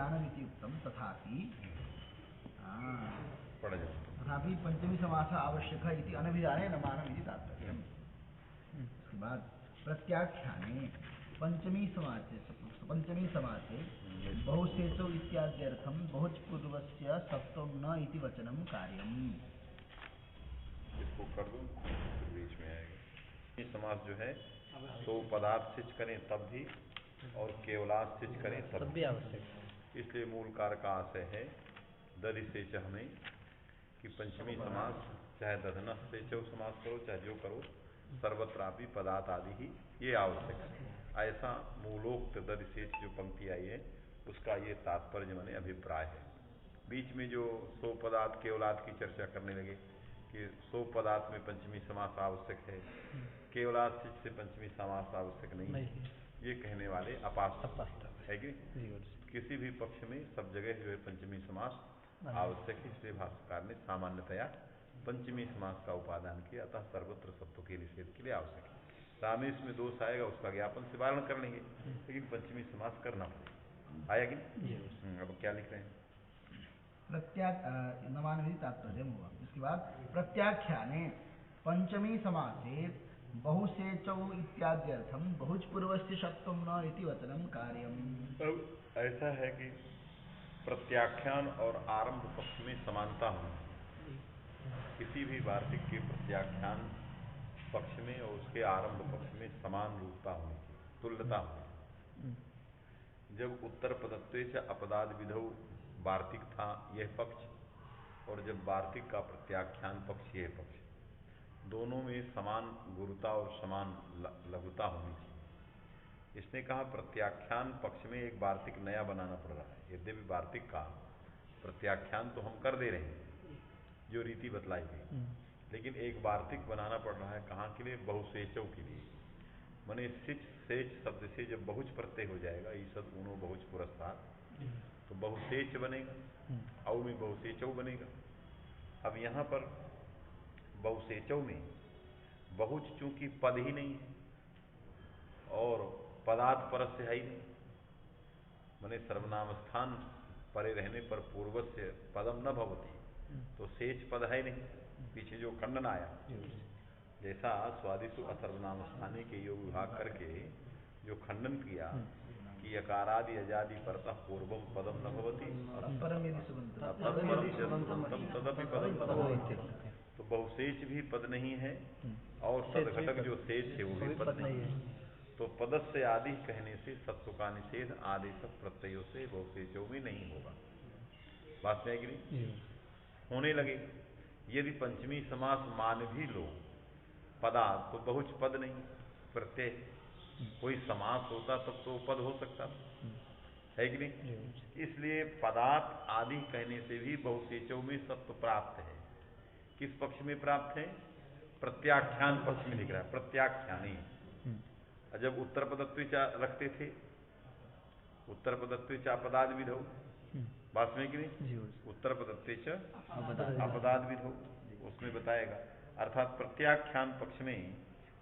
अनभिधानमिति उक्तं तथापि पढ़ जाओ। तथापि पंचमी समास आवश्यक इति अनभिधाने न मानम इति तात्पर्यम्। उसके बाद प्रत्याख्याने पंचमी समासे बहुसेचौ इत्याद्यर्थं बहुचपूर्वस्य सत्वं न इति वचनं कार्यम्। इसको कर दूं तो बीच में आएगा। ये समास जो है तो पदार्थ सिच करें तब भी और केवलार्थ सिच करें तब भी आवश्यक। इसलिए मूल कार का आशय है दधिसेच हमें कि पंचमी समास चाहे दधनस सेचौ समास करो चाहे जो करो सर्वत्रापि पदार्थ आदि ही ये आवश्यक है। ऐसा मूलोक्त दधिसेच जो पंक्ति आई है उसका ये तात्पर्य माने अभिप्राय है। बीच में जो सो पदार्थ केवलार्थ की चर्चा करने लगे कि सो पदार्थ में पंचमी समास आवश्यक है, केवलार्थ से पंचमी समास आवश्यक नहीं है, ये कहने वाले अपास्त है कि किसी भी पक्ष में सब जगह जो है पंचमी समास आवश्यक है। इसलिए भाष्यकार ने सामान्यतया पंचमी समास का उपादान किया, अतः सर्वत्र सत्व के निषेध के लिए आवश्यक है। रामेश में दोष आएगा उसका ज्ञापन से वारण कर लेंगे, लेकिन पंचमी समास करना पड़ेगा। आया कि अब क्या लिख रहे हैं? नवानवी तात्पर्य हुआ। इसके बाद प्रत्याख्याने पंचमी समासे बहुसेचौ इत्याद्यर्थं बहुचपूर्वस्य सत्वं न इति वचनं कार्यम्। अब ऐसा है कि प्रत्याख्यान और आरंभ पक्ष में समानता होनी, किसी भी वार्तिक के प्रत्याख्यान पक्ष में और उसके आरंभ पक्ष में समान रूपता होनी चाहिए, तुल्यता होनी। जब उत्तर पदत्वेच अपदाद विधौ वार्तिक था यह पक्ष, और जब वार्तिक का प्रत्याख्यान पक्ष यह पक्ष, दोनों में समान गुरुता और समान लघुता होनी चाहिए। इसने कहा प्रत्याख्यान पक्ष में एक वार्तिक नया बनाना पड़ रहा है। यद्यपि वार्तिक का प्रत्याख्यान तो हम कर दे रहे हैं जो रीति बतलाई गई, लेकिन एक वार्तिक बनाना पड़ रहा है कहाँ के लिए? बहुसेचों के लिए। माने सिच सेच शब्द से जब बहुच प्रत्यय हो जाएगा ईसद ऊनो बहुच पुरस्कार तो बहुसेच बनेगा, औ में बहुसेचौ बनेगा। अब यहाँ पर बहुसेचौ में बहुच चूंकि पद ही नहीं है और पदार्थ परस्य है ही नहीं, माने सर्वनाम स्थान परे रहने पर पूर्वस्य पदम न भवती, तो सेच पद है नहीं। पीछे जो खंडन आया जैसा स्वादिष्ट असर्वनाम स्थानी के योग विभाग करके जो खंडन किया कि यकारादि अजादि परतः पूर्वम पदम न भवती तदपि पदम, तो बहुसेच भी पद नहीं है और सदघटक जो सेच है वो भी पद नहीं है। तो पदस्य आदि कहने से सत्व का निषेध आदेश प्रत्ययों से बहुसेचों में नहीं होगा। बात में कि नहीं होने लगे। यदि पंचमी समास मान भी लो पदार्थ तो बहुच पद नहीं प्रत्यय, कोई समास होता तब तो पद हो सकता है कि नहीं। इसलिए पदार्थ आदि कहने से भी बहुसेचों में सत्व प्राप्त है। किस पक्ष में प्राप्त है? प्रत्याख्यान पक्ष में लिख रहा है, प्रत्याख्यानी। जब उत्तर पदत्व रखते थे उत्तर पदत्व अपदाद विधौ, बात में कि नहीं, उत्तर पदत्व अपदाद विधौ उसमें बताएगा। अर्थात प्रत्याख्यान पक्ष में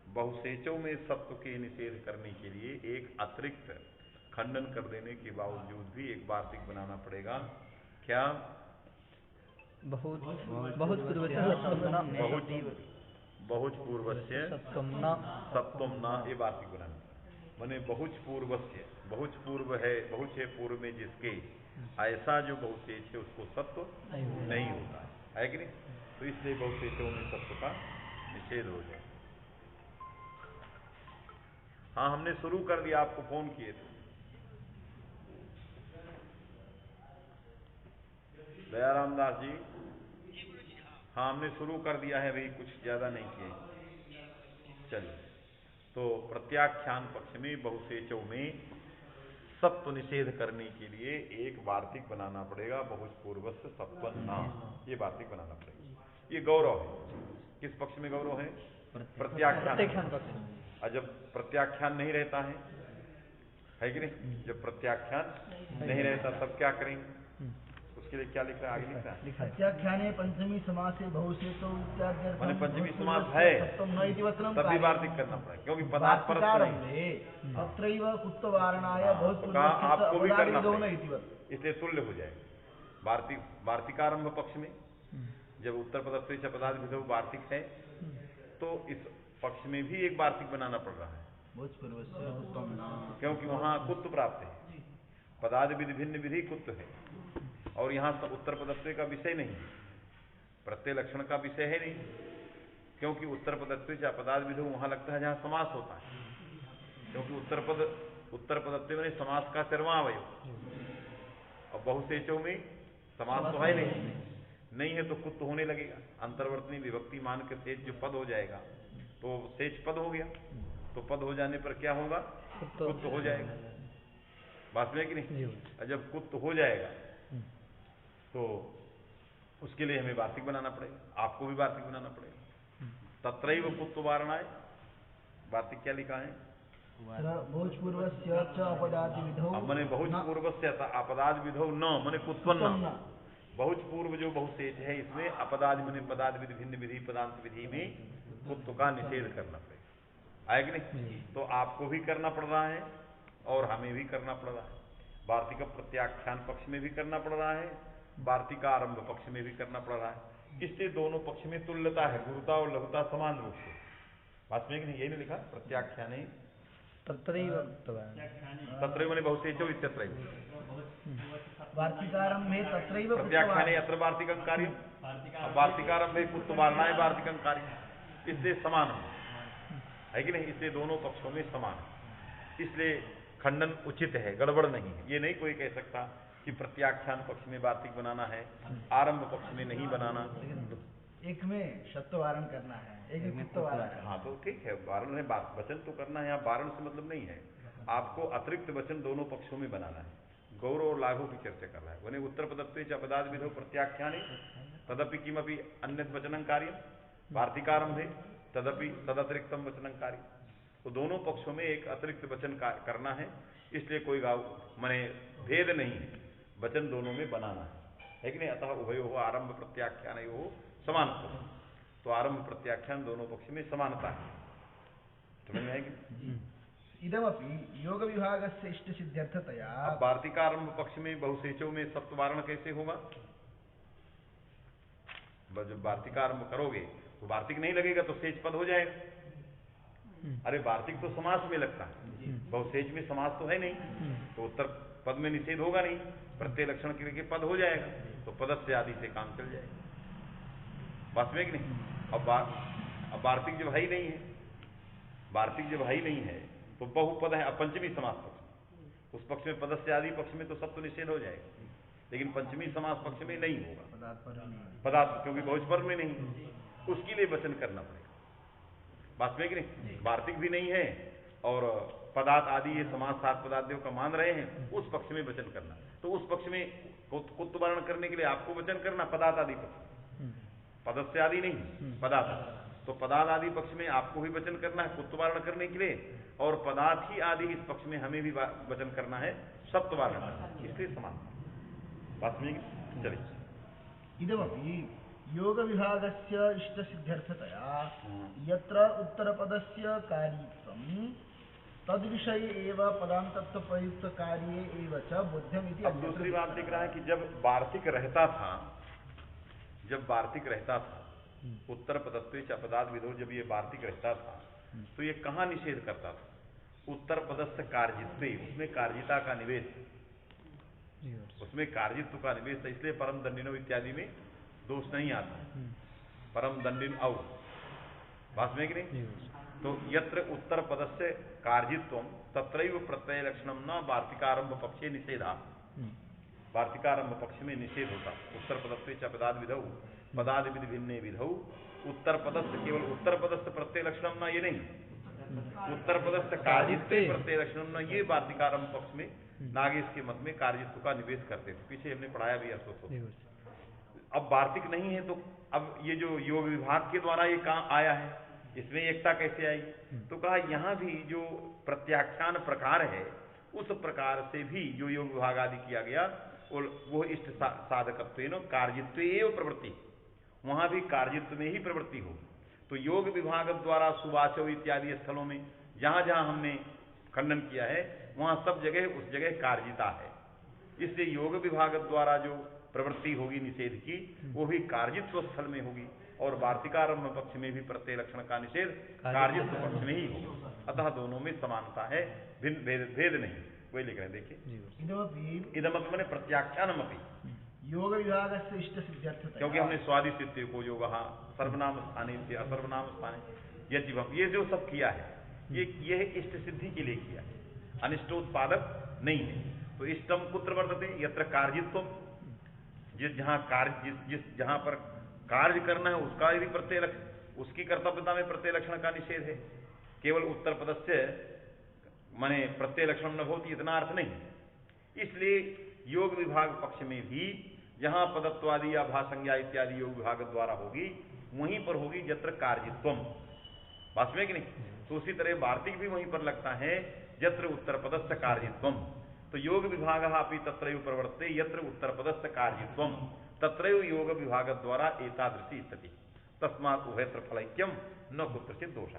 बहुसेचों में सत्व के निषेध करने के लिए एक अतिरिक्त खंडन कर देने के बावजूद भी एक वार्तिक बनाना पड़ेगा। क्या? बहुच पूर्वस्य सत्वम न, ये वार्तिक बनाना माने बहुच पूर्वस्य, बहुच पूर्व है, बहुच है पूर्व में जिसके, ऐसा जो बहुसेच है उसको सत्व नहीं होता है कि नहीं। तो इसलिए बहुसेचों में सत्व का निषेध हो जाए। हाँ हमने शुरू कर दिया, आपको फोन किए थे दयाराम दास जी। हाँ हमने शुरू कर दिया है भाई, कुछ ज्यादा नहीं किए। चलिए, तो प्रत्याख्यान पक्ष में बहुसेचों में सत्व निषेध करने के लिए एक वार्तिक बनाना पड़ेगा, बहुच पूर्वस्य सत्वन्ना, ये वार्तिक बनाना पड़ेगा। ये गौरव है। किस पक्ष में गौरव है? प्रत्याख्यान पक्ष। और जब प्रत्याख्यान नहीं रहता है कि नहीं, जब प्रत्याख्यान नहीं रहता तब क्या करेंगे? उसके लिए क्या लिख रहा है, आगे लिख रहा है। प्रत्याख्याने पंचमी समासे बहुसेतो इत्याद्यर्थं माने पंचमी समास भवपूर्वस्य है सप्तम न इति वचनं तब भी कार्यं। वार्तिक करना पड़ेगा, क्योंकि पदार्थ परस्पर नहीं है। तत्रैव कुत्तवारणाय हाँ, तो बहुपूर्वस्य कहा च आपको भी करना अपदादिविधौ न पड़ेगा, इति वत्। इसलिए तुल्य हो जाएगा। वार्तिकारंभ पक्ष में जब उत्तर पदत्वे च पदादिविधौ वार्तिक है तो इस पक्ष में भी एक वार्तिक बनाना पड़ रहा है, बहुपूर्वस्य कुत्तम न। क्योंकि वहां कुत्त प्राप्त है, पदादि विधि भिन्न विधि कुत्त है, और यहाँ उत्तर पदत्व का विषय नहीं, प्रत्यय लक्षण का विषय है नहीं, क्योंकि उत्तर पदत्व या पदादि विधि वहां लगता है जहां समास होता है, क्योंकि उत्तर पदत्व में समास का चरवां अवयव, और बहुसेचों में समास तो है नहीं है तो कुत्त होने लगेगा। अंतर्वर्तनी विभक्ति मान के सेच जो पद हो जाएगा तो सेच पद हो गया, तो पद हो जाने पर क्या होगा, कुत्त हो जाएगा। बात में कि नहीं, जब कुत्त हो जाएगा तो उसके लिए हमें वार्तिक बनाना पड़ेगा, आपको भी वार्तिक बनाना पड़ेगा। तत्रैव कुत्त वारणाय, वार्तिक क्या लिखा है, बहुपूर्वस्य च अपदादिविधौ। मने बहुत पूर्वस्य अपदादि विधौ न मने कुत्वन्न, बहुत पूर्व जो बहुसेच है इसमें अपदादि मने पदादि विधि भिन्न विधि पदांत विधि में कुत्व का निषेध करना पड़ेगा, आए कि नहीं। तो आपको भी करना पड़ रहा है और हमें भी करना पड़ रहा है, वार्तिक प्रत्याख्यान पक्ष में भी करना पड़ रहा है, वार्तिक आरंभ पक्ष में भी करना पड़ रहा है। इससे दोनों पक्ष में तुल्यता है, गुरुता और लघुता समान रूप से। बात में कि नहीं, यही नहीं लिखा प्रत्याख्याने तत्रैव मने बहुसेचो इत्यत्रैव, वार्तिकारंभे तत्रैव प्रत्याख्याने अत्र वार्तिकं कार्यं, वार्तिकारंभे कुत्तवारणाय वार्तिकं कार्यं, इसलिए समान है कि नहीं, इसलिए दोनों पक्षों में समान है, इसलिए खंडन उचित है, गड़बड़ नहीं है। ये नहीं कोई कह सकता कि प्रत्याख्यान पक्ष में वार्तिक बनाना है, आरंभ पक्ष में नहीं बनाना। एक में शब्द वारण करना है, एक में कुत्त वारण करना है। हाँ तो ठीक है, वारण है, वचन तो करना है, यहाँ वारण से मतलब नहीं है, आपको अतिरिक्त वचन दोनों पक्षों में बनाना है। गौरव और लाघव की चर्चा कर रहा है, वने उत्तर पदत्वे च पदादि विधौ प्रत्याख्याने तदपि किमपि अन्यत् वचनं कार्यं, वार्तिकारंभे तदपि तदतिरिक्तम वचनं कार्यं। तो दोनों पक्षों में एक अतिरिक्त वचन करना है, इसलिए कोई माने भेद नहीं है, वचन दोनों में बनाना है कि नहीं। अतः उभयोः आरंभ प्रत्याख्यानयोः समानत्वम्, तो आरंभ प्रत्याख्यान दोनों पक्ष में समानता है, समझ में आएगी। इदमपि योग विभागस्य इष्ट सिद्ध्यर्थतया। अब वार्तिकारंभ पक्ष में बहुसेचों में सप्तवारण कैसे होगा, जब वार्तिकारंभ करोगे तो वार्तिक नहीं लगेगा तो सेच पद हो जाएगा। अरे वार्तिक तो समास में लगता है, बहुसेच में समास तो है नहीं, तो उत्तर पद में निषेध होगा नहीं, प्रत्यय लक्षण के पद हो जाएगा, तो पदस्य आदि से काम चल जाएगा। बात में कि नहीं। अब वार्तिक जब है ही नहीं है, वार्तिक जब है ही नहीं है तो बहुपद है। अब पंचमी समास पक्ष, उस पक्ष में पदस्य आदि पक्ष में तो सब तो निषेध हो जाएगा, लेकिन पंचमी समास पक्ष में नहीं होगा, पदार्थ क्योंकि बहुस्वर में नहीं, उसके लिए वचन करना पड़ेगा। बात में कि नहीं, वार्तिक भी नहीं है और पदार्थ आदि ये समास सात पदार्थों का मान रहे हैं, उस पक्ष में वचन करना, तो उस पक्ष में कुत्त वर्ण करने के लिए आपको वचन करना पदार्थ आदि पक्ष, पदस्य आदि नहीं पदार्थ, तो पदार्थ आदि पक्ष में आपको भी वचन करना है कुत्तवारण करने के लिए, और पदार्थ ही आदि इस पक्ष में हमें भी वचन करना है सप्तवारण, इसलिए समान। बात में चलिए। इदमपि योग विभागस्य इष्ट सिद्ध्यर्थतया यत्र उत्तरपदस्य कार्यत्वं तद्विषये एव पदान्तत्व प्रयुक्त कार्ये एव च बोध्यम इति। अब दूसरी बात दिख रहा है कि जब वार्तिक रहता था, जब वार्तिक रहता था उत्तर पदत्वे च पदादि विधौ, जब ये वार्तिक रहता था तो ये कहाँ निषेध करता था, उत्तर पदस्थ कार्जित्वे, उसमें कार्जिता का निवेश, उसमें कार्जित्व का निवेश, इसलिए परम दंडिनो इत्यादि में दोष नहीं आता, परम दंडिन औ। बात में कि नहीं। तो यत्र उत्तर पदस्य कार्जित्वम तत्रैव प्रत्यय लक्षणम न वार्तिकारंभ पक्षे निषेधा, वार्तिकारंभ पक्ष में निषेध होता। उत्तर पदत्वे च पदादि विधौ पदादि विधि भिन्ने विधौ उत्तर पदस्थ, केवल उत्तर पदस्थ प्रत्यय लक्षणम न, ये नहीं, उत्तर पदस्थ कार्जित्वे प्रत्यय लक्षणम न, ये वार्तिकारंभ पक्ष में नागेश के मत में कार्जित्व का निवेश करते थे, पीछे हमने पढ़ाया भी अर्थ। अब वार्तिक नहीं है तो अब ये जो योग विभाग के द्वारा ये कहाँ आया है, इसमें एकता कैसे आएगी, तो कहा यहाँ भी जो प्रत्याख्यान प्रकार है उस प्रकार से भी जो योग विभाग आदि किया गया वो इष्ट साधकत्वेन कार्यत्वेव प्रवृत्ति, वहां भी कार्यत्व में ही प्रवृत्ति हो। तो योग विभाग द्वारा सुवाचव इत्यादि स्थलों में जहां जहां हमने खंडन किया है वहां सब जगह उस जगह कार्यता है। इसलिए योग विभाग द्वारा जो प्रवृत्ति होगी निषेध की वो भी कार्जित्व स्थल में होगी, और वार्तिकारंभ पक्ष में भी प्रत्यय लक्षण का निषेध कार्जित्व पक्ष में ही होगा। अतः दोनों में समानता है, भिन्न भेद नहीं। वही लिख रहे हैं, देखिए इदमपि माने प्रत्याख्यानमपि योग विभाग से इष्ट सिद्ध्यर्थ, क्योंकि हमने स्वादिष्ट को योग सर्वनाम स्थाने से असर्वनाम स्थाने यज्ञ ये जो सब किया है ये इष्ट सिद्धि के लिए किया है, अनिष्टोत्पादक नहीं है। तो इष्टम कुत्र वर्तते यत्र कार्जित्वम, जहां पर कार्य करना है उसका यदि प्रत्यय लक्षण, उसकी कर्तव्यता में प्रत्यय लक्षण का निषेध है। केवल उत्तर पदस्य माने प्रत्यय लक्षण न होती इतना अर्थ नहीं। इसलिए योग विभाग पक्ष में भी जहां पदत्वादि या भासंज्ञा इत्यादि योग विभाग द्वारा होगी वहीं पर होगी यत्र कार्जित्वम, बात में कि नहीं। तो उसी तरह वार्तिक भी वहीं पर लगता है यत्र उत्तर पदस्य कार्जित्वम। तो योग विभाग अपि तत्रैव प्रवर्तते यत्र उत्तर पदस्य कार्जित्वम तत्रैव योग विभाग द्वारा एतादृशी स्थिति तस्मात् उभयत्र फलैक्यम न कुत्रचित दोष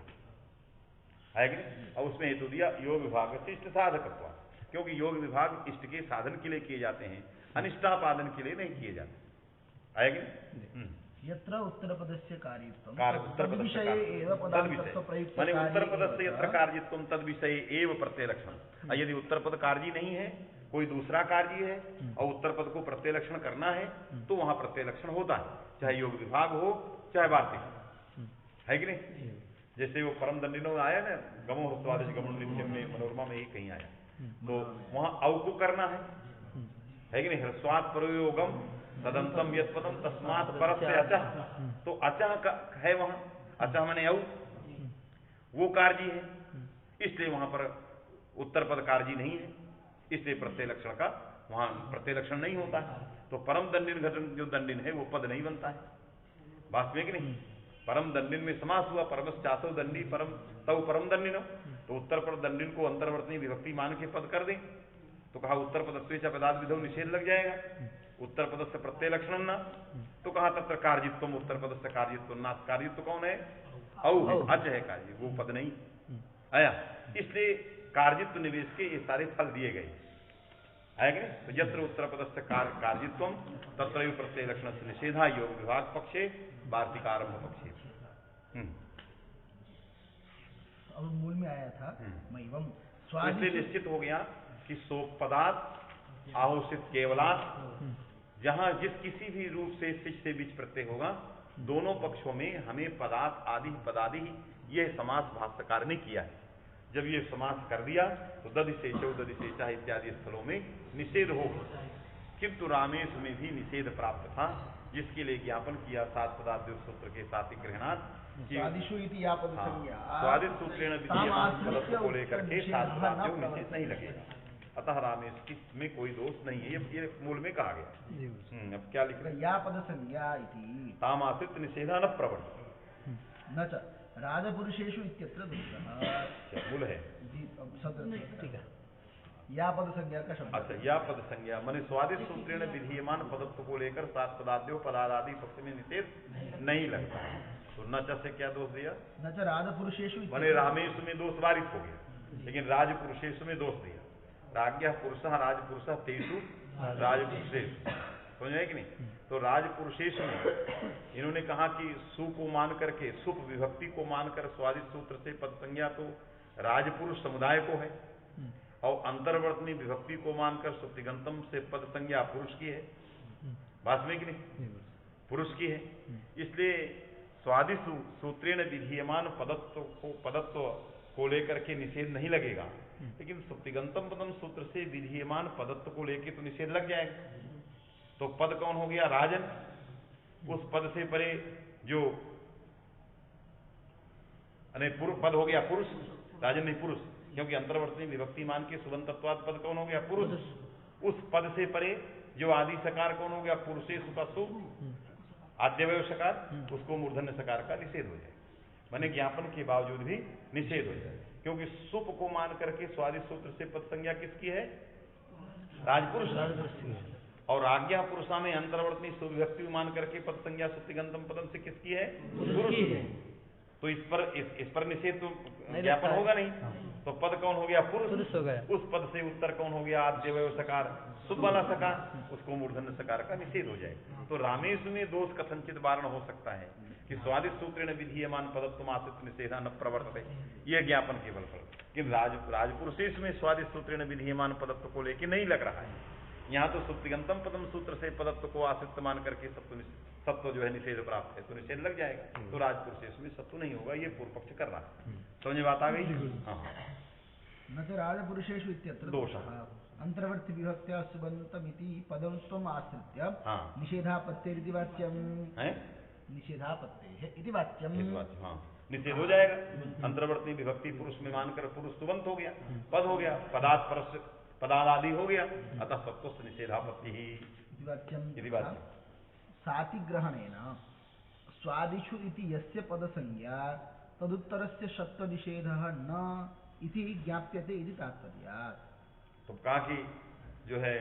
है कि नहीं। और उसमें हेतु दिया योग विभाग से इष्ट साधकत्व, क्योंकि योग विभाग इष्ट के साधन के लिए किए जाते हैं, अनिष्टापादन के लिए नहीं किए जाते। आएगी यत्र उत्तर पदस्य कार्यत्वम उत्तर विषये एव पदार्थत्व प्रयुक्त, माने उत्तर पदस्य यत्र कार्यत्वम तद विषये एव प्रत्यय लक्षण। यदि उत्तर पद कार्य नहीं है, कोई दूसरा कार्य है और उत्तर पद को प्रत्यय लक्षण करना है तो वहां प्रत्यय लक्षण होता है, चाहे योग विभाग हो चाहे वार्तिक, है कि नहीं। जैसे वो परम दंडिनों में आया ना, गमो स्वादिश गमन नित्यम में मनोरमा में ही कहीं आया, तो वहां अव को करना है कि नहीं। ह्रस्वात् प्रयोगम तदंतम यत्पदम तस्मात् परस्य अचः, तो अचः का है वहां, अचः माने अव, वो कार्य है, इसलिए वहां पर उत्तर पद कार्य नहीं है, इसलिए प्रत्यय लक्षण का वहां प्रत्यय लक्षण नहीं होता है। तो परम दंडिन घटन जो दंडिन है वो पद नहीं बनता है, बात में कि नहीं। परम दंडिन में समास हुआ, परमश्चासो दंडी परम तव परम दंडिनो, तो उत्तर पर दंडिन को अंतर्वर्तनी विभक्ति मान के पद कर दें तो कहा उत्तर पदस्वेच पदार्थ विधो निषेध लग जाएगा। उत्तर पदस्य प्रत्यय लक्षण न, तो कहा तत्र कार्जित्वम उत्तर पदस्य कार्जित्व न, कार्जित्व कौन है, औ अच है कार्य, वो पद नहीं आया। इसलिए कार्जित्व निवेश के ये सारे फल दिए गए, आएगा। तो यत्र उत्तर पदस्य कार्जित्वम तत्रैव प्रत्यय लक्षण से निषेधा योग विभाग पक्षे वार्तिकारंभ पक्षे। अब मूल में आया था मैवम, इसलिए निश्चित हो गया कि सोप पदार्थ आहोषित केवलात्, जहां जिस किसी भी रूप से सिच से बीच प्रत्यय होगा दोनों पक्षों में हमें पदार्थ आदि पदादि यह समास भाष्यकार ने किया है। जब ये समास कर दिया तो दधिशेषो दधिशेषा इत्यादि स्थलों में निषेध हो, किंतु रामेश में भी निषेध प्राप्त था, जिसके लिए ज्ञापन किया सात पदार्थ सूत्र के साथ ही ग्रहणार्थ स्वादिष्ट सूत्रेण विधीयमान को लेकर के सात पदार्थ निषेध नहीं लगेगा। अतः रामेश में कोई दोष नहीं है, ये मूल में कहा गया। अब क्या लिख रहे हैं, या पद संज्ञा इति तामाश्रित निषेधा न प्रवृत्ति न च राजपुरुषेषु इत्यत्र दोषः, मूल है ठीक है। या पद संज्ञा का शब्द, अच्छा या पद संज्ञा माने स्वादिष्ट सूत्रेण विधीयमान पदत्व को लेकर सात पदार्थों पदादि पक्ष में निषेध नहीं लगता। तो न च से क्या दोष दिया, न च राजपुरुषेषु माने रामेश में दोष वारित हो गया, लेकिन राजपुरुषेषु में दोष दिया। राज्ञ पुरुष राजपुरुष तेषु राजपुरुषेषु, समझ रहे कि नहीं। तो राजपुरुषेश में इन्होंने कहा कि सु को मान करके सुप विभक्ति को मानकर स्वादिष्ट सूत्र से पद संज्ञा तो राजपुरुष समुदाय को है, और अंतर्वर्तनी विभक्ति को मानकर सुप्तिगंतम से पद संज्ञा पुरुष की है, बात में कि नहीं, पुरुष की है। इसलिए स्वादिष्ट सूत्रेण विधीयमान पदत्व को लेकर के निषेध नहीं लगेगा, लेकिन सुप्तिगंतम पदम सूत्र से विधीयमान पदत्व को लेकर तो निषेध लग जाएगा। तो पद कौन हो गया, राजन, उस पद से परे जो पद हो गया पुरुष, राजन नहीं पुरुष, क्योंकि अंतर्वर्तनी विभक्ति मान के सुबंतत्वाद पद कौन हो गया, पुरुष। उस पद से परे जो आदि सकार कौन हो गया, पुरुषेषु का सु आद्यवय सकार, उसको मूर्धन्य सकार का निषेध हो जाए, माने ज्ञापन के बावजूद भी निषेध हो जाए, क्योंकि सुप को मान करके स्वादिष्ट सूत्र से पद संज्ञा किसकी है, राजपुरुष, और आज्ञा पुरुषा में अंतर्वर्तनी सुविभक्ति मान करके पद संज्ञा सुप्तिगंतम पदम से किसकी है? पुरुष की। तो इस पर निषेध तो ज्ञापन होगा नहीं। तो पद कौन हो गया? पुरुष हो गया। उस पद से उत्तर कौन हो गया? आद्य वय सकार, शुभ वाला सकार, उसको मूर्धन्य सकार का निषेध हो जाएगा। तो रामेश में दोष कथनचित वारण हो सकता है कि स्वादिष्ट सूत्रेण विधीयमान पदत्व आश्रित निषेधा न प्रवर्तते, यह ज्ञापन केवल फल। कि राजपुरुषेश में स्वादिष्ट सूत्रेण विधीयमान पदत्व को लेकर नहीं लग रहा है। यहाँ तो सुप्तिगंतम पदम सूत्र से पदत्व को आश्रित मान करके सत्व जो है निषेध प्राप्त है, तो निषेध लग जाएगा। तो राजपुरुषेश में सत्व नहीं होगा, ये पूर्व पक्ष कर रहा है। समझ बात आ गई? हाँ। न च राजपुरुषेषु इत्यत्र दोषः अंतर्वर्ती विभक्त्या सुबन्तमिति पदत्वम् आश्रित्य निषेधापत्तेरिति वाच्यम्। निषेधापत्तेः इति वाच्यम्। हाँ, निषेध हो जाएगा। अंतर्वर्ती विभक्ति पुरुष में मानकर पुरुष सुबंत हो गया, पद हो गया, पदात् परस्य पदादि हो गया, अतः सत्वस्य निषेधापत्ति ही इति वाच्यम्। सातिग्रहणेन स्वादिषु इति यस्य पदसंज्ञा तदुत्तरस्य षत्वनिषेधः न इति ज्ञाप्यते इति तात्पर्यात्। तो कहा कि जो है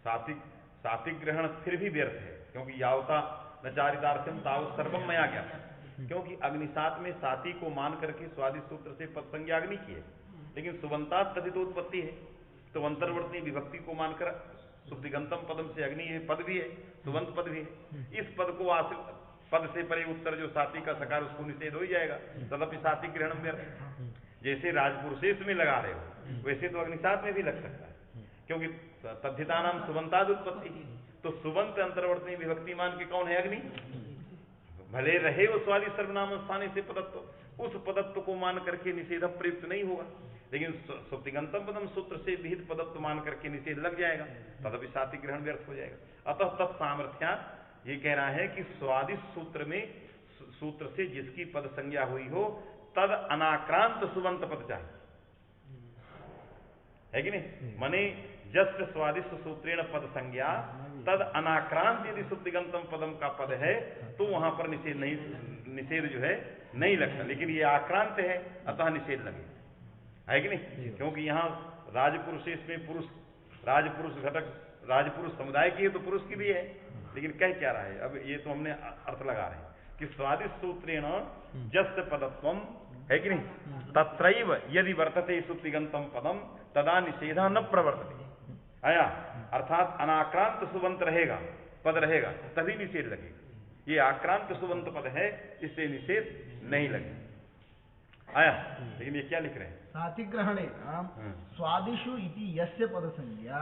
सात्विक ग्रहण फिर भी व्यर्थ है, क्योंकि यावता न चारितार्थ्यम तावत् सर्वम मया ज्ञात। क्योंकि अग्निसात में साती को मान करके स्वादिष्ट सूत्र से पद संज्ञा अग्नि की है, लेकिन सुबंतात तदितोत्पत्ति है। तो अंतर्वर्ती विभक्ति को मानकर सुप्तिगंतम पदम से अग्नि है, पद भी है, सुबंत पद भी है। इस पद को आश्रित पद से परे उत्तर जो साती का सकार, उसको निषेध हो ही जाएगा। तदपि साती ग्रहण व्यर्थ। जैसे राजपुरुषेश में लगा रहे हो, वैसे तो अग्निसात में भी लग सकता है, क्योंकि तद्धिता नाम सुबंताद उत्पत्ति। तो सुबंत अंतर्वर्ती विभक्ति मान के कौन है? अग्नि। भले रहे वो स्वादि सर्वनाम स्थानी से पदत्व, उस पदत्व को मान करके निषेध प्रयुक्त नहीं होगा, लेकिन सुप्तिगंतम पदम सूत्र से विहित पदत्व मान करके निषेध लग जाएगा, तदपि साति ग्रहण व्यर्थ हो जाएगा। अतः तत्सामर्थ्यात् ये कह रहा है कि स्वादिष्ट सूत्र में सूत्र से जिसकी पद संज्ञा हुई हो तद अनाक्रांत सुबंत पद चाहिए, है कि नहीं? मने जस्य स्वादिष्ट सूत्रेण पद संज्ञा तद अनाक्रांत यदि सुप्तिगंतम पदम का पद है तो वहां पर निषेध जो है नहीं लगता, लेकिन ये आक्रांत है, अतः निषेध लगे, है कि नहीं? क्योंकि यहाँ राजपुरुषेश में पुरुष राजपुरुष घटक राजपुरुष समुदाय की है, तो पुरुष की भी है, लेकिन कह क्या रहा है? अब ये तो हमने अर्थ लगा रहे हैं कि स्वादिष्ट सूत्रेण जस्य पदत्वम, है कि नहीं? तत्रैव यदि वर्तते सुप्तिगंतम पदम तदा निषेधा न प्रवर्तते। आया, अर्थात अनाक्रांत सुबंत रहेगा, पद रहेगा, तभी निषेध लगेगा। ये आक्रांत सुबंत पद है, इससे निषेध नहीं लगेगा। आया, लेकिन ये क्या लिख रहे हैं? सातिग्रहणे स्वादिषु इति यस्य पदसंज्ञा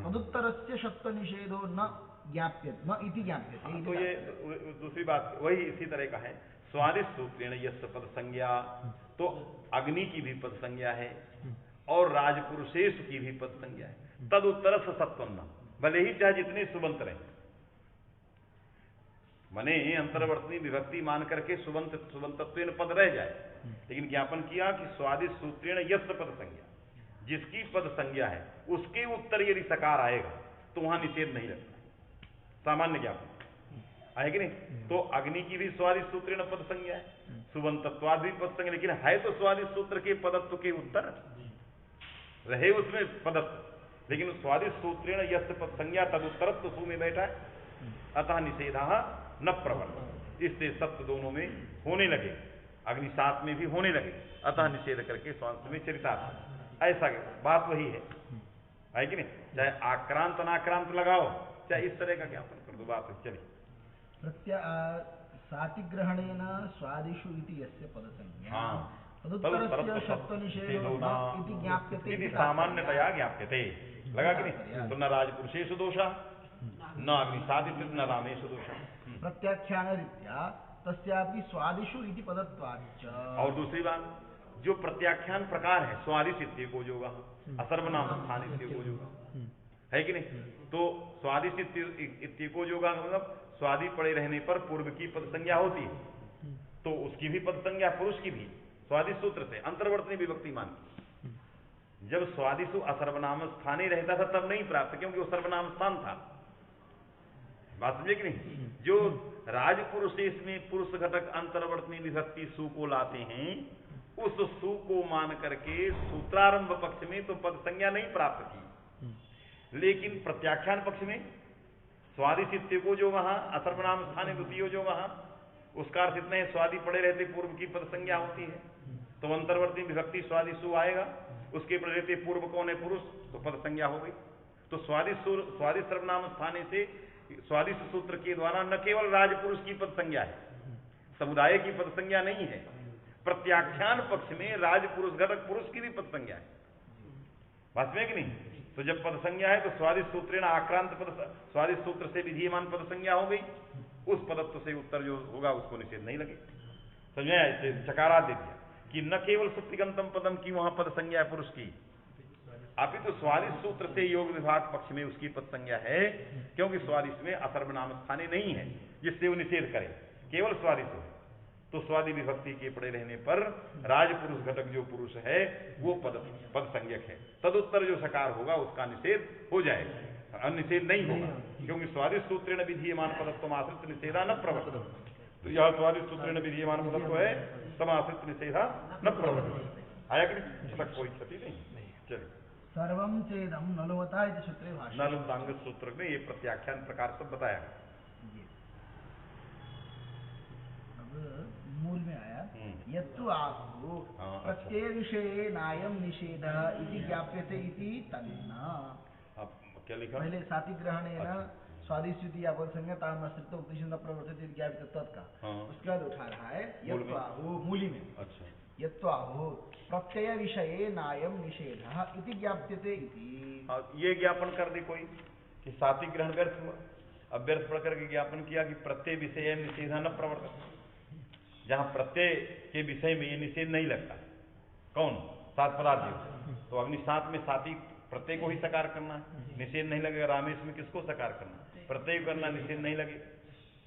तदुत्तरस्य षत्व निषेधो न ज्ञाप्यते न इति ज्ञाप्यते। तो ये दूसरी बात वही इसी तरह का है। स्वादिष्ट सूत्रेण यस्य पद संज्ञा, तो अग्नि की भी पद संज्ञा है और राजपुरुषेश की भी पद संज्ञा है। तद उत्तर से सत्वम न, भले ही चाहे जितने सुबंत रहे, मने अंतर्वर्तनी विभक्ति मान करके सुबंतत्वेन पद रह जाए, लेकिन ज्ञापन किया कि स्वादिष्ट सूत्रेण यस्य पद संज्ञा, जिसकी पद संज्ञा है उसके उत्तर यदि सकार आएगा तो वहां निषेध नहीं लगता, सामान्य ज्ञापन है कि नहीं? तो अग्नि की भी स्वादिष्ट सूत्रेण पद संज्ञा है, सुबंतत्वाद भी पद संज्ञा, लेकिन है तो स्वादिष्ट सूत्र के पदत्व के उत्तर रहे उसमें पदत्व, लेकिन स्वादिष्ट सूत्रेण यस्य पद संज्ञा तदुत्तरत्व सु में बैठा है, अतः निषेधा न प्रवर्त। इससे सत्य दोनों में होने लगे, अग्नि सात में भी होने लगे, अतः निषेध करके स्वांश में चरितार्थ। ऐसा बात वही है कि नहीं? चाहे आक्रांत अनाक्रांत लगाओ, चाहे इस तरह का ज्ञापन कर दो, बात चलिए। सातिग्रहणेन स्वादिषु इति यस्य पदसंज्ञा तदुत्तरस्य षत्वनिषेधो न इति ज्ञाप्यते इति सामान्यतया ज्ञाप्यते। लगा कि नहीं? तो न राजपुरुषेषु दोषः न अग्निसादित्य न रामेषु दोषः। प्रत्याख्यानरीत्या तस्यापि स्वादिषु इति पदत्वाच्च। और दूसरी बात, जो प्रत्याख्यान प्रकार है स्वादिष्ट इत्येको योगः, असर्वनाम स्थान इत्येको योगः, है कि नहीं? तो स्वादिष्ट इत्येको योगः मतलब स्वादि पड़े रहने पर पूर्व की पद संज्ञा होती है, तो उसकी भी पद संज्ञा पुरुष की भी स्वादिष्ट सूत्र से अंतर्वर्तनी विभक्ति मान की। जब स्वादिष्ट असर्वनाम स्थाने रहता था तब नहीं प्राप्त, क्योंकि वो सर्वनाम स्थान था। बात समझे कि नहीं? जो राजपुरुषेश में पुरुष घटक अंतर्वर्तनी विभक्ति सु को लाते हैं, उस सु को मान करके सूत्रारंभ पक्ष में तो पद संज्ञा नहीं प्राप्त की, लेकिन प्रत्याख्यान पक्ष में स्वादिशित्य को जो वहां असर्वनाम स्थाने द्वितीय जो वहां उसका अर्थ इतना है, स्वादि पड़े रहते पूर्व की पद संज्ञा होती है, तो अंतर्वर्ती विभक्ति स्वादिशु आएगा, उसके पड़े रहते पूर्व कौन है पुरुष, तो पद संज्ञा हो गई। तो स्वादिश सर्वनाम स्थाने से स्वादिष्ट सूत्र के द्वारा न केवल राजपुरुष की पद संज्ञा है, समुदाय की पद संज्ञा नहीं है, प्रत्याख्यान पक्ष में राजपुरुष घटक पुरुष की भी पद संज्ञा है। बात में कि नहीं? तो जब पद संज्ञा है तो स्वादिष्ट सूत्रेण आक्रांत पद, स्वादिष्ट सूत्र से विधीयमान पद संज्ञा हो गई, उस पदत्व से उत्तर जो होगा उसको निषेध नहीं लगे। समझाया? इसे चकारा दे दिया कि न केवल सुप्तिगंतम पदम की वहां पद संज्ञा है पुरुष की, अभी तो स्वादिष्ट सूत्र से योग विभाग पक्ष में उसकी पद संज्ञा है, क्योंकि स्वादिष्ट में असर्वनाम स्थाने नहीं है जिससे वो निषेध करे, केवल स्वादिष्ट हो। तो स्वादि विभक्ति के पड़े रहने पर राजपुरुष घटक जो पुरुष है वो पद संज्ञक है, तदुत्तर जो सकार होगा उसका निषेध हो जाएगा, निषेध नहीं होगा, क्योंकि स्वादिष्ट सूत्रेण विधीयमान पदत्व आश्रित निषेधा न प्रवर्तते। तो यह स्वादिष्ट सूत्रेण विधीयमान पदत्व है, समाश्रित निषेधा न प्रवर्तते। आया कि तक कोई क्षति नहीं। चलिए, सर्वम चेदम नलुवता इति सूत्रे भाष्य, नलुतांग सूत्र में ये प्रत्याख्यान प्रकार सब बताया। मूल में आया यत्तु आहुः प्रत्यय विषये नायम निषेध इति ज्ञाप्यते इति तन्ना। अब क्या लिखा? पहले साति ग्रहणेन स्वादिष्टि या पद संज्ञा ताम आश्रित उपदेशेन प्रवर्तते इति ज्ञापित तत्का, उसके बाद उठा रहा है यत्तु आहुः मूली में। अच्छा, यत्तु आहुः प्रत्यय विषये नायम निषेध इति ज्ञाप्यते इति। ये ज्ञापन कर दे कोई कि साति ग्रहण व्यर्थ हुआ, अब व्यर्थ पढ़ करके ज्ञापन किया कि प्रत्यय विषय निषेधा न प्रवर्तते, जहां प्रत्यय के विषय में ये निषेध नहीं लगता। कौन? सात पदार्थ। तो अग्नि सात में साती प्रत्यय को ही सकार करना है, निषेध नहीं लगेगा। रामेश में किसको सकार करना? प्रत्यय करना, निषेध नहीं लगेगा।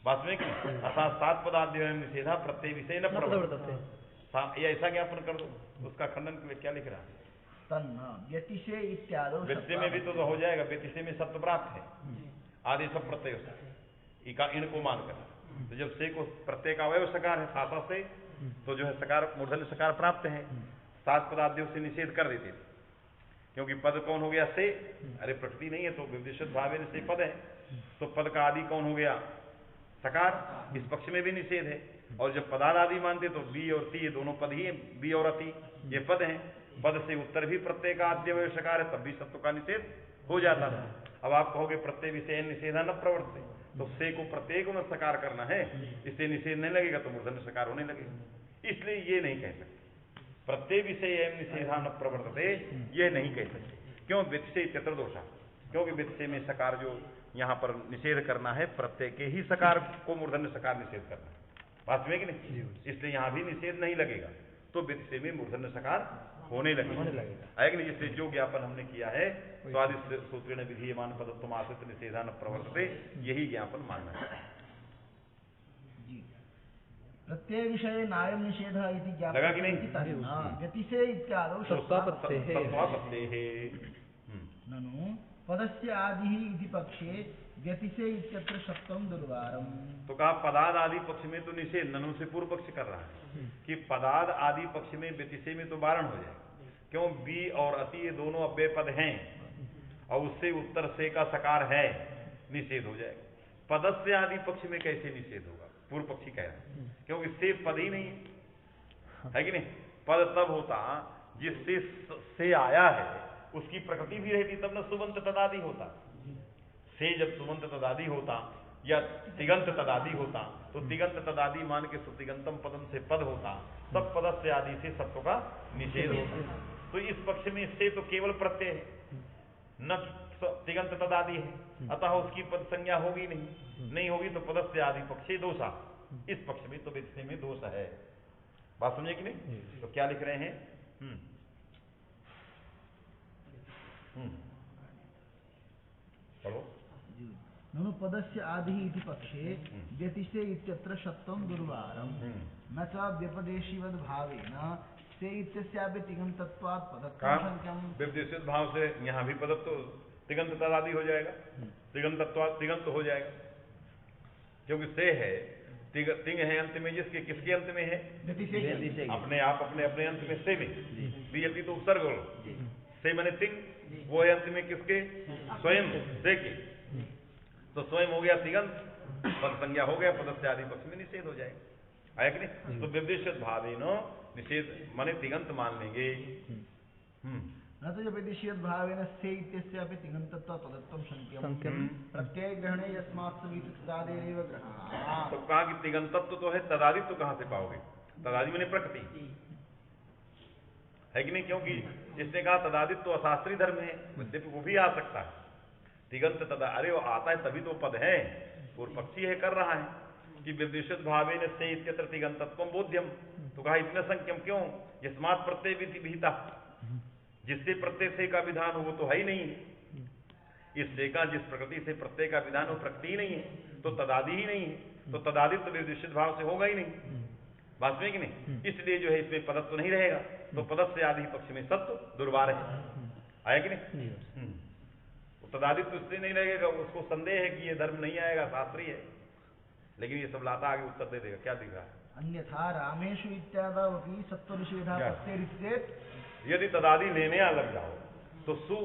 बात में कि अर्थात सात पदार्थ निषेधा प्रत्यय विषय न प्रवर्तते, ये ऐसा ज्ञापन कर दो। उसका खंडन के लिए क्या लिख रहा है? तन्ना व्यतिशय इत्यादि। व्यतिशय में भी तो हो जाएगा, व्यतिशय में सत्व प्राप्त है, आदि सब प्रत्यय इका इनको मानकर। तो जब से को प्रत्यय का अवयव सकार है साता से, तो जो है सकार मूर्धन्य सकार प्राप्त है। सात पदार्थियों से निषेध कर देते थे, क्योंकि पद कौन हो गया? से। अरे प्रकृति नहीं है तो विशुद्ध भावे से पद है, तो पद का आदि कौन हो गया? सकार। इस पक्ष में भी निषेध है। और जब पदार्थ आदि मानते तो बी और ती ये दोनों पद ही है, बी और अति ये पद हैं। पद से उत्तर भी प्रत्यय का आद्य अवयव सकार है, तब भी सत्व का निषेध हो जाता था। अब आप कहोगे प्रत्यय विषय निषेधा न प्रवर्तते, तो से को प्रत्येक में सकार करना है, इससे निषेध नहीं लगेगा तो मूर्धन्य सकार होने लगेगा। इसलिए ये नहीं कह सकते प्रत्यय विषय निषेधा न प्रवर्तते, ये नहीं कह सकते। क्यों? व्यतिशय चतुर दोषा, क्योंकि व्यतिशय में सकार जो यहाँ पर निषेध करना है, प्रत्यय के ही सकार को मूर्धन्य सकार निषेध करना है। बात में कि नहीं? इसलिए यहाँ भी निषेध नहीं लगेगा, तो व्यतिशय में मूर्धन्य सकार होने लगेगा। है कि नहीं? इसलिए जो ज्ञापन हमने किया है स्वादिष्ट सूत्रेण विधीयमान पदत्व आश्रित निषेधा न प्रवर्तते, यही ज्ञापन मानना है। प्रत्यय विषय नायम निषेध इति ज्ञापयते लगा कि नहीं? व्यतिशय इत्यादौ सत्त्वापत्तेः ननु पदस्य आदिः इति पक्षे व्यतिशय इत्यत्र सप्तम दुर्वारम। तो कहा पदाद आदि पक्ष में तो निषेध, ननु से पूर्व पक्ष कर रहा है कि पदाद आदि पक्ष में व्यतिशय में तो वारण हो जाए। क्यों? बी और अति ये दोनों अव्यय पद हैं, और उससे उत्तर से का सकार है, निषेध हो जाएगा। पदस्य आदि पक्ष में कैसे निषेध होगा? पूर्व पक्षी कह रहा है, क्योंकि से पद ही नहीं है कि नहीं? पद तब होता जिससे से आया है उसकी प्रकृति भी रहती, तब न सुबंत तदादि होता। से जब सुबंत तदादि होता या तिगंत तदादि होता, तो तिगंत तदादि मान के सुतिगंतम पदम से पद होता, तब पदस्य आदि से सत्व का निषेध होता। तो इस पक्ष में से तो केवल प्रत्यय है, न तिगंत तदादि है, अतः उसकी पद संज्ञा होगी नहीं होगी, तो पदस्य आदि पक्षे दोषा। इस पक्ष में तो व्यतिशय में दोष है। बात समझे कि नहीं? तो क्या लिख रहे हैं? पढ़ो। ननु पदस्य आदिः इति पक्षे व्यतिशय इत्यत्र सत्वं दुर्वारं न च व्यपदेशीवद् भावेन से इत्यस्यापि तिङन्तत्वात् पदत्वं शक्यं। व्यपदेशित भाव से यहाँ भी पदत्व तिङन्त तदादि हो जाएगा, तिङन्तत्वात् तिङन्त हो जाएगा, क्योंकि से है तिंग है अंत में, जिसके किसके अंत में है? अपने आप अपने अपने अंत में से में, यदि तो उपसर्ग से माने तिंग, वो है अंत में किसके? स्वयं से के। तो स्वयं हो गया तिगंत, पद संज्ञा हो गया, पदस्य आदि पक्ष में निषेध हो जाएगा, है कि नहीं? तो व्यवदेशत भावेनो निषेध माने तिगंत मान लेंगे। न तो जब विदिश्यत भावेन से इत्यस्यापि तिङन्तत्वा तदत्वं शङ्क्यं प्रत्ययग्रहणे यस्मात् समीति तदादेव ग्रहणात्। तो कहा कि तिगंतत्व तो है, तदादित्व तो कहां से पाओगे? तदादि माने प्रकृति, है कि नहीं? क्योंकि जिसने कहा तदादित्व तो अशास्त्रीय धर्म है, यद्यपि वो भी आ सकता है। तिगंत तदा, अरे वो आता है तभी तो पद है, पूर्व पक्षी है कर रहा है कि विदिश्यत भावेन से इत्यत्र तिगंतत्वं बोध्यम। तो कहा इतने संख्यम क्यों? यस्मात् प्रत्यय विहिता, जिससे प्रत्यय से का विधान हो वो तो है ही नहीं है। इस से का जिस प्रकृति से प्रत्यय का विधान हो प्रकृति ही नहीं है, तो तदादि ही नहीं है, तो तदादित्व निर्दिष्ट भाव से होगा ही नहीं, बात में कि नहीं? इसलिए जो है इसमें पदत्व तो नहीं रहेगा, तो पदत्व से आदि पक्ष में सत्व दुर्वार है, आया कि नहीं? तो तदादित्व इसलिए नहीं रहेगा, उसको संदेह है कि ये धर्म नहीं आएगा, शास्त्रीय है, लेकिन ये सब लाता आगे उत्तर दे देगा। क्या दिख रहा है? अन्यथा रामेषु इत्यादि सत्व निषेधा प्रत्यय यदि तदादि लेने आ लग जाओ तो सु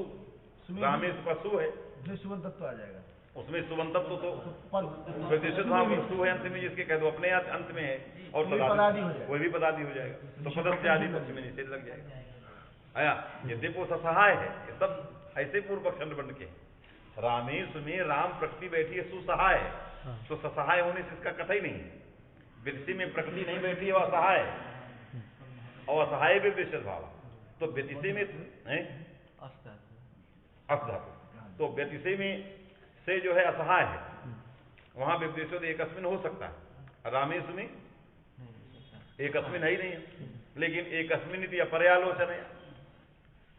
रामेश का सु है, उसमें सुवन तत्व आ जाएगा, उसमें सुवन तत्व तो प्रतिशत भाव सु है अंत में, जिसके कह दो अपने अंत में है, और वही भी पदादि हो जाएगा, तो पदस्य आदि पक्ष में निषेध लग जाएगा। आया यद्यपि वो ससहाय है, ये सब ऐसे पूर्व पक्ष बन के रामेश में राम प्रकृति बैठी है, सुसहाय है, तो ससहाय होने से इसका कथा ही नहीं। विदिशि में प्रकृति नहीं बैठी है, वो असहाय है, और असहाय भी विदिशत भाव, तो व्यतिशय में अस धातु, तो व्यतिशय में से जो है असहाय है, वहां व्यवदेशों एकस्मिन हो सकता है, रामेश में एकस्मिन है ही नहीं है, लेकिन एकस्मिन यदि अपरयालोचन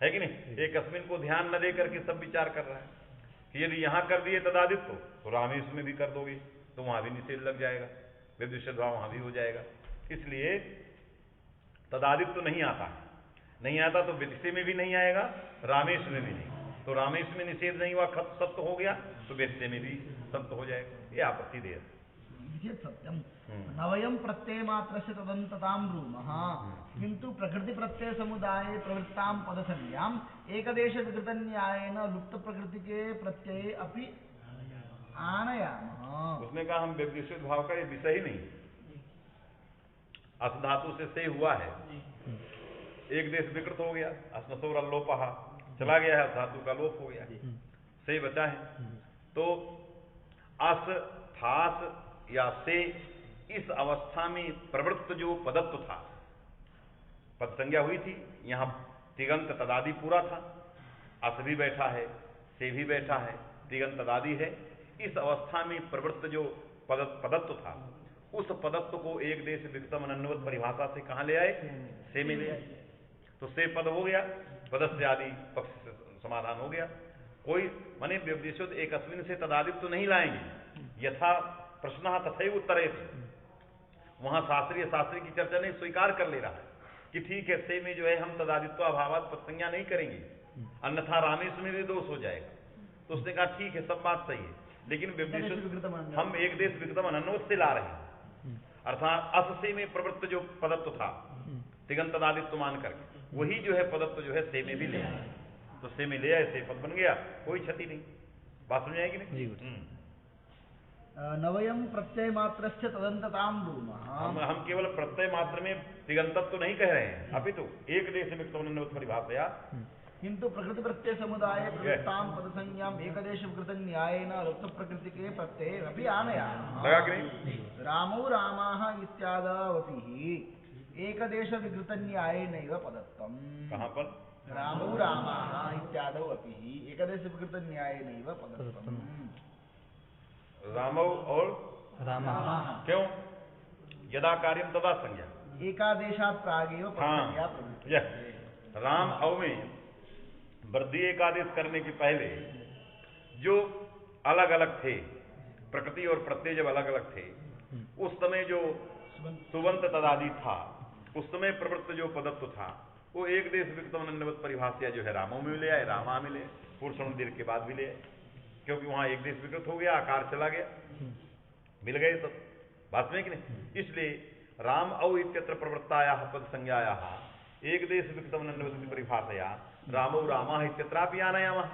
है कि नहीं? एकस्मिन को ध्यान न दे करके सब विचार कर रहा है कि यदि यहां कर दिए तदादित्व तो रामेश में भी कर दोगे, तो वहां भी निषेध लग जाएगा, व्यवदेशत भाव वहां भी हो जाएगा। इसलिए तदादित्व नहीं आता है, नहीं आता तो व्यतिशय में भी नहीं आएगा, रामेश में भी नहीं, तो रामेश में निषेध नहीं हुआ, सत्य हो गया, तो व्यतिशय में भी सत्य हो जाएगा। ये आपत्ति दे सत्यम नवयम प्रत्यय मात्र से तदंतताम ब्रूमः किंतु प्रकृति प्रत्यय समुदाये प्रवृत्ताम पद संज्ञाम एकदेश विकृत न्यायेन लुप्त प्रकृति के प्रत्यय अपि आनयामः। उसने कहा हम व्यवदेशित भाव का ये विषय ही नहीं, अस धातु से हुआ है, एक देश विकृत हो गया, अस्मसोर अल्लोपहा चला गया है, धातु का लोप हो गया, से बचा है, तो अस थास या से इस अवस्था में प्रवृत्त जो पदत्व था, पद संज्ञा हुई थी, यहां तिगंत तदादि पूरा था, अस भी बैठा है, से भी बैठा है, तिगंत तदादि है, इस अवस्था में प्रवृत्त जो पदत्व था, उस पदत्व को एक देश विकृतम अन्वत परिभाषा से कहां ले आए? से में ले आए, तो से पद हो गया, पदस्य आदि पक्ष से समाधान हो गया। कोई माने व्यवदेशोद एकस्मिन से तदादित्व तो नहीं लाएंगे, यथा प्रश्न तथैव उत्तरे, वहां शास्त्रीय की चर्चा नहीं स्वीकार कर ले रहा है कि ठीक है, से में जो है हम तदादित्व अभावात पद संज्ञा नहीं करेंगे, अन्यथा रामेश में भी दोष हो जाएगा। तो उसने कहा ठीक है, सब बात सही है, लेकिन व्यवदेशोद हम एक देश विकृतम अनन्वत से ला रहे हैं, अर्थात अस से में प्रवृत्त जो पदत्व था तिगंत तदादित्व मान करके, वही जो है पदत्व जो है से में भी ले आए, तो से में ले आए, से पद बन गया, कोई क्षति नहीं। बात समझ आएगी नहीं? नवयम प्रत्यय मात्र से तदंतताम ब्रूमः, हम केवल प्रत्यय मात्र में तिगंतत्व तो नहीं कह रहे हैं, अभी तो एक देश में परिभाषया किंतु प्रकृति प्रत्यय समुदाय प्रवृत्ताम पद संज्ञाम एकदेश विकृत न्यायेन लुप्त प्रकृति के प्रत्यय अपि आनयामः। लगा कि नहीं? रामौ रामाः इत्यादवपि एकदेश विकृत न्यायेनैव पदत्वम्। कहां पर? रामौ रामाः इत्यादवपि एकदेश विकृत न्यायेनैव पदत्वम्। रामौ और रामाः क्यों? यदा कार्यम तदा संज्ञा, एकादेशात् प्रागेव पदसंज्ञा प्रवृत्ति। राम औ में वृद्धि एकादेश करने के पहले जो अलग अलग थे, प्रकृति और प्रत्यय जब अलग अलग थे, उस समय जो सुबंत तदादि था, उस समय प्रवृत्त जो पदत्व था, वो एक देश विकृतम अन्वत परिभाषा जो है रामों में ले आए, रामा में ले, पुरुषों दीर्घ के बाद भी ले आए, क्योंकि वहां एक देश विकृत हो गया, आकार चला गया, मिल गए सब, बात में कि नहीं? इसलिए राम औ इत्यत्र प्रवृत्ताया पद संज्ञाया एक देश विकृतम अन्वत परिभाषया रामो रामा इत्यत्रापि आनयामः,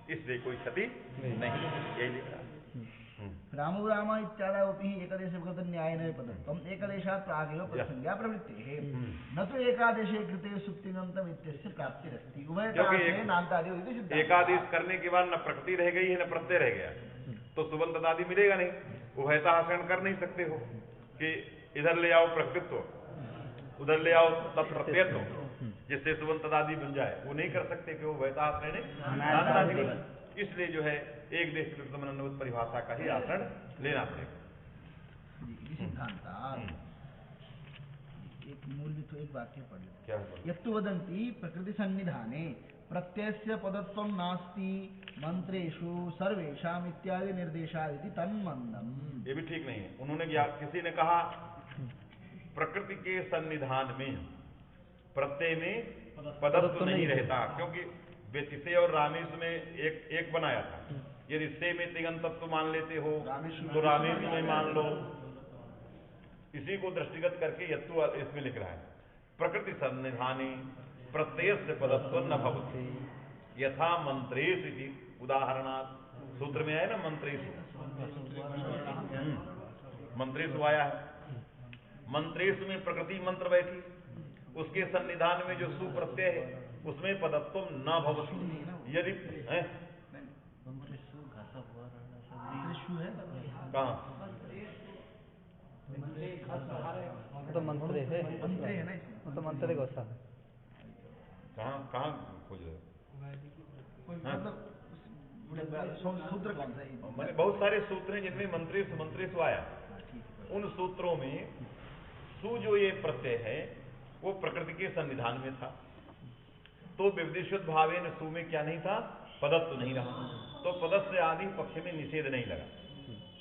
इसलिए कोई क्षति नहीं, यही लिख रहा है। रामो राम इत्यादि एकदेश विकृत न्याय पदत्वम एकदेशात् प्रागेव पदसंज्ञा प्रवृत्तेः न तो एकादेशे कृते सुप्तिगन्तम् इत्यस्य प्राप्तिरस्ति उभयतार्थे नान्तादि इति सिद्धान्तः। एकादेश करने के बाद न प्रकृति रह गई है न प्रत्यय रह गया, तो सुबंत आदि मिलेगा नहीं, उभयता आचरण कर नहीं सकते हो कि इधर ले आओ प्रकृतित्व उधर ले आओ तब प्रत्ययत्व जिससे सुबंत आदि बन जाए, वो नहीं कर सकते कि उभयता आचरण। इसलिए जो है एक देश विकृतमनन्वत परिभाषा का ही आचरण लेना पड़ेगा। सिद्धांत एक मूल भी तो एक वाक्य पढ़ लो। क्या है? यत्तु वदन्ति प्रकृति सन्निधाने प्रत्ययस्य पदत्वं नास्ति मंत्रेषु सर्वेषाम इत्यादि निर्देशादिति तन्मन्दम्। ये भी ठीक नहीं है। उन्होंने किसी ने कहा प्रकृति के सन्निधान में प्रत्यय में पदत्व नहीं रहता, क्योंकि व्यतिशय और रामेश में एक बनाया था। यदि से में तिगंतत्व मान लेते हो तो रामेश में मान लो। इसी को दृष्टिगत करके यत्तु इसमें लिख रहा है प्रकृति सन्निधाने प्रत्ययस्य पदत्व न भवति यथा मंत्रेषु इति उदाहरणार्थ सूत्र में है ना, मंत्रेषु मंत्रेषु आया है। मंत्रेषु में प्रकृति मंत्र बैठी, उसके सन्निधान में जो सुप्रत्यय है उसमें पदत्व न भवति। यदि कहाँ तो मंत्र है, तो मंत्र गोसा कहाँ खोज रहे सूत्र कौन सा है? मैंने बहुत सारे सूत्र हैं जिनमें मंत्रेषु आया। उन सूत्रों में सु जो ये प्रत्यय है वो प्रकृति के सन्निधान में था, तो विवदिशुद्ध भावेन सु में क्या नहीं था, पदत्व नहीं रहा, तो पदस्य आदि पक्ष में निषेध नहीं लगा।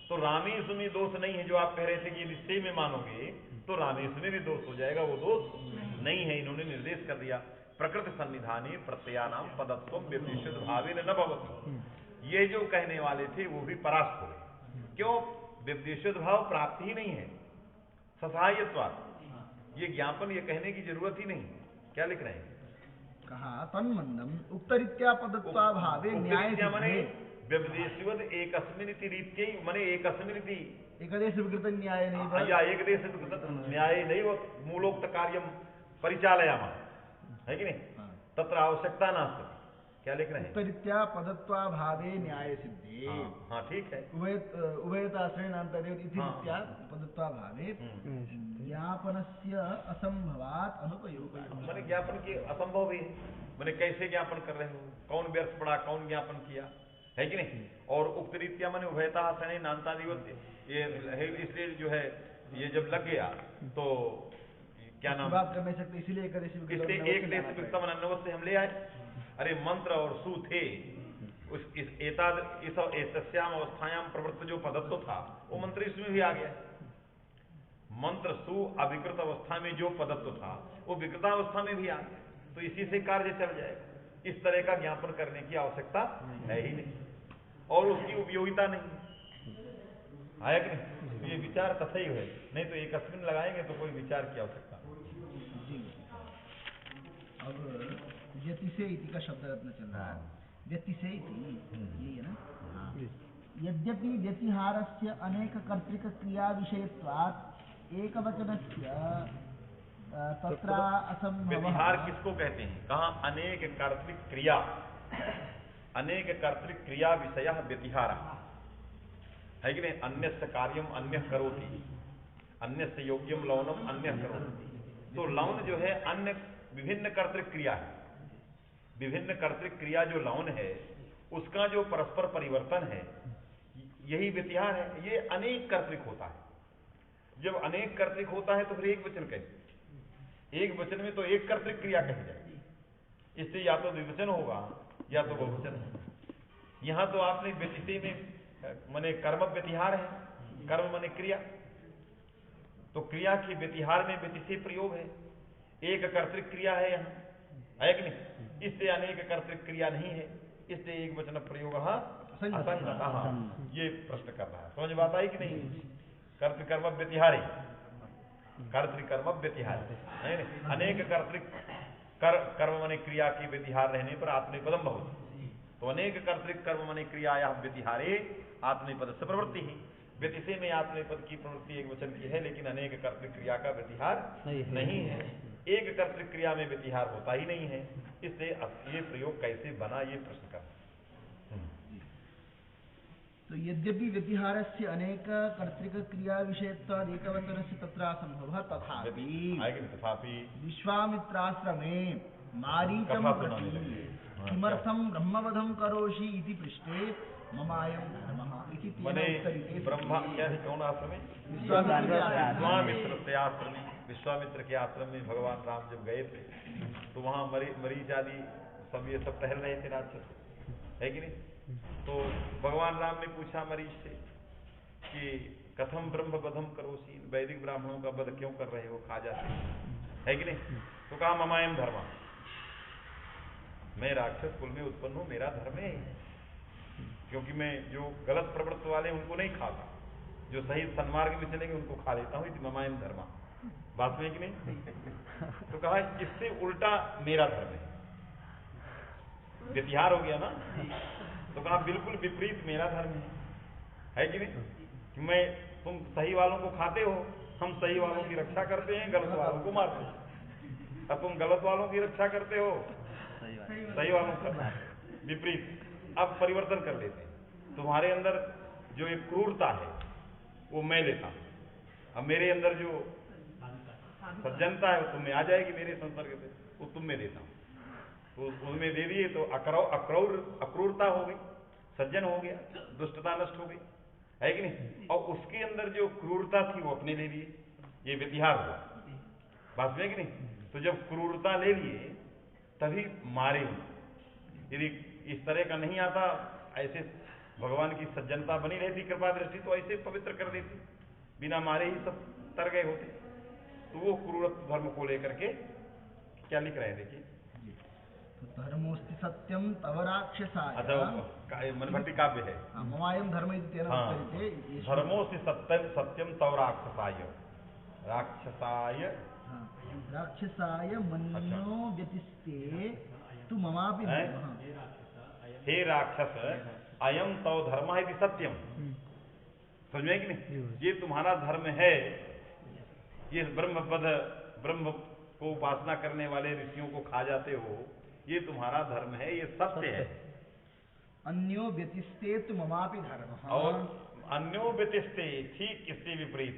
तो रामेश में दोष नहीं है, जो आप कह रहे थे कि निश्चय में मानोगे तो रामेश में भी दोष हो जाएगा, वो दोष नहीं है। इन्होंने निर्देश कर दिया प्रकृति सन्निधाने प्रत्ययानाम पदत्व विवदिशुद्ध भावेन न भवति। ये जो कहने वाले थे वो भी परास्त हो गए। क्यों? विवदिशुद्ध भाव प्राप्ति ही नहीं है, सहायत्वात्। ये ज्ञापन ये कहने की जरूरत ही नहीं। क्या लिख रहे हैं? कहा तन्मन्दम् उक्तरीत्या पदत्वाभावे न्याय व्यवदेशवद एकस्मिनिति रीत्यै माने एकस्मिनिति एकदेश विकृत न्याय नहीं या एकदेश विकृत न्याय नैव मूलोक्त कार्यं परिचालयामः, है कि नहीं? तत्र आवश्यकता नास्ति। क्या लिख रहे हैं? उत्तरीत्या पदत्वाभावे न्याय सिद्धे। हाँ ठीक है। उभयताश्रयणान्तरेव इति रीत्या पदत्वाभावे ज्ञापनस्य असंभवात् अनुपयोगः। माने ज्ञापन के असंभव ही है। माने कैसे ज्ञापन कर रहे हो, कौन व्यर्थ पड़ा, कौन ज्ञापन किया, है कि नहीं? और उक्त रीत्या माने उभयता आश्रय नान्तादिवत ये है, इसलिए जो है ये जब लग गया तो क्या नाम बात कर नहीं सकते, इसीलिए एक देश विकृतम अन्नवत से हम ले आए। अरे मंत्र और सु थे, इस एतस्याम अवस्थायाम प्रवृत्त जो पदत्व था वो मंत्र इसमें भी आ गया। मंत्र सु अविकृत अवस्था में जो पदत्व था वो विकृतावस्था में भी आ गया, तो इसी से कार्य चल जाएगा। इस तरह का ज्ञापन करने की आवश्यकता है ही नहीं और उसकी उपयोगिता नहीं आया कि नहीं? तो ये विचार तथैव है, नहीं तो एक अस्मिन लगाएंगे तो कोई विचार की आवश्यकता। अब व्यतिशय इति का शब्द रत्न चल रहा है। व्यतिशय यही है ना? यद्यपि व्यतिहारस्य अनेक कर्तृक क्रिया विषयत्वात् एकवचनस्य तत्र असंभवः। व्यतिहार किसको कहते हैं? कहाँ? अनेक कर्तृक क्रिया, अनेक कर्तृक क्रिया विषयः व्यतिहारः, है कि नहीं? अन्यस्य कार्यम अन्यः करोति, अन्यस्य योग्यम लौनम अन्यः करोति। तो लौन जो है अन्य विभिन्न कर्तृक क्रिया है। विभिन्न कर्तृक क्रिया जो लौन है उसका जो परस्पर परिवर्तन है यही व्यतिहार है। ये अनेक कर्तृक होता है। जब अनेक कर्तृक होता है तो फिर एक वचन कहे, एक वचन में तो एक कर्तृक क्रिया कही जाएगी, इससे या तो द्विवचन होगा या तो बहुवचन होगा। यहां तो आपने व्यतिशय में माने कर्म व्यतिहार है, कर्म माने क्रिया, तो क्रिया की व्यतिहार में व्यतिशय प्रयोग है। एक कर्तृक क्रिया है यहाँ, है कि नहीं? इससे अनेक कर्तृक क्रिया नहीं है, इसलिए एक वचन प्रयोग असंगतः। ये प्रश्न कर रहा है, समझ बात आई कि नहीं? कर्तृकर्म व्यतिहारी, कर्तृकर्म व्यतिहारी, अनेक कर्तृक कर्म माने क्रिया की व्यतिहार रहने पर आत्मनेपदम भवति। तो अनेक कर्तृक कर्म माने क्रियाया व्यतिहारे आत्मनेपद से प्रवृत्ति ही। व्यतिशय में आत्मनेपद की प्रवृत्ति एक वचन की है, लेकिन अनेक कर्तृक क्रिया का व्यतिहार नहीं है। एक कर्तृक क्रिया में व्यतिहार होता ही नहीं है। इससे ये प्रयोग कैसे बना, ये प्रश्न कर। तो यद्यपि व्यतिहारस्य अनेक कर्तृक क्रिया विषयत्वाद एकवचनस्य तत्र असंभवः, तथापि विश्वामित्राश्रमे मारीचं प्रति किमर्थं ब्रह्मवधं करोषि इति पृष्टे ममायं धर्मः इति तेन उत्तरिते। ब्रह्मा क्या है, कौन आश्रम है? विश्वामित्र के आश्रम में। विश्वामित्र के आश्रम में भगवान राम जब गए थे तो वहाँ मरीच आदि सब ये सब टहल रहे थे राक्षस, है कि नहीं? तो भगवान राम ने पूछा मरीच से कि कथम ब्रह्म वधम करोसी, वैदिक ब्राह्मणों का वध क्यों कर रहे हो, खा जाते, है कि नहीं? तो कहा ममायम धर्म, मैं राक्षस कुल में उत्पन्न हूं, मेरा धर्म है, क्योंकि मैं जो गलत प्रवृत्ति वाले हैं उनको नहीं खाता, जो सही सन्मार्ग में चलेंगे उनको खा लेता हूं, इति ममायम धर्म। बात में कि नहीं? तो कहा इससे उल्टा मेरा धर्म है, व्यतिहार हो गया ना। तो कहा बिल्कुल विपरीत मेरा धर्म है कि नहीं? कि तुम सही वालों को खाते हो, हम सही वालों की रक्षा करते हैं, गलत वालों को मारते हैं। अब तुम गलत वालों की रक्षा करते हो, सही वालों का विपरीत। अब परिवर्तन कर लेते हैं, तुम्हारे अंदर जो एक क्रूरता है वो मैं लेता हूं, अब मेरे अंदर जो सज्जनता है वो तुम में आ जाएगी, मेरे संसर्ग से वो तुम में देता हूं। तो उनमें दे दिए तो अक्रूरता हो गई, सज्जन हो गया, दुष्टता नष्ट हो गई, है कि नहीं? और उसके अंदर जो क्रूरता थी वो अपने ले लिए, ये व्यतिहार हुआ। बात में कि नहीं? तो जब क्रूरता ले लिए तभी मारे। यदि इस तरह का नहीं आता, ऐसे भगवान की सज्जनता बनी रहती, कृपा दृष्टि, तो ऐसे पवित्र कर देती, बिना मारे ही सब तर गए होते। तो वो क्रूर धर्म को लेकर के क्या लिख रहे हैं, देखिए। धर्मोस्ति सत्यम तव राक्षसाय, मनभट्टी काव्य है। ममायम धर्म इति तेन उत्तरिते। धर्मोस्ति सत्यम तव राक्षसाय, राक्षसाय राक्षसाय मन्यो व्यतिस्ते तु ममापि धर्मः। हे राक्षस, अयम तव धर्म है सत्यम, समझ में कि नहीं? ये तुम्हारा धर्म है, ये ब्रह्म को उपासना करने वाले ऋषियों को खा जाते हो, ये तुम्हारा धर्म है, ये सत्य है। अन्यो व्यतिस्ते तु ममापि धर्मः, और अन्यो व्यतिस्ते, ठीक इससे विपरीत,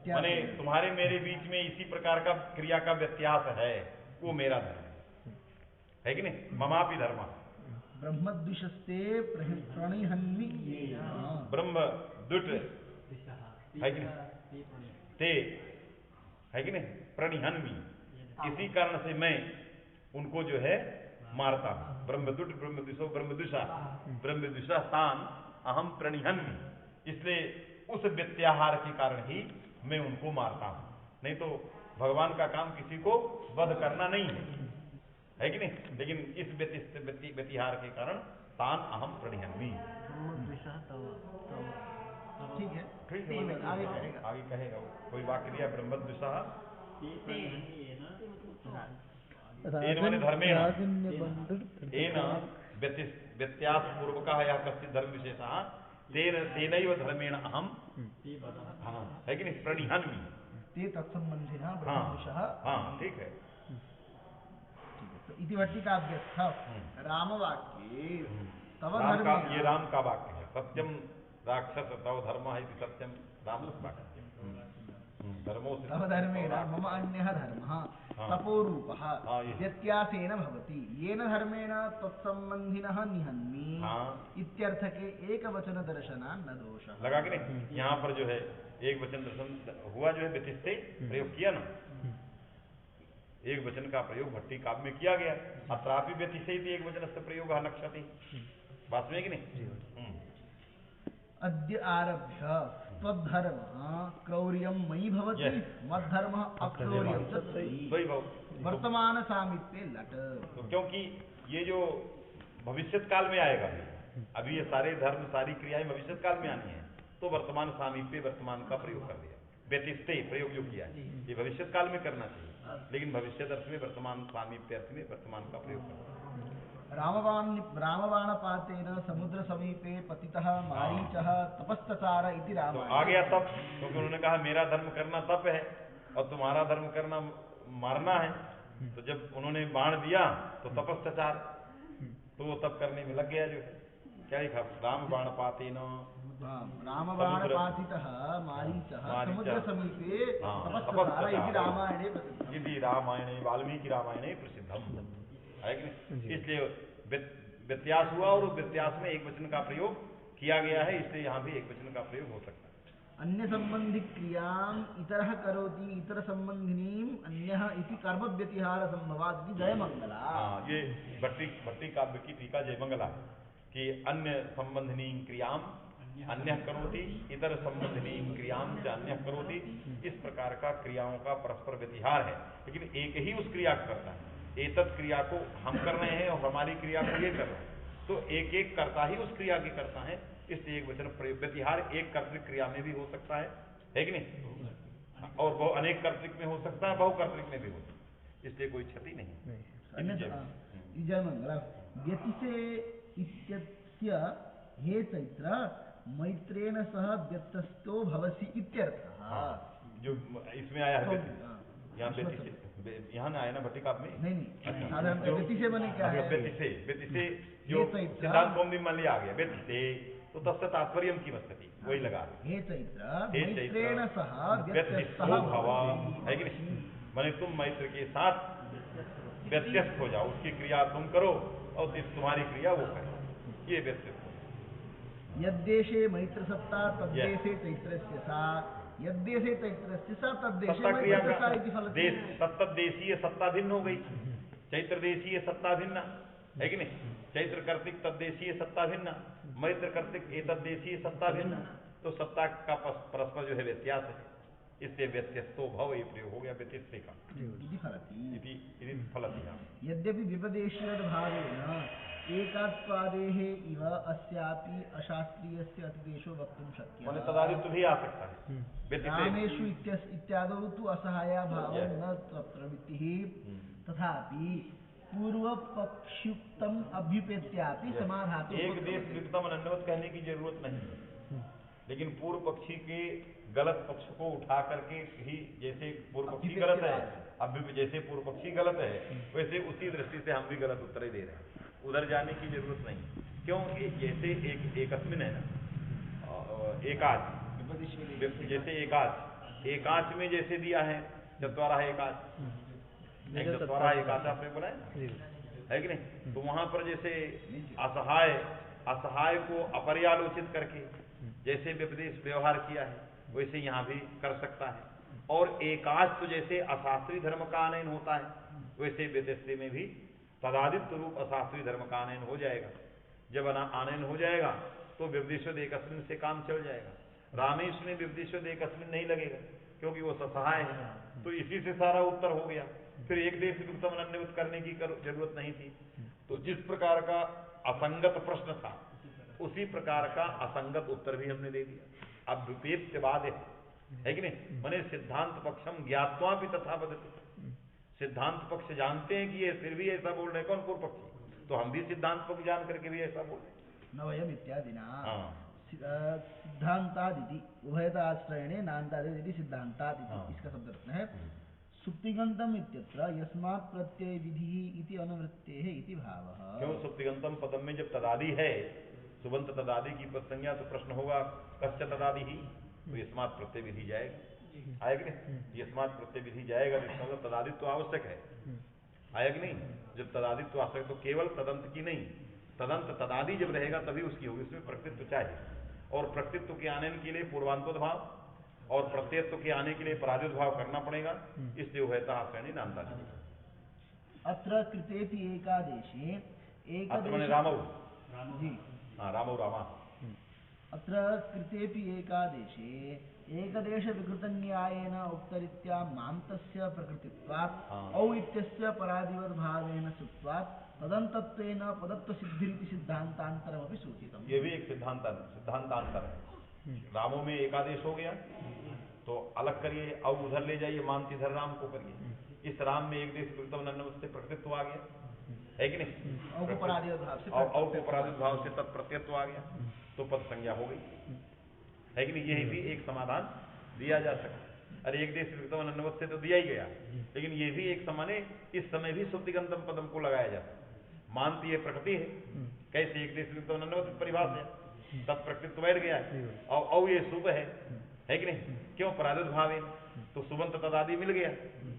माने तुम्हारे मेरे बीच में इसी प्रकार का क्रिया का व्यत्यास है, वो मेरा धर्म है कि नहीं? ममापि धर्म। ब्रह्मद्विषस्ते प्रणिहन्मि, ब्रह्म दुट है कि नहीं? ते है कि नहीं? प्रणिहन्मि, इसी कारण से मैं उनको जो है मारता हूं। ब्रह्मदुट ब्रह्मद्विषो ब्रह्मद्विषा ब्रह्मद्विषा तान अहम प्रणिहन्मि, इसलिए उस व्यत्याहार के कारण ही मैं उनको मारता हूं। नहीं तो भगवान का काम किसी को वध करना नहीं है कि नहीं? लेकिन इस व्यतिहार के कारण तान अहम प्रणिहन्मि। ठीक है, ठीक है, आगे कहेगा कोई वाक्य दिया, ब्रह्मद्विषा माने धर्मेण एन व्यत्यास पूर्वकः यः कश्चित् धर्म विशेषः तेनैव धर्मेण अहम, है कि नहीं? प्रणिहन्मि, ते तत्संबंधिनः ब्रह्मद्विषः। हाँ ठीक है। इति भट्टिकाव्यस्थ रामवाक्ये तव राम का, धर्मेण, ये राम का वाक्य है, सत्यम राक्षस तव धर्म है सत्यम, राम वाक्य। तव धर्मेण मम अन्यः धर्मः तपोरूपः व्यत्यासेन भवति, येन धर्मेण तत्संबंधिनः निहन्मि इत्यर्थके एकवचन दर्शनान् न दोषः। लगा कि नहीं? यहाँ पर जो है एक वचन दर्शन हुआ, जो है व्यतिस्ते प्रयोग किया ना, एक वचन का प्रयोग भट्टी काव्य में किया गया। अत्रापि व्यतिशेति एक वचन से प्रयोग लक्ष्यते, बात में कि नहीं? अद्य आरभ्य त्वद्धर्मः क्रौर्यं मयि भवति, मद्धर्मः अक्रौर्यं च त्वयि। वर्तमान सामीप्ये लट। तो क्योंकि ये जो भविष्यत काल में आएगा, अभी ये सारे धर्म सारी क्रियाएं भविष्यत काल में आनी है, तो वर्तमान सामीप्य वर्तमान का प्रयोग कर दिया, व्यतिस्ते प्रयोग जो किया है ये भविष्यत काल में करना चाहिए। लेकिन भविष्य अर्थ में वर्तमान सामीप्य अर्थ में वर्तमान का प्रयोग करता है। रामबाणपातेन समुद्र समीपे पतितः मारीचः तपस्तचार इति तो रामायणे। आ गया तप, क्योंकि उन्होंने कहा मेरा धर्म करना तप है और तुम्हारा धर्म करना मारना है। तो जब उन्होंने बाण दिया तो तपस्चार, तो वो तप करने में लग गया। जो है क्या लिखा, राम बाण पाते न रामबाणपातितः मारीचः समुद्र समीपे तपस्तचार इति रामायणे प्रसिद्धम्। यदि रामायणे वाल्मीकि रामायणे प्रसिद्धम है कि नहीं? इसलिए व्यत्यास हुआ और उस व्यत्यास में एक वचन का प्रयोग किया गया है, इसलिए यहाँ भी एक वचन का प्रयोग हो सकता है। अन्य संबंधी क्रियाम इतरः करोति इतर संबंधिनीम अन्यः इति कर्म व्यतिहार संभवात् इति जयमंगला। ये भट्टी काव्य की टीका जयमंगला है कि अन्य संबंधिनी क्रियाम अन्य करोति इतर संबंधिनी क्रियाम च अन्य करोति। इस प्रकार का क्रियाओं का परस्पर व्यतिहार है, लेकिन एक ही उस क्रिया को करता है। एतत् क्रिया को हम कर रहे हैं और हमारी क्रिया को ये कर रहे हैं, तो एक एक कर्ता ही उस क्रिया की करता है। इसलिए एक वचन व्यतिहार एक कर्तृक क्रिया में भी हो सकता है कि नहीं, और बहु अनेक कर्तृक में हो सकता है, बहुकर्तृक में भी हो सकता है, इसलिए कोई क्षति नहीं। जयमंगला व्यतिसे इत्यस्य हे चैत्र मैत्रेण सह व्यत्यस्तो भवसि इत्यर्थः। जो इसमें आया है यहाँ ना आया ना भट्टिका में, नहीं साधारण व्यतिसे बने क्या है, व्यतिसे जो सिद्धांत कौम भी मान लिया आ गया व्यतिसे, तो तस्य तात्पर्य की मस्तकी वही लगा। हे चैत्र मैत्रेण सह व्यत्यस्तो भव है कि नहीं, माने तुम मैत्र के साथ व्यत्यस्त हो जाओ, उसकी क्रिया तुम करो और तुम्हारी क्रिया वो करे, ये व्यत्यस्त। यद्देशे मैत्र सत्ता तद्देशे चैत्रस्य सा, यद्देशे चैत्रस्य सा तद्देशे मैत्र सा इति फलति। तत्तद्देशीय सत्ता भिन्न हो गई, चैत्र देशीय सत्ता भिन्न है कि नहीं, चैत्र कर्तिक तद्देशीय सत्ता भिन्न, मैत्र कर्तिक एतद्देशीय सत्ता भिन्न, तो सत्ता का परस्पर जो है व्यत्यास है, इससे व्यत्यस्तो भव ये प्रयोग हो गया व्यतिस्ते का इति फलति। यद्यपि विपदेशीय भावेन एकात्वादेः इव अस्यापि अशास्त्रीयस्य अतिदेशो वक्तुं शक्यः। माने तदादित्व भी आ सकता है। रामेषु इत्यादौ तु असहाया भावं न तत्र वृत्तिः, तथापि पूर्वपक्षयुक्तम् अभ्युपेत्यापि समाधातुः। एक देश युक्तम अन्यवत कहने की जरूरत नहीं है, लेकिन पूर्व पक्षी के गलत पक्ष को उठा करके ही, जैसे पूर्व पक्षी गलत है, जैसे पूर्व पक्षी गलत है, वैसे उसी दृष्टि से हम भी गलत उत्तर दे रहे हैं, उधर जाने की जरूरत नहीं। क्योंकि जैसे एकस्मिन है ना, एकाच, जैसे एकाच में जैसे दिया है चतवारा एकाच, चतवारा एकाच आपने बोला है कि नहीं, तो वहां पर जैसे असहाय को अपर्यालोचित करके जैसे व्यपदेश व्यवहार किया है, वैसे यहाँ भी कर सकता है। और एकाच तो जैसे अशास्त्रीय धर्म का आनयन होता है, वैसे व्यतिस्ते में भी तदादित्व रूप अशास्त्रीय धर्म का आनयन हो जाएगा। जब आनयन हो जाएगा तो व्यपदेशोद एकस्मिन से काम चल जाएगा। रामेश में व्यपदेशोद एकस्मिन नहीं लगेगा, क्योंकि वो सहाय है, तो इसी से सारा उत्तर हो गया। फिर एक देश युक्तम अन्यवत करने की जरूरत नहीं थी। तो जिस प्रकार का असंगत प्रश्न था, उसी प्रकार का असंगत उत्तर भी हमने दे दिया। अब विपेत्यवाद है कि नहीं, माने सिद्धांत पक्षम ज्ञात्वा भी तथा बदती, सिद्धांत पक्ष जानते हैं कि ये फिर भी ऐसा बोल रहे, कौन पूर्व पक्षी, तो हम भी सिद्धांत पक्ष जान करके भी ऐसा बोल रहे। नवयम इत्यादिना सिद्धांतादिति उभयताश्रयणे नान्तादिति सिद्धांतादिति, इसका शब्द रत्न है। सुप्तिगंतम इत्यत्र यस्मात् प्रत्यय विधि इति अनुवृत्तेः इति भावः। क्यों सुप्तिगंतम पदम में जब तदादि है, सुबंत तदादि की पद संज्ञा, तो प्रश्न होगा कस्य तदादि ही, तो यस्मात् प्रत्यय विधि जाएगा, आएगा नहीं, यस्मात् प्रत्यय विधि जाएगा, तो मतलब तदादित्व आवश्यक है, आएगा नहीं। जब तदादित्व आवश्यक तो केवल तदंत की नहीं, तदंत तदादि जब रहेगा तभी उसकी होगी, उसमें प्रकृतित्व चाहिए, और प्रकृतित्व के आने के लिए पूर्वांतोद्भाव और प्रत्ययत्व के आने के लिए पराजोद्भाव करना पड़ेगा, इसलिए उभयता आश्रयणी नामता अत्र कृतेपि एकादेशे रामौ जी रामौ रामा अत्र कृतेपि एकादेशे एकदेश विकृतन्यायेन उक्तरीत्या मान्तस्य प्रकृतित्वात् औ परादिवद्भावेन सुत्वात् तदन्तत्वेन पदत्वसिद्धिरिति सिद्धांतान्तरमपि सूचितम्। ये भी एक सिद्धांतांतर है। रामों में एकादेश हो गया तो अलग करिए, औ उधर ले जाइए, मांत इधर राम को करिए, इस राम में एक देश से प्रकृतित्व आ गया, है कि नहीं? औपराधिक भाव से औपराधिक भाव से तत्प्रत्यत्व आ गया, तो पद संज्ञा हो गई, है कि नहीं? यही भी एक समाधान दिया जा सकता। अरे एक देश अनन्नवत से तो दिया ही गया, लेकिन ये भी एक समाने इस समय भी सुप्तिगंतम पदम को लगाया जाता है। मानती है प्रकृति है, कैसे एक देश अनन्नवत परिभाष है, तत्प्रकृतित्व बैठ गया है, और ये शुभ है कि नहीं? क्यों? प्रादुर्भाव है, तो सुबंत तदादि मिल गया,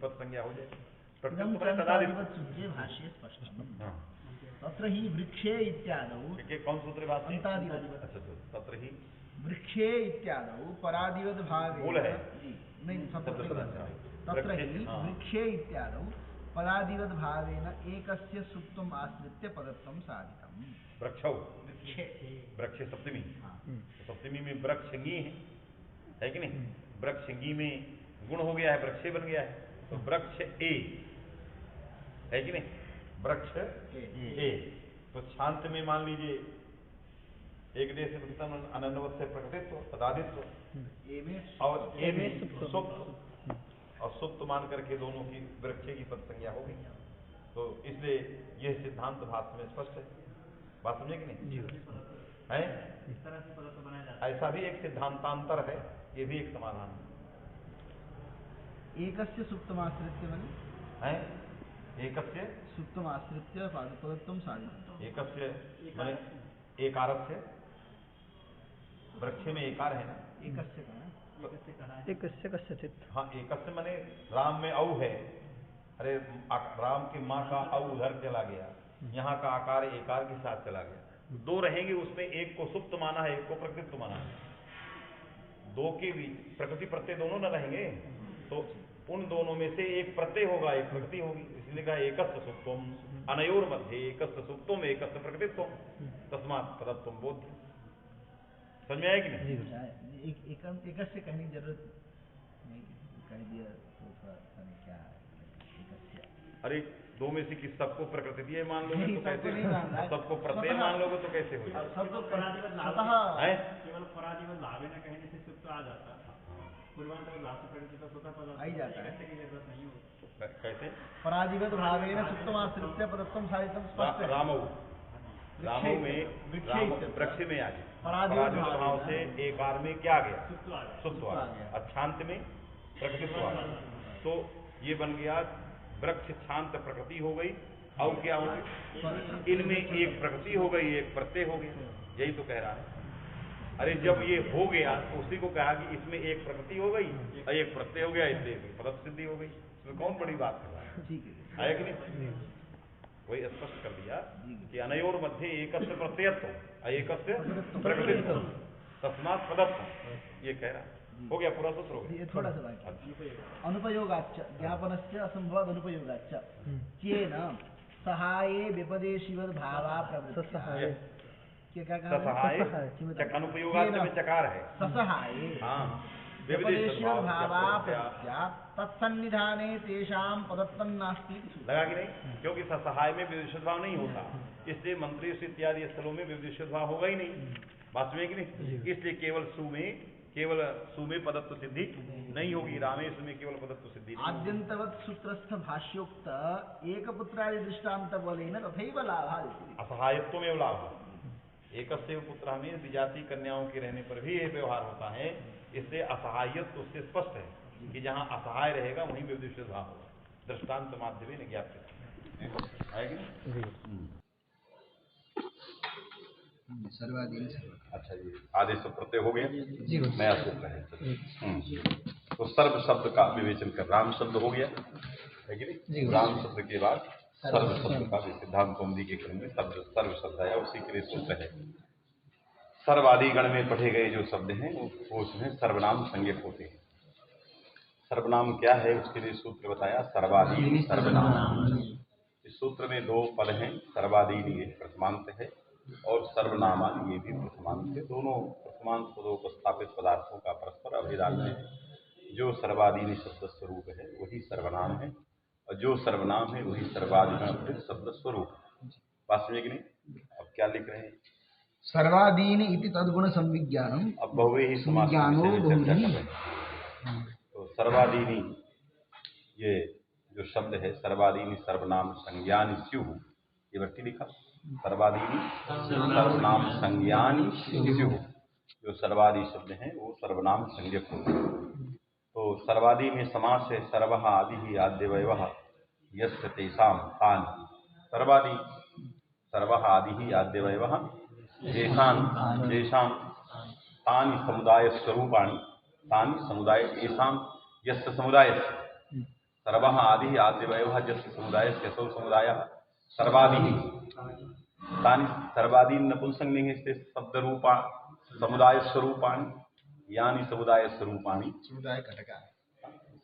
पद संज्ञा हो जाए। भाष्ये स्पष्टम्। तत्र ही वृक्षे इत्यादौ कौन सूत्र भाष्य? अच्छा, तो तत्र ही वृक्षे इत्यादौ परादिवद भावे मूल है, नहीं तत्र ही वृक्षे इत्यादौ परादिवद भावेन एकस्य सुप्तम् आश्रित्य पदत्वं साधितम्। वृक्षौ वृक्षे सप्तमी, सप्तमी में वृक्षंगी है कि नहीं? वृक्षंगी में गुण हो गया है, वृक्षे बन गया है, तो वृक्ष ए है कि नहीं? वृक्ष ए। तो शांत में मान लीजिए एक देश अनन्नवत से प्रकृतित्व तदादित्व, और ए में सुप्त, और सुप्त मान करके दोनों की वृक्षे की पद संज्ञा हो गई। तो इसलिए यह सिद्धांत भाष्य में स्पष्ट है। बात समझे कि नहीं? है इस तरह से पदार्थ बनाया जाता है। ऐसा भी एक सिद्धांतांतर है, ये भी एक समाधान है। एकस्य सुप्तमाश्रित्य माने है एकस्य सुप्तमाश्रित्य पदत्वं साधितम्। एकस्य माने एकारस्य, वृक्ष में एकार है ना, एकस्य कहा एकस्य कस्यचित्। हाँ, एकस्य माने राम में औ है, अरे राम की माँ का औ उधर चला गया, यहाँ का आकार एकार के साथ चला गया, दो रहेंगे, उसमें एक को सुप्त माना है, एक को प्रकृतित्व माना है, दो के बीच प्रकृति प्रत्यय दोनों न रहेंगे, तो उन दोनों में से एक प्रत्यय होगा, एक प्रकृति होगी, इसलिए कहा एकस्य सुप्तम अनयोर मध्य एकस्य सुप्तम एकस्य प्रकृतित्वम तस्मात् पदत्वम बोध। समझ में आया कि नहीं? एकस्य कहने की जरूरत नहीं, कह दिया तो थोड़ा क्या एकस्य। अरे दो में से किस सबको प्रकृति है मान लोगे तो कैसे, सबको प्रत्यय मान लोगे तो कैसे हो जाए? सबको स्वतः केवल परादिवत भावे न कहने से सुप्त आ जाता है, पूर्वांत भाव से प्रकृति तो स्वतः पदार्थ आ ही जाता है, की जरूरत नहीं हो। कैसे? परादिवत भावेन सुप्तमाश्रित्य पदत्वं साधितम् स्पष्ट है। रामौ में वृक्ष में आ गया, परादिवत भाव से एकार में क्या आ गया? सुप्त आ गया, अच्छांत में प्रकृतित्व आ गया, तो ये बन गया वृक्ष शांत प्रकृति हो गई, और क्या हो गई? इनमें एक प्रकृति हो गई, एक प्रत्यय हो गया, यही तो कह रहा है। अरे जब ये हो गया तो उसी को कहा कि इसमें एक प्रकृति हो गई और एक प्रत्यय हो गया, इसलिए पद सिद्धि हो गई। इसमें कौन बड़ी बात कर रहा है? ठीक है, है कि नहीं? वही स्पष्ट कर दिया कि अनयोर मध्य एकस्य प्रत्ययत्व एकस्य प्रकृतित्व तस्मात् पदत्व, ये कह रहा है। हो गया पूरा सूत्र हो गया। ये थोड़ा सा बाकी अनुपयोगाच्च ज्ञापनस्य असंभवाद अनुपयोगाच्च केन सहाये विपदेशिवद भावा प्रवृत्ति। क्या कहा? सहाय अनुपयोगाच्च में चकार है, सहाये हाँ, विपदेशिवद भावा प्रवृत्त्या तत्सन्निधाने तेषां पदत्वं नास्ति। लगा कि नहीं? क्योंकि सहाय में विवदेशित भाव नहीं होता, इसलिए मंत्री इत्यादि स्थलों में विवदेशित भाव होगा ही नहीं। बात में कि नहीं? इसलिए केवल सु में पदत्व सिद्धि नहीं होगी, रामेश में केवल पदत्व सिद्धि। आद्यंतवत् सूत्रस्थ भाष्योक्त एक पुत्रादि दृष्टांत बलेन तथैव लाभः। असहायत्व में लाभ, एकस्य पुत्र में विजाति कन्याओं के रहने पर भी यह व्यवहार होता है, इससे असहायत्व उससे स्पष्ट है कि जहाँ असहाय रहेगा वहीं विवदेशित भाव होगा, दृष्टांत माध्यम ज्ञात आएगी। सर्वाधीन। अच्छा जी, आदेश प्रत्यय हो गया, नया सूत्र है। तो सर्व शब्द का विवेचन कर, राम शब्द हो गया है कि नहीं? राम शब्द के बाद सर्व शब्द का सिद्धांत कौमुदी के क्रम में सर्व शब्द आया, उसी के लिए सूत्र है। सर्वादि गण में पढ़े गए जो शब्द हैं वो उसमें सर्वनाम संज्ञक होते हैं। सर्वनाम क्या है उसके लिए सूत्र बताया, सर्वादीनि सर्वनाम। इस सूत्र में दो पद हैं, सर्वादीनि ये प्रथमांत है और सर्वनामान ये भी प्रथमांत है। दोनों प्रथमांत पदों को स्थापित पदार्थों का परस्पर अभिधान्य है। जो सर्वादीनि शब्द स्वरूप है वही सर्वनाम है, और जो सर्वनाम है वही सर्वादिगण शब्द स्वरूप है। बात समझे कि नहीं? अब क्या लिख रहे हैं? सर्वादीनि इति तद्गुण संविज्ञानम। अब बहुवे ही समाज्ञानो बहुवी। तो सर्वादीनि ये जो शब्द है सर्वादीनि सर्वनाम संज्ञानि स्युः, ये व्यक्ति लिखा। सर्वादीनि सर्वनाम संज्ञानि स्युः, जो सर्वादि शब्द हैं वो सर्वनाम संज्ञक होते हैं। तो सर्वादि में समास है सर्वः आदि आद्यवयवः यस्य तेषां तानि। सर्वादि सर्वः आदि आद्यवयवः तेषां तानि समुदाय स्वरूपाणि, तानि समुदाय येषां यस्य समुदायस्य, सर्वः आदि आद्यवयवः यस्य समुदायस्य असौ समुदायः सर्वादि, तानि सर्वादि नपुंसकलिंग है शब्द रूपा समुदाय स्वरूपाणि, यानी समुदाय स्वरूपाणि, समुदाय घटका,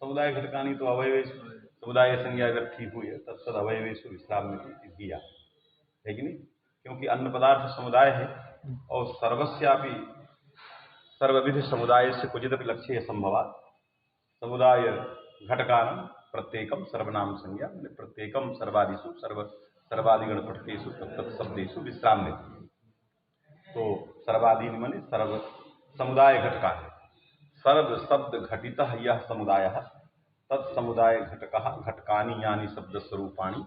समुदाय घटकानि तो अवयव समुदाय संज्ञा व्यक्ति हुई है तत्सद अवयवेषु विश्राम में दिया है कि नहीं, क्योंकि अन्न पदार्थ समुदाय है और सर्वस्यापि सर्वविध समुदाय से क्वचिदपि लक्ष्य संभवात् समुदाय घटकानां प्रत्येकम सर्वनाम संज्ञा, प्रत्येकम सर्वादिषु सर्वादिगण पठतेषु तत्शब्देषु विश्राम में। तो सर्वादि माने सर्व समुदाय घटका, सर्व शब्द घटित यह समुदाय तत्समुदाय घटकानि यानी शब्द स्वरूपाणि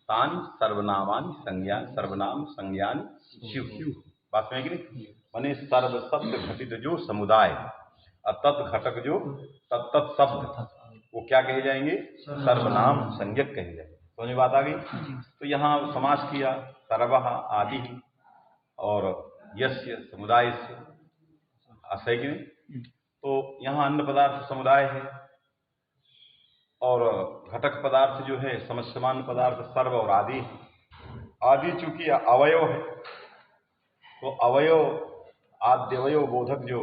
तानि सर्वनामानि संज्ञा सर्वनाम संज्ञानि स्युः। बात में कि नहीं, माने सर्व शब्द घटित जो समुदाय तत् घटक जो तत्त शब्द वो क्या कहे जाएंगे, सर्वनाम संज्ञक कहे जाएंगे। समझ में बात आ गई। तो यहाँ समास किया सर्वः आदि और यस्य समुदाय से आशय की नहीं। तो यहाँ अन्न पदार्थ समुदाय है और घटक पदार्थ जो है समस्यमान पदार्थ सर्व और आदि। आदि चूंकि अवयव है तो अवयव आद्यवयव बोधक जो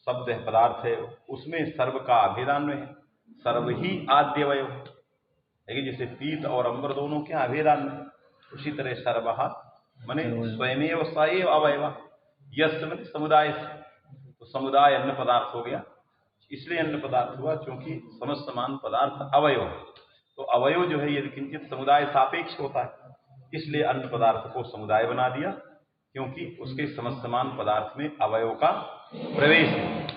शब्द है पदार्थ है उसमें सर्व का अभेदान्वय है, सर्व ही आद्यवयव है। जैसे पीत और अंबर दोनों के अभेदान्वय, उसी तरह सर्वः माने स्वयमेव स एव अवयव, यस्य माने समुदाय से, तो समुदाय अन्न पदार्थ हो गया। इसलिए अन्न पदार्थ हुआ क्योंकि समस्त समान पदार्थ अवयव है। तो अवयव जो है यदि किंचित समुदाय सापेक्ष होता है, इसलिए अन्न पदार्थ को समुदाय बना दिया क्योंकि उसके समस्त समान पदार्थ में अवयव का प्रवेश है।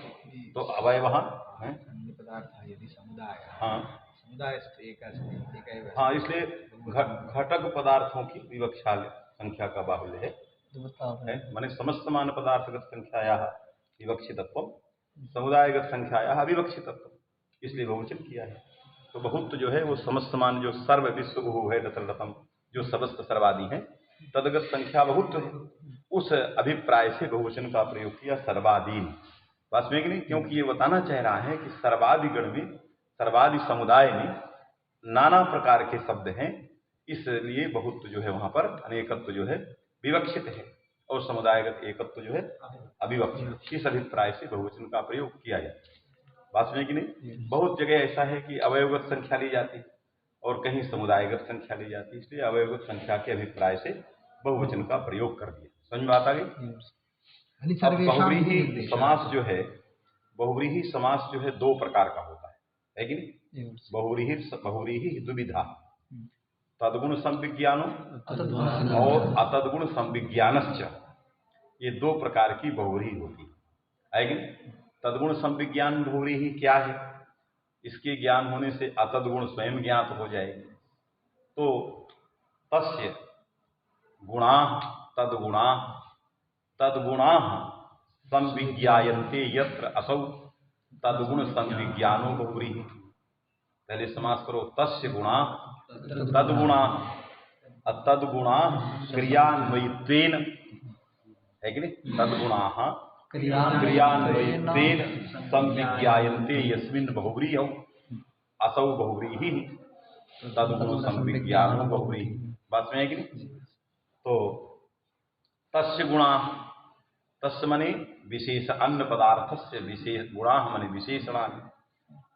तो अवयव अन्न पदार्थ यदि समुदाय, हाँ समुदाय से एक हाँ, इसलिए घटक पदार्थों की विवक्षा संख्या का बाहुल्य है, माने समस्त समान पदार्थगत संख्यायाः विवक्षितत्वम् समुदायगत संख्यायाः अविवक्षितत्वम्, इसलिए बहुवचन किया है। तो बहुत जो है वो समस्त समान जो सर्व विश्व है रतम जो समस्त सर्वादि है तदगत संख्या बहुत है, उस अभिप्राय से बहुवचन का प्रयोग किया सर्वादीन। बस में कि नहीं, क्योंकि ये बताना चाह रहा है कि सर्वादि गण में सर्वादि समुदाय में नाना प्रकार के शब्द हैं, इसलिए बहुत जो है वहां पर अनेकत्व जो है विवक्षित है और समुदायगत एकत्व जो है अविवक्षित। इस अभिप्राय से बहुवचन का प्रयोग किया जाए। बात में कि नहीं, बहुत जगह ऐसा है कि अवयवगत संख्या ली जाती और कहीं समुदायगत संख्या ली जाती, इसलिए अवयवगत संख्या के अभिप्राय से बहुवचन का प्रयोग कर दिया। समझ में आता गई। बहुव्रीहि समास जो है, बहुव्रीहि समास जो है दो प्रकार का होता है कि नहीं। बहुव्रीहि दुविधा, तद्गुण संविज्ञानो और अतद्गुण संविज्ञानश्च, ये दो प्रकार की बहुव्रीहि होती है कि नहीं। तद्गुण संविज्ञान बहुव्रीहि क्या है, इसके ज्ञान होने से अतद्गुण स्वयं ज्ञात हो जाएगी। तो तस्य गुणा तद्गुणा संविज्ञायन्ते यत्र असौ तद्गुण संविज्ञानो बहुव्रीहि। पहले समास करो, तस्य गुणा तद्गुणा तद्गुणा क्रियान्वयित्वेन, है कि नहीं, तद्गुणा क्रियान्वयित्वेन संविज्ञायन्ते यस्मिन् बहुव्रीहौ असौ बहुव्रीहि तद्गुण संविज्ञानो बहुव्रीहि। बात में है कि नहीं। तो तस्य गुणा, तस्य मने विशेष अन्न पदार्थस्य, विशेष गुणा मने विशेषणानि,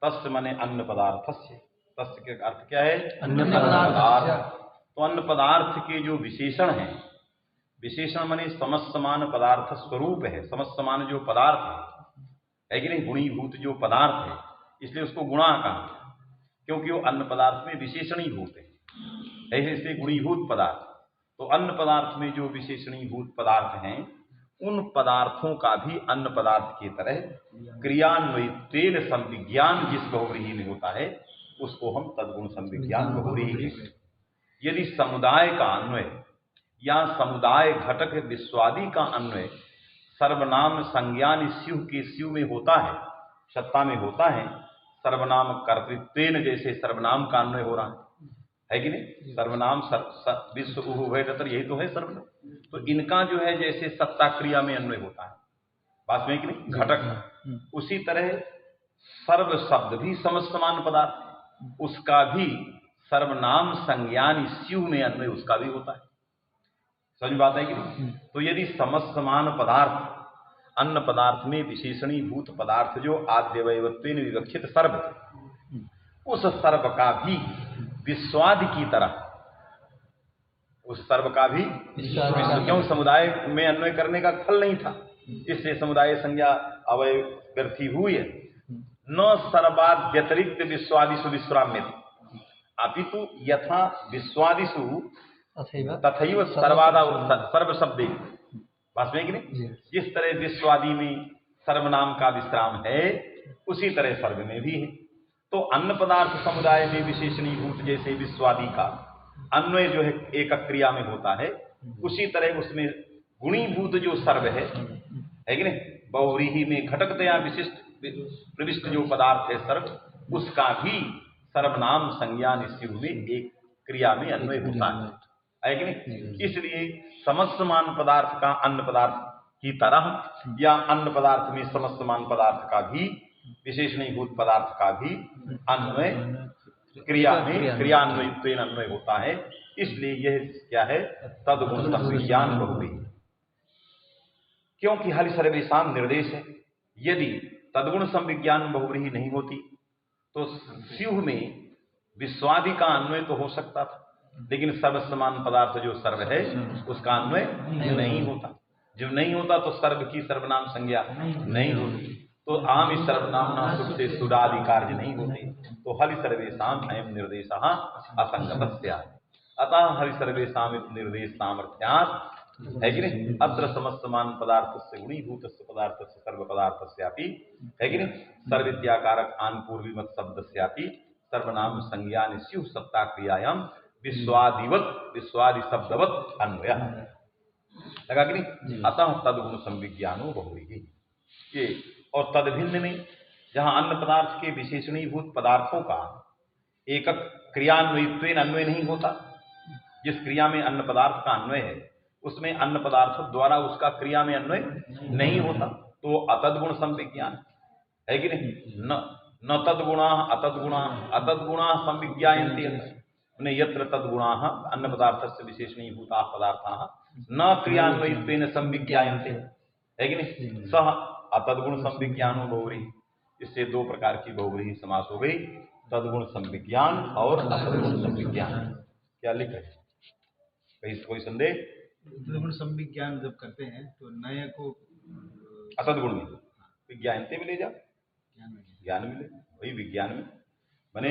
तस्य मने अन्न पदार्थस्य, तस्य के अर्थ क्या है, अन्न पदार्थ। तो अन्न पदार्थ के जो विशेषण हैं, विशेषण मने समस्त समान पदार्थ स्वरूप है, समस्त समान जो पदार्थ है कि नहीं, गुणीभूत जो पदार्थ है, इसलिए उसको गुणा कहा क्योंकि वो अन्न पदार्थ में विशेषणीभूत है, ऐसे इसलिए गुणीभूत पदार्थ। तो अन्न पदार्थ में जो विशेषणीभूत पदार्थ हैं उन पदार्थों का भी अन्न पदार्थ की तरह क्रियान्वयित्वेन संविज्ञान जिस बहुव्रीहि में होता है उसको हम तद्गुण संविज्ञान बहुव्रीहि कहते हैं। यदि समुदाय का अन्वय या समुदाय घटक विश्वादि का अन्वय सर्वनाम संज्ञान स्यु के स्यु में होता है, सत्ता में होता है, सर्वनाम कर्तृत्वेन जैसे सर्वनाम का अन्वय हो रहा है कि नहीं? सर्वनाम विश्व उभय तत्र, यही तो है सर्वनाम। तो इनका जो है जैसे सत्ता क्रिया में अन्वय होता है, बात में कि नहीं, घटक, उसी तरह सर्व शब्द भी समस्तमान पदार्थ, उसका भी सर्वनाम संज्ञान स्यु में अन्वय उसका भी होता है। समझ बात है कि नहीं? तो यदि समस्तमान पदार्थ अन्न पदार्थ में विशेषणीभूत पदार्थ जो आद्यवयवत्वेन विवक्षित सर्व, उस सर्व का भी विश्वादि की तरह, उस सर्व का भी क्यों समुदाय में अन्वय करने का फल नहीं था, इससे समुदाय संज्ञा अवय व्यर्थी हुई है। न सर्वाद व्यतिरिक्त विश्वादिषु विश्राम्य, अपितु यथा विश्वादिषु तथैव सर्वादा सर्व शब्दे, बात में कि नहीं, जिस तरह विश्वादि में सर्वनाम का विश्राम है उसी तरह सर्व में भी है। तो अन्न पदार्थ समुदाय में विशेषणीभूत जैसे विश्वादि का अन्वय जो है एक क्रिया में होता है, उसी तरह उसमें गुणीभूत जो सर्व है कि नहीं, बहुव्रीहि में घटकतया विशिष्ट प्रविष्ट जो पदार्थ है सर्व, उसका भी सर्वनाम संज्ञान स्यु में एक क्रिया में अन्वय होता है कि नहीं? इसलिए समस्तमान पदार्थ का अन्न पदार्थ की तरह या अन्न पदार्थ में समस्तमान पदार्थ का भी विशेषणीभूत पदार्थ का भी अन्वय क्रिया में क्रियान्वयत्वेन अन्वय होता है। इसलिए यह क्या है, तद्गुण संविज्ञान बहुव्रीहि, क्योंकि हरि सर्वेषां निर्देश है। यदि तद्गुण संविज्ञान बहुव्रीहि नहीं होती तो स्यु में विश्वादि का अन्वय तो हो सकता था, लेकिन सर्वसमान पदार्थ जो सर्व है उसका अन्वय नहीं होता। जब नहीं होता तो सर्व की सर्वनाम संज्ञा नहीं होती, तो आम इस सर्वनाम नाम सुख से सुरादि कार्य नहीं होते। तो हरि सर्वेषां अयं निर्देशः असंगतस्य, अतः हरि सर्वेषां निर्देश सामर्थ्यात्, है कि नहीं, अत्र समस्तमान पदार्थस्य गुणीभूतस्य पदार्थस्य सर्व पदार्थस्यापि, है कि नहीं, सर्वित्याकारक आन पूर्वीमत शब्दस्यापि सर्वनाम संज्ञान स्यु सत्ता क्रियायां विश्वादिवत विश्वादि शब्दवत अन्वय लगा कि नहीं। अतः तद्गुण संविज्ञानो बहुव्रीहि, ये और तद्भिन्न में जहां अन्न पदार्थ के विशेषणीभूत पदार्थों का एकक क्रियान्वयत्वेन अन्वय नहीं होता, जिस क्रिया में अन्न पदार्थ का अन्वय है उसमें अन्न पदार्थ द्वारा उसका क्रिया में अन्वय नहीं होता, तो अतद्गुण संविज्ञान है कि नहीं। न तद्गुणा अतद्गुणा संविज्ञायन्ते, यत्र तद्गुणा अन्न पदार्थस्य विशेषणीभूता पदार्थाः न क्रियान्वयत्वेन संविज्ञायन्ते, है कि नहीं। सह अतद्गुण संविज्ञानो बहुव्रीहि, इससे दो प्रकार की बहुव्रीहि समास हो गई, तद्गुण संविज्ञान और अतद्गुण संविज्ञान। क्या लिखा है, कहीं कोई संदेह? तद्गुण संविज्ञान जब करते हैं तो नए को अतद्गुण में विज्ञानते में ले जाओ, ज्ञान में ले, वही विज्ञान में माने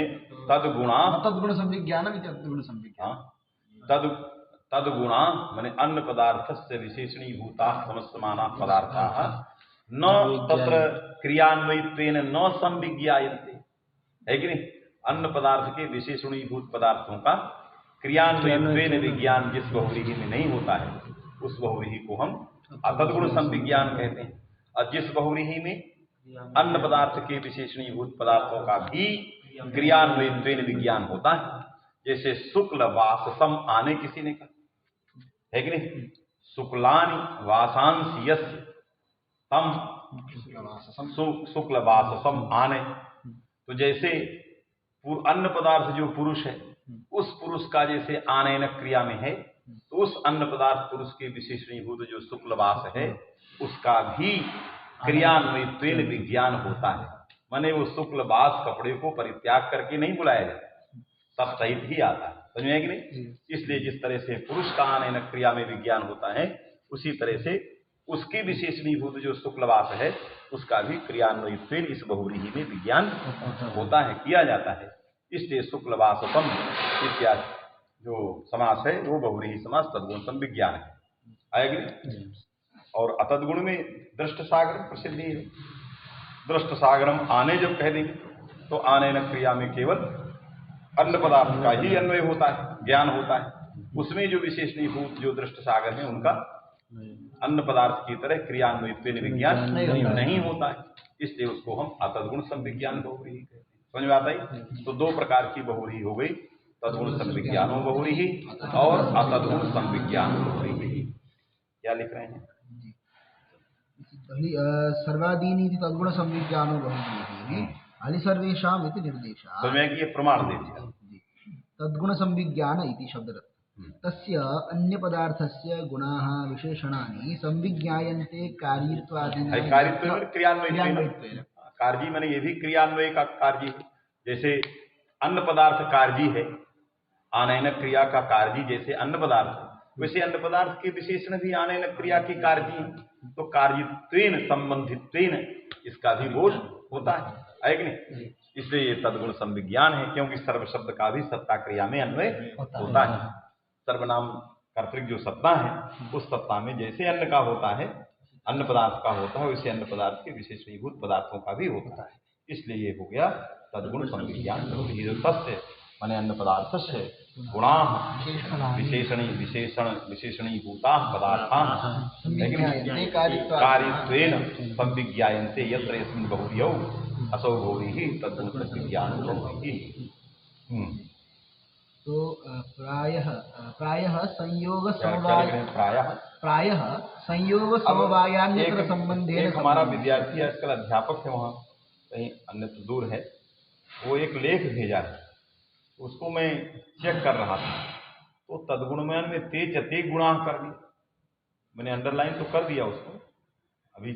तद्गुणा, तद्गुण संविज्ञान में तद्गुण संविज्ञान, तद्गुणा माने अन्न पदार्थस्य विशेषणीभूता समस्तमाना पदार्थाः न तत्र क्रियान्वयत्वेन न संविज्ञायन्ते, है कि नहीं। अन्न पदार्थ के विशेषणीभूत पदार्थों का क्रियान्वयत्वेन विज्ञान जिस बहुव्रीहि में नहीं होता है उस बहुव्रीहि को हम अतद्गुण संविज्ञान कहते हैं। और जिस बहुव्रीहि में अन्न पदार्थ के विशेषणीभूत पदार्थों का भी क्रियान्वयत्वेन विज्ञान होता है, जैसे शुक्ल वाससम आने किसी ने कहा, है कि नहीं। शुक्लानि वासांसि यस्य तम शुक्ल वाससम आने, तो जैसे अन्न पदार्थ जो पुरुष है उस पुरुष का जैसे आनयन क्रिया में है, तो उस अन्न पदार्थ पुरुष के विशेषणीभूत जो शुक्ल वास है उसका भी क्रियान्वयत्वेन विज्ञान होता है। माने वो शुक्ल वास कपड़े को परित्याग करके नहीं बुलाया जाता, सब सहित ही आता है, समझ में है कि नहीं। इसलिए जिस तरह से पुरुष का आनयन क्रिया में विज्ञान होता है उसी तरह से उसके विशेषणीभूत जो शुक्लवास है उसका भी क्रियान्वयत्वेन इस बहुव्रीहि में विज्ञान होता है, किया जाता है। इसलिए शुक्लवासतम इत्यादि जो समास है वो बहुव्रीहि समास तद्गुण संविज्ञान है, आएगी। और अतद्गुण में दृष्ट सागर प्रसिद्धि है। दृष्ट सागरम आने जब कह देंगे तो आने न क्रिया में केवल अन्न पदार्थ का ही अन्वय होता है, ज्ञान होता है। उसमें जो विशेषणीभूत जो दृष्ट सागर है उनका अन्न पदार्थ की तरह क्रियान्वयित्व विज्ञान नहीं होता है, इसलिए उसको हम अतद्गुण संविज्ञान बहुरी कहते हैं। समझ में आता है? तो दो प्रकार की बहुरी हो गई, तद्गुण संविज्ञानो बहुरी ही और अतद्गुण संविज्ञान बहुरी ही। क्या लिख रहे हैं? सर्वादीनि तद्गुण संविज्ञानो बहुव्रीहि अली सर्वेषाम् इति निर्देशः। तो मैं कि ये प्रमाण दे दिया। तद्गुण संविज्ञान इति शब्द तस्य अन्य पदार्थस्य गुणाः विशेषणानि संविज्ञायन्ते कार्यत्वादीनि। कार्यत्व में क्रियान्वयित्वेन। कार्य मैंने ये भी क्रियान्वय का कार्य है। जैसे अन्न पदार्थ कार्य है, आनयन क्रिया का कार्य जैसे अन्न पदार्थ, वैसे अन्न पदार्थ के विशेषण भी आनयन क्रिया की कार्य है। तो कार्यत्वेन संबंधित्वेन इसका भी बोध होता है कि नहीं? इसलिए ये तद्गुण संविज्ञान है, क्योंकि सर्व शब्द का भी सत्ता क्रिया में अन्वय होता है। सर्वनाम कर्तृक जो सत्ता है उस सत्ता में जैसे अन्न का होता है, अन्न पदार्थ का होता है, वैसे अन्न पदार्थ के विशेषीभूत पदार्थों का भी होता है। इसलिए ये हो गया तद्गुण संविज्ञान। तस्य माने अन्न पदार्थ से गुणा विशेषणीभूता पदार्था कार्यत्वेन संविज्ञायन्ते यत्र यस्मिन् बहुव्रीहौ असौ बहुव्रीहि तद्गुण संविज्ञानो बहुव्रीहि। तो प्रायः संयोग प्रायः संयोग समवायान्यत्र संबंधेन। एक हमारा विद्यार्थी आजकल अध्यापक है, वहाँ कहीं अन्यत्र दूर है, वो एक लेख भेजा है, उसको मैं चेक कर रहा था। तो तद्गुणमयन में ते चते गुणा कर दिया, मैंने अंडरलाइन तो कर दिया उसको। अभी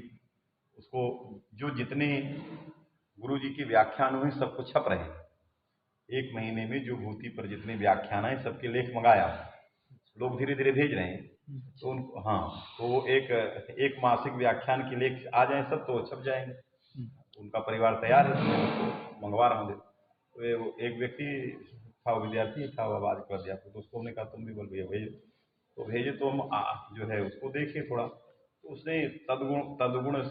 उसको जो जितने गुरु जी के व्याख्यान हुए सबको छप रहे हैं। एक महीने में जो भूति पर जितने व्याख्यान है सबके लेख मंगाया, लोग धीरे धीरे भेज रहे हैं। तो उनको तो एक मासिक व्याख्यान के लेख आ जाए सब तो छप जाएंगे। उनका परिवार तैयार है, तो मैं उसको मंगवा रहा हूँ। तो एक व्यक्ति था, विद्यार्थी था, वो आवाज कर दिया, तो उसको हमने कहा तुम भी बोल भैया भेजो। तो भेजे तो हम जो है उसको देखे थोड़ा, तो उसने तद्गुण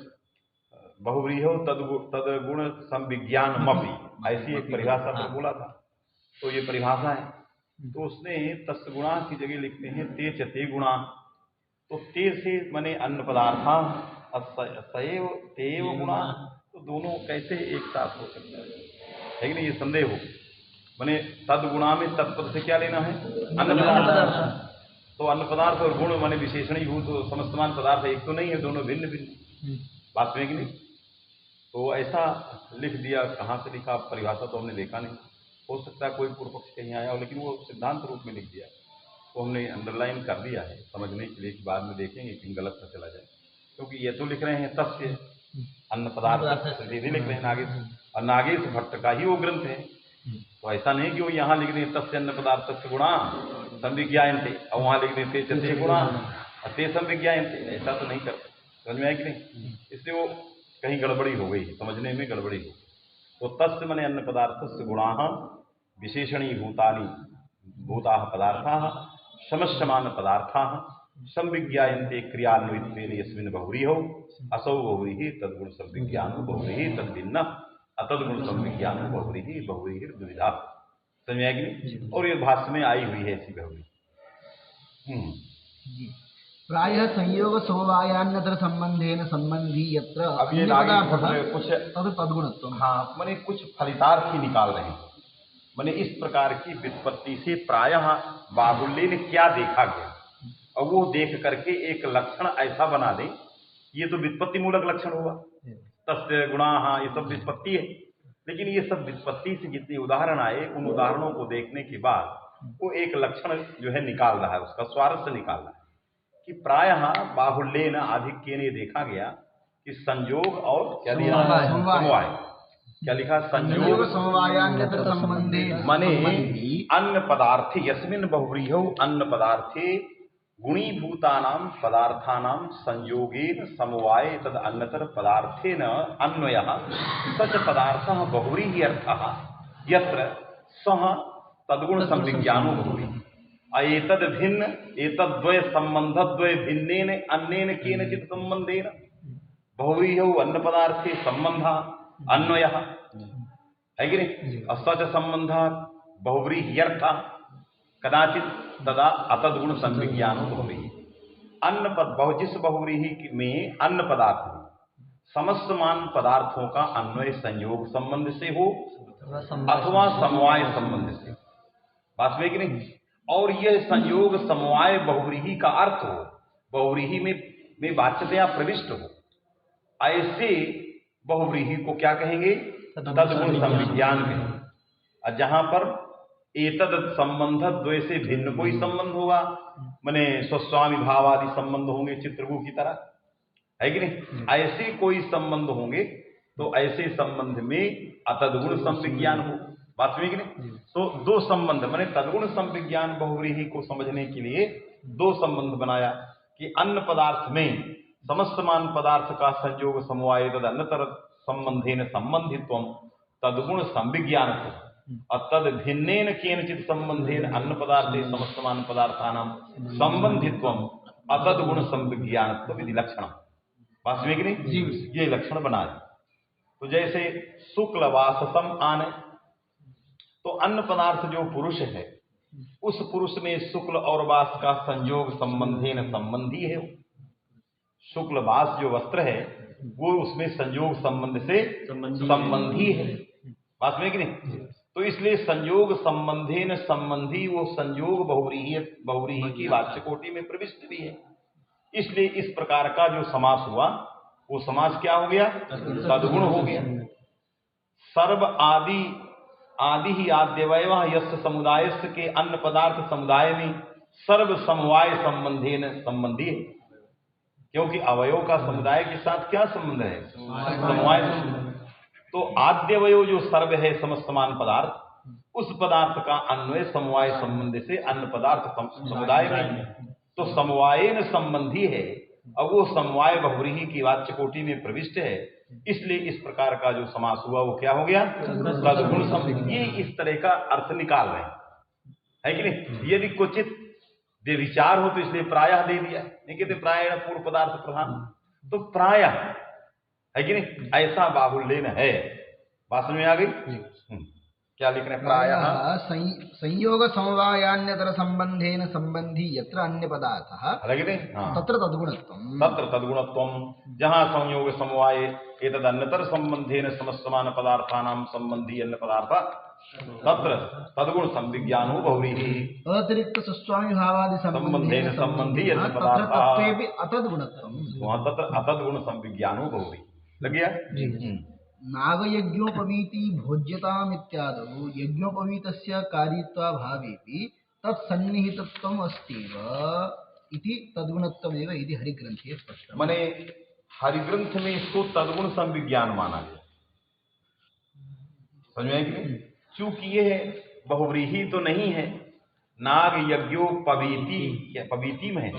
बहुव्रीहौ तद्गुण संविज्ञानमपि ऐसी एक परिभाषा पर बोला था। तो ये परिभाषा है, तो उसने तस्य गुणा की जगह लिखते हैं ते चते गुणा। तो ते से माने अन्न पदार्था, सएव तेव गुणा, तो दोनों कैसे एक साथ हो सकता है? लेकिन ये संदेह हो, माने तद्गुणा में तत्पद से क्या लेना है? अन्न पदार्थ। तो अन्न पदार्थ और गुण माने विशेषणीभूत समस्तमान पदार्थ एक तो नहीं है, दोनों भिन्न भिन्न बात में कि नहीं? तो ऐसा लिख दिया, कहाँ से लिखा परिभाषा तो हमने देखा नहीं, हो सकता है कोई पूर्व पक्ष कहीं आया हो, लेकिन वो सिद्धांत रूप में लिख दिया, तो हमने अंडरलाइन कर दिया है समझने के लिए कि बाद में देखेंगे कि गलत न चला जाए। क्योंकि ये तो लिख रहे हैं तस्य अन्न पदार्थ सीधे लिख रहे हैं नागेश, और नागेश भट्ट का ही वो ग्रंथ है। तो ऐसा नहीं कि वो यहाँ लिख दें तस्य अन्न पदार्थ तस्य गुणा संविज्ञायन्ते, और वहाँ लिख दें ते चते गुणा ते संविज्ञायन्ते, ऐसा तो नहीं करते। समझ में आया कि नहीं? इसलिए वो कहीं गड़बड़ी हो गई, समझने में गड़बड़ी हो। तो तस्य मने अन्न पदार्थस्य गुणाः विशेषणीभूतानि भूताः पदार्थाः समस्यमान पदार्थाः संविज्ञायन्ते क्रियान्वयित्वेन यस्मिन् बहुव्रीहौ असौ बहुव्रीहि तद्गुण संविज्ञानो बहुव्रीहि तद्भिन्नः अतद्गुण संविज्ञानो बहुव्रीहि बहुव्रीहिर्द्विविधा। समझ में आया कि नहीं? और ये भाष्य में आई हुई है ऐसी बहुव्रीहि। प्रायः संयोग समवायान्यत्र संबंधेन संबंधी यत्र अब ये कुछ तद्गुणत्व, माने कुछ फलितार्थ ही निकाल रहे हैं। माने इस प्रकार की व्युत्पत्ति से प्रायः बाहुल्य ने क्या देखा गया, और वो देख करके एक लक्षण ऐसा बना दे, ये तो व्युत्पत्ति मूलक लक्षण हुआ, तस्य गुणाः, ये सब व्युत्पत्ति है। लेकिन ये सब व्युत्पत्ति से जितने उदाहरण आए, उन उदाहरणों को देखने के बाद वो एक लक्षण जो है निकाल रहा है, उसका स्वारस्य निकाल रहा है कि प्रायः बाहुल्येन आधिक्येन देखा गया कि संयोग और क्या दिया? समवाय। क्या लिखा? संयोग समवायान्यत्र संबंधेन माने अन्न पदार्थे यस्मिन् बहुव्रीहौ अन्न पदार्थे गुणीभूतानां पदार्थानां संयोगेन समवाय तद अन्यतर पदार्थेन अन्वयः सच पदार्थः बहुव्रीहि अर्थः यत्र सः तद्गुण संविज्ञानो बहुव्रीहि। एतद् भिन्न एतद्द्वय संबंधद्वय भिन्नेन अन्येन केनचित् संबंधेन बहुव्रीहौ अन्न पदार्थे संबंधः अन्वयः है कि नहीं? सच संबंधः बहुव्रीह्यर्थ कदाचित तदा अतद्गुण संविज्ञानो बहुव्रीहि। अन्न पद जिस बहुव्रीहि में अन्न पदार्थ हो, समस्त मान पदार्थों का अन्वय संयोग संबंध से हो अथवा समवाय संबंध से, बात में कि नहीं। और यह संयोग समवाय बहुव्रीहि का अर्थ हो, बहुव्रीहि में वाच्यतया प्रविष्ट हो, ऐसे बहुव्रीहि को क्या कहेंगे? तद्गुण संविज्ञान कहेंगे। और जहां पर एतद संबंध द्वय से भिन्न कोई संबंध होगा, माने स्वस्वामी भाव आदि संबंध होंगे चित्रगु की तरह, है कि नहीं? ऐसे कोई संबंध होंगे तो ऐसे संबंध में अतद्गुण संविज्ञान हो, बात में कि नहीं। तो दो संबंध माने तद्गुण संविज्ञान बहुव्रीहि को समझने के लिए दो संबंध बनाया कि अन्न पदार्थ में समस्त मान पदार्थ का संयोग समवाय तद अन्यतर संबंधेन संबंधित्वम तद्गुण संविज्ञान और तद भिन्नेन केनचित संबंधेन अन्न पदार्थे समस्त मान पदार्थानां संबंधित्वम अतद्गुण संविज्ञानत्व विधि लक्षण, बात में कि नहीं, ये लक्षण बनाए। तो जैसे शुक्ल वाससम आने, तो अन्न पदार्थ जो पुरुष है उस पुरुष में शुक्ल और वास का संयोग संबंधेन संबंधी है। शुक्ल वास जो वस्त्र है वो उसमें संयोग संबंध से संबंधी है, बात में कि नहीं। तो इसलिए संयोग संबंधेन संबंधी वो संयोग बहुव्रीहि की वाच्य कोटि में प्रविष्ट भी है। इसलिए इस प्रकार का जो समास हुआ वो समास क्या हो गया? तद्गुण हो गया। सर्व आदि ही आद्यवय यस्य समुदायस्य के अन्न पदार्थ समुदाय में सर्व समवाय संबंधेन संबंधी है, क्योंकि अवयव का समुदाय के साथ क्या संबंध है? समवाय संबंध। तो आद्यवयो जो सर्व है समस्त मान पदार्थ, उस पदार्थ का अन्वय समवाय संबंध से अन्न पदार्थ समुदाय में, तो समवायेन संबंधी है और वो समवाय बहुव्रीहि की वाच्य कोटि में प्रविष्ट है। इसलिए इस प्रकार का जो समास हुआ वो क्या हो गया? तद्गुण संविज्ञान। ये इस तरह का अर्थ निकाल रहे हैं, है कि नहीं। यदि क्वचित विचार हो तो इसलिए प्रायः दे दिया, नहीं कहते प्रायः पूर्व पदार्थ प्रधान, तो प्रायः, है कि नहीं, ऐसा बाहुल्यन है। बात में आ गई? क्या लिख रहे हैं? प्रायः संयोग समवायान्यतर संबंधेन संबंधी यत्र अन्य पदार्थः तत्र तद्गुणत्वम्, तत्र तद्गुणत्वम्, जहाँ संयोग समवाय एतद् अन्यतर संबंधेन समस्तमान पदार्थानां संबंधी अन्य पदार्थ तत्र तद्गुण संविज्ञानो बहुव्रीहि अतिरिक्त स्वस्वामी भावादि संबंधेन संबंधी अन्य पदार्थ तत्रेपि अतद्गुणत्वम्, वहाँ तत्र अतद्गुण संविज्ञानो बहुव्रीहि। लग गया? नागयज्ञोपवीति भोज्यतामित्यादौ यज्ञोपवीतस्य कार्यत्वाभावेपि तत्सन्निहितत्वम् अस्त्येव इति तद्गुणत्वमेव इति हरिग्रन्थे स्पष्टम्। माने हरिग्रंथ में इसको तद्गुण संविज्ञान माना गया, समझ में कि नहीं। चूंकि यह बहुव्रीहि तो नहीं है, नाग यज्ञोपवीति, पवीति में है,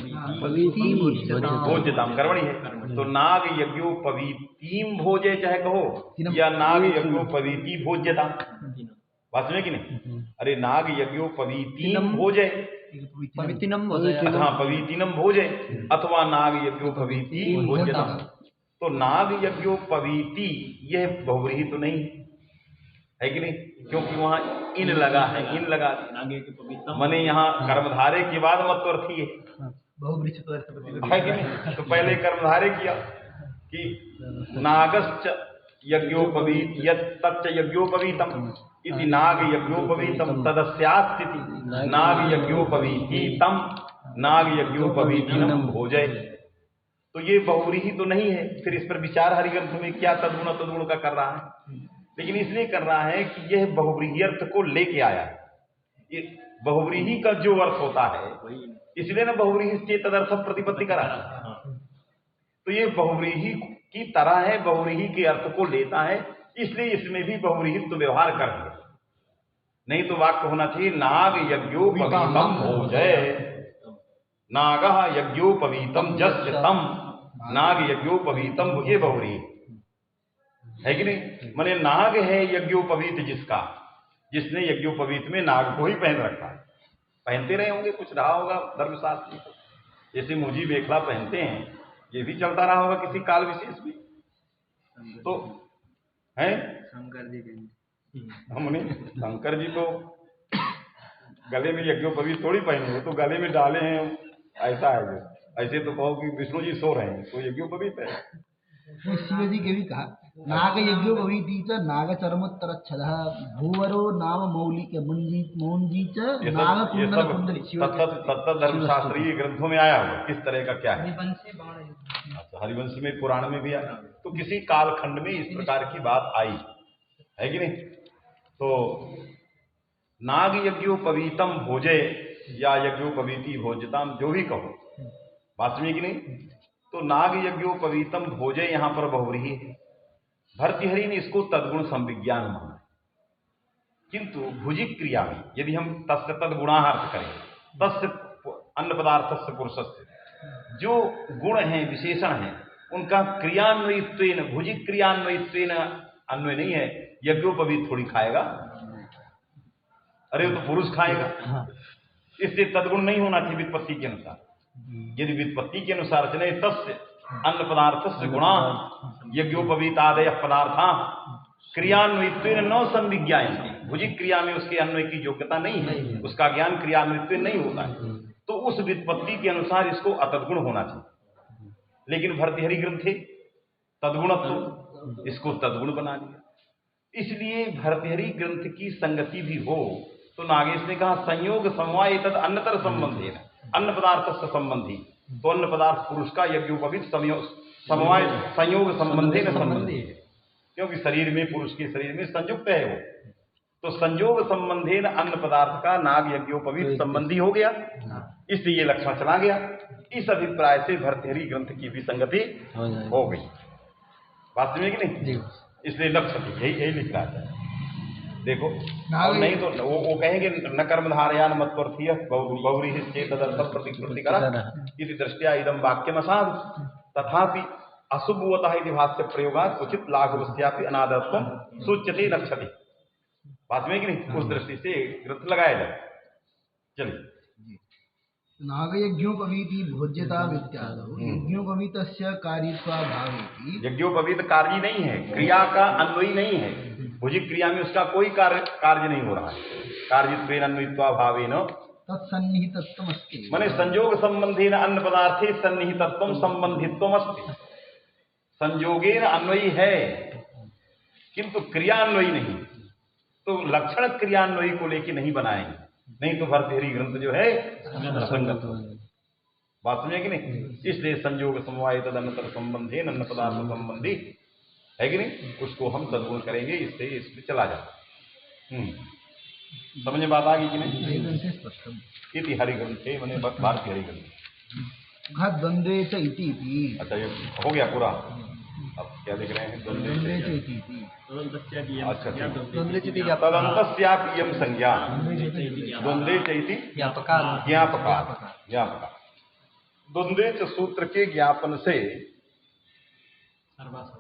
भोज्यताम कर्मणि है, तो नाग यज्ञोपवीतिम भोजे चाहे कहो या नाग यज्ञोपवीति भोज्यताम, बात में कि नहीं। अरे नाग यज्ञोपवीतिम भोजे, हाँ पवीतिनम भोजे अथवा नाग यज्ञोपवीति भोज्यताम। तो नाग यज्ञोपवीति यह बहुव्रीहि तो नहीं है कि नहीं, क्योंकि वहां इन लगा है, इन लगा मने यहाँ कर्मधारे के बाद मतवर्थी है, है कि नहीं। तो पहले कर्मधारे किया कि नागश्च यज्ञोपवीत तच्च यज्ञोपवीतम इति नाग यज्ञोपवीतम तदस्यास्थिति नाग यज्ञोपवीतितम नाग यज्ञोपवीतिनम भोजय। तो ये बहुव्रीहि तो नहीं है। फिर इस पर विचार हरिग्रंथ में क्या तद्गुण का कर रहा है, लेकिन इसलिए कर रहा है कि यह बहुव्रीहि अर्थ को लेके आया है। बहुव्रीहि का जो अर्थ होता है, इसलिए ना बहुव्रीहि चेतदर्थ प्रतिपत्ति करा, तो ये बहुव्रीहि की तरह है, बहुव्रीहि के अर्थ को लेता है, इसलिए इसमें भी बहुव्रीहित्व व्यवहार कर दिया। नहीं तो वाक्य होना चाहिए नाग यज्ञोपवीतम भोजय, नागः यज्ञोपवीतम जस्य तम नाग यज्ञोपवीतम, ये बहुव्रीहि है कि नहीं। माने नाग है यज्ञोपवीत जिसका, जिसने यज्ञोपवीत में नाग को ही पहन रखा है। पहनते रहे होंगे, कुछ रहा होगा धर्मशास्त्री, जैसे मुझी मेखला पहनते हैं, ये भी चलता रहा होगा किसी काल विशेष में। तो है शंकर जी तो गले में यज्ञोपवीत थोड़ी पहने, वो तो गले में डाले हैं, ऐसा है। ऐसे तो कहो कि विष्णु जी सो रहे हैं, तो यज्ञोपवीत है। शिव जी के भी कहा नाग यज्ञोपवीति च नाग चर्मोत्तरच्छदः भूवरो नाम मौली के मौंजी च नाग कुंडल कुंडली। तत्त धर्मशास्त्रीय ग्रंथों में आया हुआ किस तरह का क्या है। अच्छा, हरिवंश में, पुराण में भी आया। तो किसी कालखंड में इस प्रकार की बात आई है कि नहीं। तो नाग यज्ञोपवीतम भोजे या यज्ञोपवीति भोजताम, जो भी कहो, बात समझी कि नहीं। तो नाग यज्ञोपवीतम भोजे यहाँ पर बहुव्रीहि है। भर्तृहरि ने इसको तद्गुण संविज्ञान माना, किंतु भुजिक क्रिया में यदि हम तस्य तद्गुणार्थ करें, तस्य अन्न पदार्थस्य पुरुषस्य, जो गुण हैं, विशेषण हैं, उनका क्रियान्वयित्वेन, भुजिक क्रियान्वयित्वेन अन्वय नहीं है। यज्ञोपवीत थोड़ी खाएगा, अरे वो तो पुरुष खाएगा, इसलिए तद्गुण नहीं होना चाहिए व्युत्पत्ति के अनुसार। यदि व्युत्पत्ति के अनुसार चले तस्य अन्न पदार्थस्य गुणा यज्ञोपवीतादय पदार्था क्रियान्वयित्वेन न संविज्ञायन्ते। भुजिक क्रिया में उसके अन्वय की योग्यता नहीं है, उसका ज्ञान क्रियान्वयित्वेन नहीं होता है, तो उस व्युत्पत्ति के अनुसार इसको अतद्गुण होना चाहिए। लेकिन भर्तृहरि ग्रंथे तद्गुणत्व, इसको तद्गुण बना दिया। इसलिए भर्तृहरि ग्रंथ की संगति भी हो तो नागेश ने कहा संयोग समवाय तद अन्नतर संबंधी है, अन्न पदार्थ से संबंधी। तो अन्न पदार्थ पुरुष का यज्ञोपवीत समवाय संयोग संबंधी न संबंधी है, क्योंकि शरीर में, पुरुष के शरीर में संयुक्त है वो। तो संयोग संबंधी न अन्न पदार्थ का नाग यज्ञोपवीत संबंधी हो गया, इसलिए ये लक्षण चला गया। इस अभिप्राय से भर्तृहरि ग्रंथ की भी संगति हो गई। बात समझे कि नहीं। इसलिए लक्षण यही लिख रहा है। देखो, और नहीं तो वो कहेंगे न कर्मधारयान मत्वर्थीय बहुव्रीहि चेतदर्थं प्रतिकृतिकरः इति दृष्ट्या इदं वाक्यमसाधु, तथापि अशुभवतः इति भाष्य प्रयोगात् उचित लाघवस्यापि अनादरत्वं सूच्यते लक्ष्यते। बात में कि नहीं, उस दृष्टि से ग्रंथ लगाया जाए। चलिए, नागयज्ञोपवीति भोज्यता वित्यादौ यज्ञोपवीतस्य कार्यत्वाभावेति। यज्ञोपवीत कार्य नहीं है, क्रिया का अन्वयी नहीं है। भुजिक क्रिया में उसका कोई कार्य नहीं हो रहा है। कार्यत्वेन अन्वयित्वाभावेन तत्सन्निहितत्वमस्ति, माने संयोग संबंधेन अन्न पदार्थे सन्निहितत्वं संबंधित्वमस्ति। संयोगेन अन्वयी है किंतु क्रियान्वयी नहीं। तो लक्षण क्रियान्वयी को लेके नहीं बनाएंगे, नहीं तो भर्तृहरि ग्रंथ जो है असंगत। बात समझे कि नहीं। इसलिए संयोग समवाय तद अन्नतर संबंधी, अन्न पदार्थ संबंधी है कि नहीं, उसको हम तद्गुण करेंगे। इससे इसमें चला जाए। समझ बात आ गई कि नहीं। इति हरि ग्रंथे मैंने भर्तृहरि ग्रंथ द्वंद्वे च इति। अच्छा, ये हो गया पूरा। अब क्या देख रहे हैं, द्वंद्वे च इति। अच्छा, तदन्तस्यापि इयं संज्ञा द्वंद्वे च इति ज्ञापकात्। द्वंद्वे च सूत्र के ज्ञापन से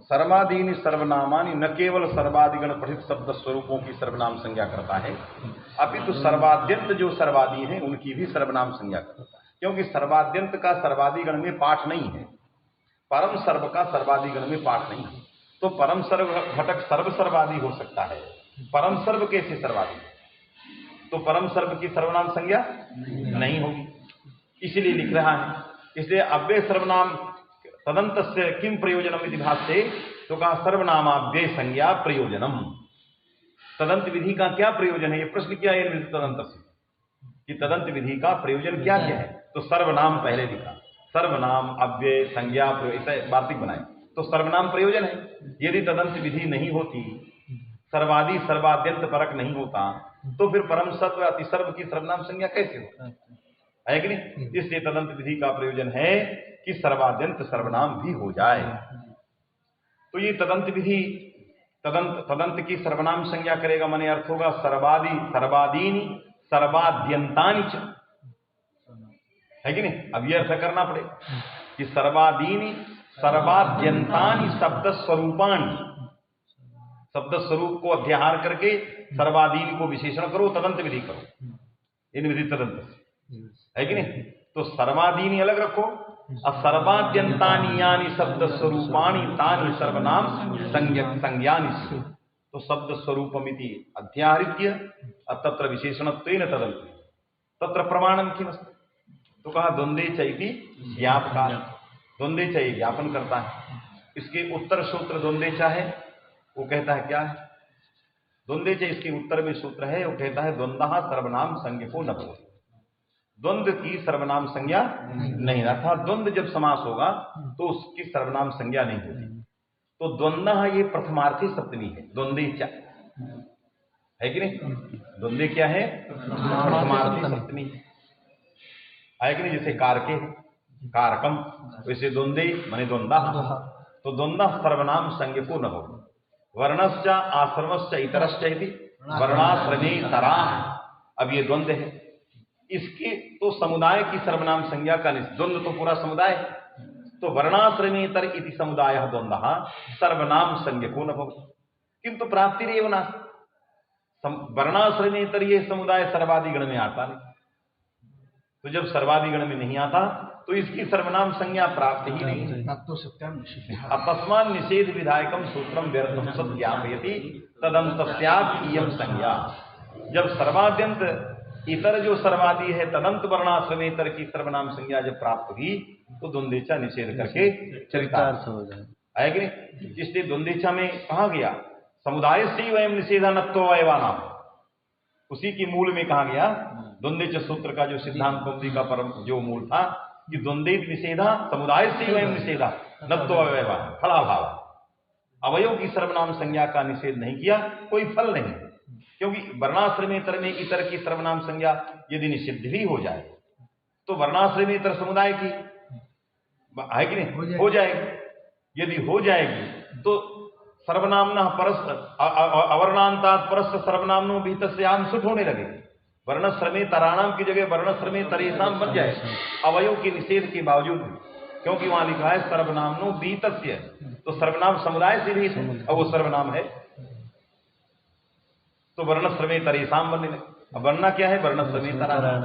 सर्वादीनि सर्वनामानि न केवल सर्वादिगण पठित शब्द स्वरूपों की सर्वनाम संज्ञा करता है, अपितु सर्वाद्यंत जो सर्वादि हैं उनकी भी सर्वनाम संज्ञा करता है। क्योंकि सर्वाद्यंत का सर्वादिगण में पाठ नहीं है, परम सर्व का सर्वादिगण में पाठ नहीं है। तो परम सर्व घटक सर्व सर्वादि हो सकता है, परम सर्व कैसे सर्वादि। तो परम सर्व की सर्वनाम संज्ञा नहीं होगी, इसलिए लिख रहा है। इसलिए अव्यय सर्वनाम तदंतस्य किम प्रयोजनम इति भाष्ये, तो कहा सर्वनामाव्यय संज्ञा प्रयोजनम। तदंत विधि का क्या प्रयोजन है, ये प्रश्न किया है तदंत से कि तदंत विधि का प्रयोजन क्या क्या है। तो सर्वनाम पहले लिखा, सर्वनाम अव्यय संज्ञा ऐसा वार्तिक बनाए, तो सर्वनाम प्रयोजन है। यदि तदंत विधि नहीं होती, सर्वादि सर्वाद्यंत परक नहीं होता, तो फिर परम सर्व अति सर्व की सर्वनाम संज्ञा कैसे होता है कि नहीं। इसलिए तदंत विधि का प्रयोजन है कि सर्वाद्यंत सर्वनाम भी हो जाए। तो ये तदंत विधि तदंत की सर्वनाम संज्ञा करेगा, माने अर्थ होगा सर्वादि सर्वादीनि सर्वाद्यंतानि च, है कि नहीं। अब ये अर्थ करना पड़े कि सर्वादीनि सर्वाद्यंतानि शब्द स्वरूपाणि, शब्द स्वरूप को अध्याहार करके सर्वादीनि को विशेषण करो, तदंत विधि करो। इन विधि तदंत है कि नहीं। तो सर्वादीनि अलग रखो और सर्वाद्यंतानि यानि शब्द स्वरूपाणि तानि सर्वनाम संज्ञानि। तो शब्द स्वरूपमिति अध्याहृत्य तत्र विशेषणत्वेन तदंत, तत्र प्रमाणम किमस्ति, तो कहा द्वंद्वे चैति ज्ञापका, द्वंद्वे चय ज्ञापन करता है। इसके उत्तर सूत्र द्वंद्वे है, वो कहता है क्या है, द्वंद्वे चय इसके उत्तर में सूत्र है, वो कहता है द्वंद्व सर्वनाम संज्ञको न भवति, द्वंद्व की सर्वनाम संज्ञा नहीं, अर्थात द्वंद्व जब समास होगा तो उसकी सर्वनाम संज्ञा नहीं होती। तो द्वंद्व ये प्रथमार्थी सप्तमी है, द्वंद्वे च है कि नहीं, द्वंद्वे क्या है, प्रथमार्थी सप्तमी है कि नहीं, जैसे कारके कारकम, वैसे द्वंद्वे माने द्वंद्व, तो द्वंद्व सर्वनाम संज्ञको न हो, वर्णश्च आश्रमश्च इतरश्च इति वर्णाश्रमेतरा, अब ये द्वंद्व है, इसके तो समुदाय की सर्वनाम संज्ञा का द्वंद्व तो पूरा समुदाय है, तो वर्णाश्रमेतर इति समुदाय द्वंद्व सर्वनाम संज्ञको न भवति, किंतु प्राप्तिरेव नास्ति, वर्णाश्रमेतर ये समुदाय सर्वादिगण में आता नहीं, तो जब सर्वादिगण में नहीं आता तो इसकी सर्वनाम संज्ञा प्राप्त ही नहीं। तस्मात् निषेध विधायकम सूत्रम व्यर्थम सत् ज्ञापयति तदम तस्यात् इयं संज्ञा, जब सर्वाद्यंत इतर जो सर्वादि है तदंत वर्णाश्रमेतर की सर्वनाम संज्ञा जब प्राप्त हुई तो द्वंद्वेच्छा निषेध करके चरितार्थ हो जाए, कि नहीं। इसलिए द्वंद्वेच्छा में कहा गया समुदाय से वयम निषेधा नत्व अयवानाम, उसी की मूल में कहा गया द्वंद्वेच्छ सूत्र का जो सिद्धांत पद्धति का परम जो मूल था कि द्वंद्वेत निषेधा समुदाय से वयम निषेधा नत्व अयवानाम, फलाभाव, अवयव की सर्वनाम संज्ञा का निषेध नहीं किया, कोई फल नहीं, क्योंकि वर्णाश्रमेतर में इतर की सर्वनाम संज्ञा यदि निषिद्ध भी हो जाए तो वर्णाश्रमेतर समुदाय की है कि नहीं, हो जाएगी, यदि हो जाएगी तो सर्वनामना परस अवर्णांतात् परस्य सर्वनामनो भीतस्याम सुठ होने लगे, वर्णश्रमेतराणाम की जगह वर्णश्रमेतरेषाम बन जाए अवयव के निषेध के बावजूद, क्योंकि वहां लिखा है सर्वनामनो भीतस्य, तो सर्वनाम समुदाय से भी और वो सर्वनाम है, तो वर्णश्रमेतरेषाम बनने लगे। अब वर्णा क्या है, वर्णश्रमेतराणाम,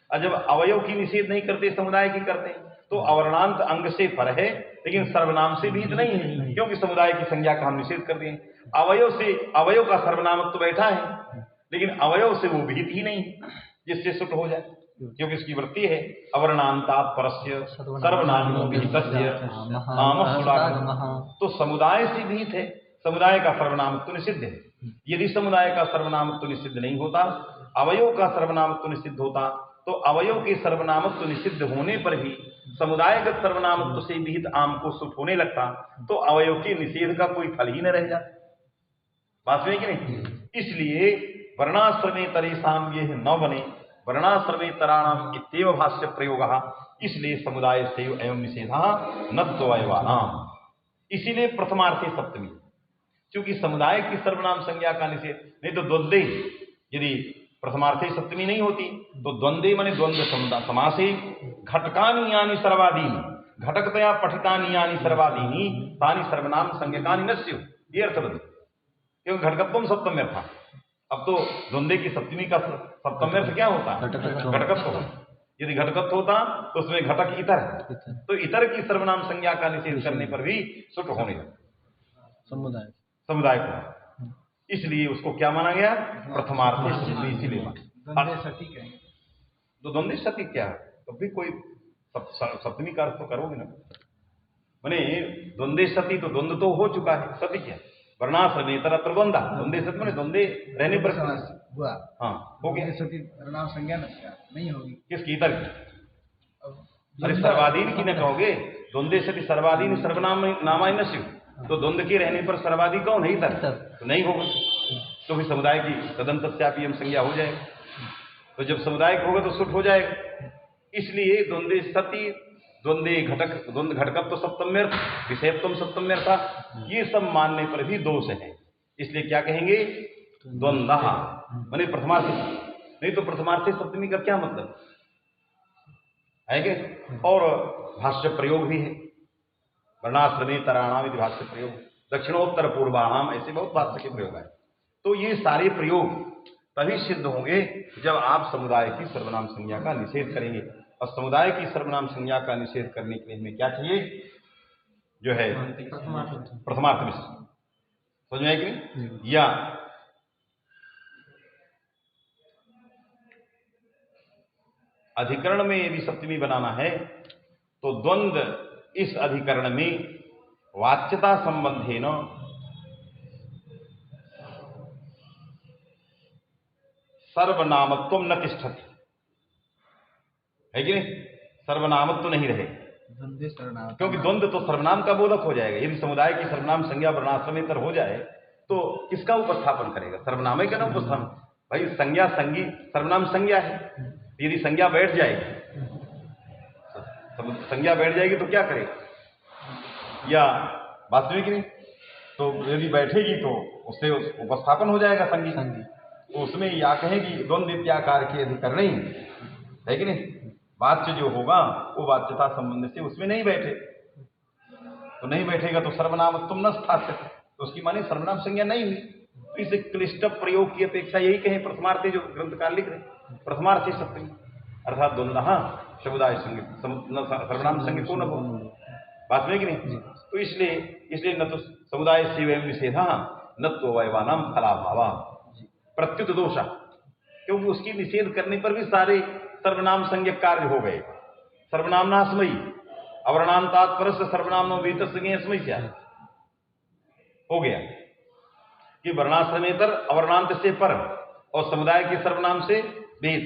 और जब अवयव की निषेध नहीं करते समुदाय की करते तो अवर्णांत अंग से पर है लेकिन सर्वनाम से भीत नहीं है, क्योंकि समुदाय की संज्ञा का हम निषेध कर दिए। अवयव से अवयव का सर्वनामत्व बैठा है लेकिन अवयव से वो भीत ही नहीं जिससे सुट हो जाए, क्योंकि इसकी वृत्ति है अवर्णांतात् परस्य सर्वनामो भीतस्य, तो समुदाय से भीत है, समुदाय का सर्वनामत्व निषिद्ध है। यदि समुदाय का सर्वनामत्व निषिद्ध नहीं होता, अवयव का सर्वनामत्व निषिद्ध होता, तो अवयव के सर्वनामत्व निषिद्ध होने पर भी समुदायगत सर्वनामत्व से विहित आम को सुट होने लगता, तो अवयव के निषेध का कोई फल ही न रह जाता, बात में कि नहीं। इसलिए वर्णाश्रमेतरेषाम ये न बने, वर्णाश्रमेतराणाम इत्येव भाष्य प्रयोगः, इसलिए समुदाय से एवं निषेधः न त्वयवानाम, इसीलिए प्रथमार्थे सप्तमी, क्योंकि समुदाय की सर्वनाम संज्ञा का निषेध, नहीं तो द्वंद्वे यदि प्रथमार्थे सप्तमी नहीं होती तो द्वंद्वे माने द्वंद्व समासे घटकानि यानि सर्वादीनि, घटकतया पठितानि यानि सर्वादीनि तानि सर्वनाम संज्ञकानि न स्युः, ये अर्थ बदल, क्योंकि घटकत्वम सप्तम्यर्थ, अब तो द्वंद्वे की सप्तमी का सप्तम्यर्थ क्या होता है, घटकत्व। यदि घटकत्व होता तो उसमें घटक इतर है, तो इतर की सर्वनाम संज्ञा का निषेध करने पर भी सुट होने लगता समुदाय को, इसलिए उसको क्या माना गया, प्रथमार्थे सप्तमी, इसीलिए तो द्वंद्व सती क्या है, तो भी कोई सप्तमी का अर्थ तो करोगे ना, माने द्वंद्व सती तो द्वंद्व तो हो चुका है, सती क्या वर्णाश्रमेतर अत्र द्वंद्व, द्वंद्व सती माने द्वंद्व रहने पर हाँ हो गया, सती वर्णाम संज्ञा नहीं होगी, किसकी इतर की, अरे सर्वाधीन की न कहोगे, द्वंद्व सती सर्वाधीन सर्वनाम नामा न शिव, तो द्वंद्व के रहने पर सर्वादि कौन है, इतर, तो नहीं होगा, तो भी समुदाय की तदंतस्यापि हम संज्ञा हो जाएगी, तो जब समुदाय होगा तो सुट हो जाएगा। इसलिए द्वंद्वे सती, द्वंद्वे घटक, द्वंद्व घटकत्व सप्तम्यर्थ, विषयत्व सप्तम्यर्थ, ये सब मानने पर भी दोष है, इसलिए क्या कहेंगे, द्वंद्व माने प्रथमार्थी, नहीं तो प्रथमार्थी सप्तमी का क्या मतलब है कि, और भाष्य प्रयोग भी है, वर्णाश्रमेतराणाम इति भाष्य प्रयोग, दक्षिणोत्तर पूर्वाणाम, ऐसे बहुत भाष्य के प्रयोग है। तो ये सारे प्रयोग तभी सिद्ध होंगे जब आप समुदाय की सर्वनाम संज्ञा का निषेध करेंगे, और समुदाय की सर्वनाम संज्ञा का निषेध करने के लिए हमें क्या चाहिए, जो है प्रथमार्थ विशेष, समझ में आएगी नहीं, या अधिकरण में यदि सप्तमी बनाना है तो द्वंद्व इस अधिकरण में वाच्यता संबंधेन सर्वनामत्व न तिष्ठति, है कि नहीं? सर्वनामत्व नहीं रहे, द्वंद्वे सर्वनाम, क्योंकि द्वंद्व तो सर्वनाम का बोधक हो जाएगा। यदि समुदाय की सर्वनाम संज्ञा वर्णाश्रमेतर हो जाए तो किसका उपस्थापन करेगा? सर्वनाम है क्या ना उपस्थापन? भाई संज्ञा संगी, सर्वनाम संज्ञा है, यदि संज्ञा बैठ जाएगी, संज्ञा बैठ जाएगी तो क्या करेगा? या वास्तविक नहीं, तो यदि बैठेगी तो उससे उपस्थापन हो जाएगा संगी, तो उसमें या कहेगी द्वंद्व इत्याकार के अधिकरण ही है कि नहीं? वाच्य जो होगा वो वाच्यता संबंध से उसमें नहीं बैठे, तो नहीं बैठेगा तो सर्वनाम तुम न स्थापित, तो उसकी माने सर्वनाम संज्ञा नहीं हुई। तो इसे क्लिष्ट प्रयोग की अपेक्षा यही कहें प्रथमार्थे, जो ग्रंथकार लिख रहे प्रथमार्थे सप्तमी अर्थात द्वंद्व समुदाय संज्ञा सर्वनाम संज्ञा को न हो, बात में कि नहीं? तो इसलिए न तो समुदाय से वयम निषेधा न तो वयवानाम फलाभावा प्रत्युत दोषा, क्योंकि उसकी निषेध करने पर भी सारे सर्वनाम संज्ञक कार्य हो गए। सर्वनामनास्मयी अवर्णांतात परस्य सर्वनामनो वेतस्मयी क्या हो गया कि वर्णाश्रमेतर अवर्णांत से पर और समुदाय के सर्वनाम से वेद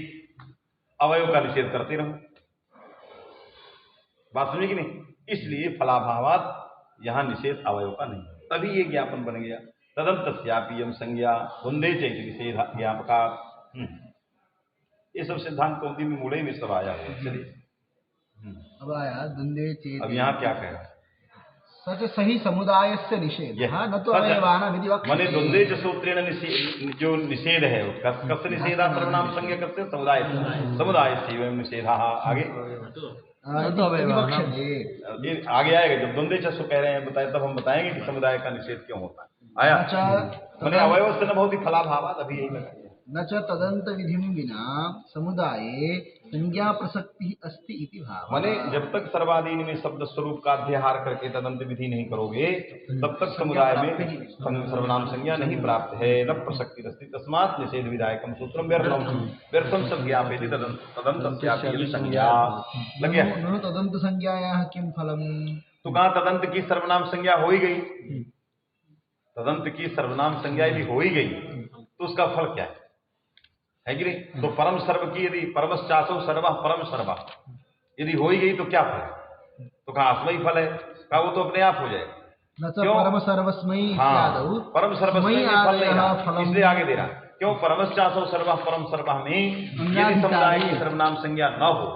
अवयव का निषेध करते रहो, बात समझे कि नहीं? इसलिए फलाभावात यहां निषेध अवयव का नहीं, तभी ये ज्ञापन बन गया। तदंतस्यापीयम संज्ञा द्वंद्वे चैत निषेध ज्ञापका, ये सब सिद्धांत कौंदी में मूढ़े में सब आया है। चलिए अब आया द्वंद्वे चेत, अब यहाँ क्या कह रहा है? सच सही समुदाय से निषेध न तो अवयवानां विधि वक्ष्यते। माने द्वंद्वे च सूत्रेण जो निषेध है कस्य निषेधा सर्वनाम संज्ञा कस्य समुदाय से वयम निषेधा। आगे ये आगे आएगा जब द्वंद्वे च कह रहे हैं बताए, तब हम बताएंगे कि समुदाय का निषेध क्यों होता है। आया मैंने अवयव से न बहुत ही फलाभावात, अभी यही लगा न च तदंत विधिम विना समुदाये संज्ञा प्रसक्ति अस्ति इति भाव। माने जब तक सर्वादीन में शब्द स्वरूप का अध्यहार करके तदंत विधि नहीं करोगे तब तक समुदाय में सर्वनाम संज्ञा नहीं प्राप्त है। न प्रसक्ति अस्ति तस्मात् निषेध विधायकम सूत्रम व्यर्थम संज्ञापेति तदंत संज्ञा लग गया। तदंत संज्ञायाः किं फलम? तो कहा तदंत की सर्वनाम संज्ञा हो ही गई, तदंत की सर्वनाम संज्ञा यदि हो ही गई तो उसका फल क्या है कि नहीं? तो परम सर्व की यदि परमश्चासो सर्वा परम सर्वा यदि हो ही गई तो क्या फल? तो कहा अस्मयी फल है, कहा वो तो अपने आप हो जाएगा। क्यों? परम सर्वस्मयी, हाँ परम सर्वस्मयी फल नहीं रहा, इसलिए आगे दे रहा। क्यों? परमश्चासो सर्वा परम सर्वा में यदि समुदाय की सर्वनाम संज्ञा न हो,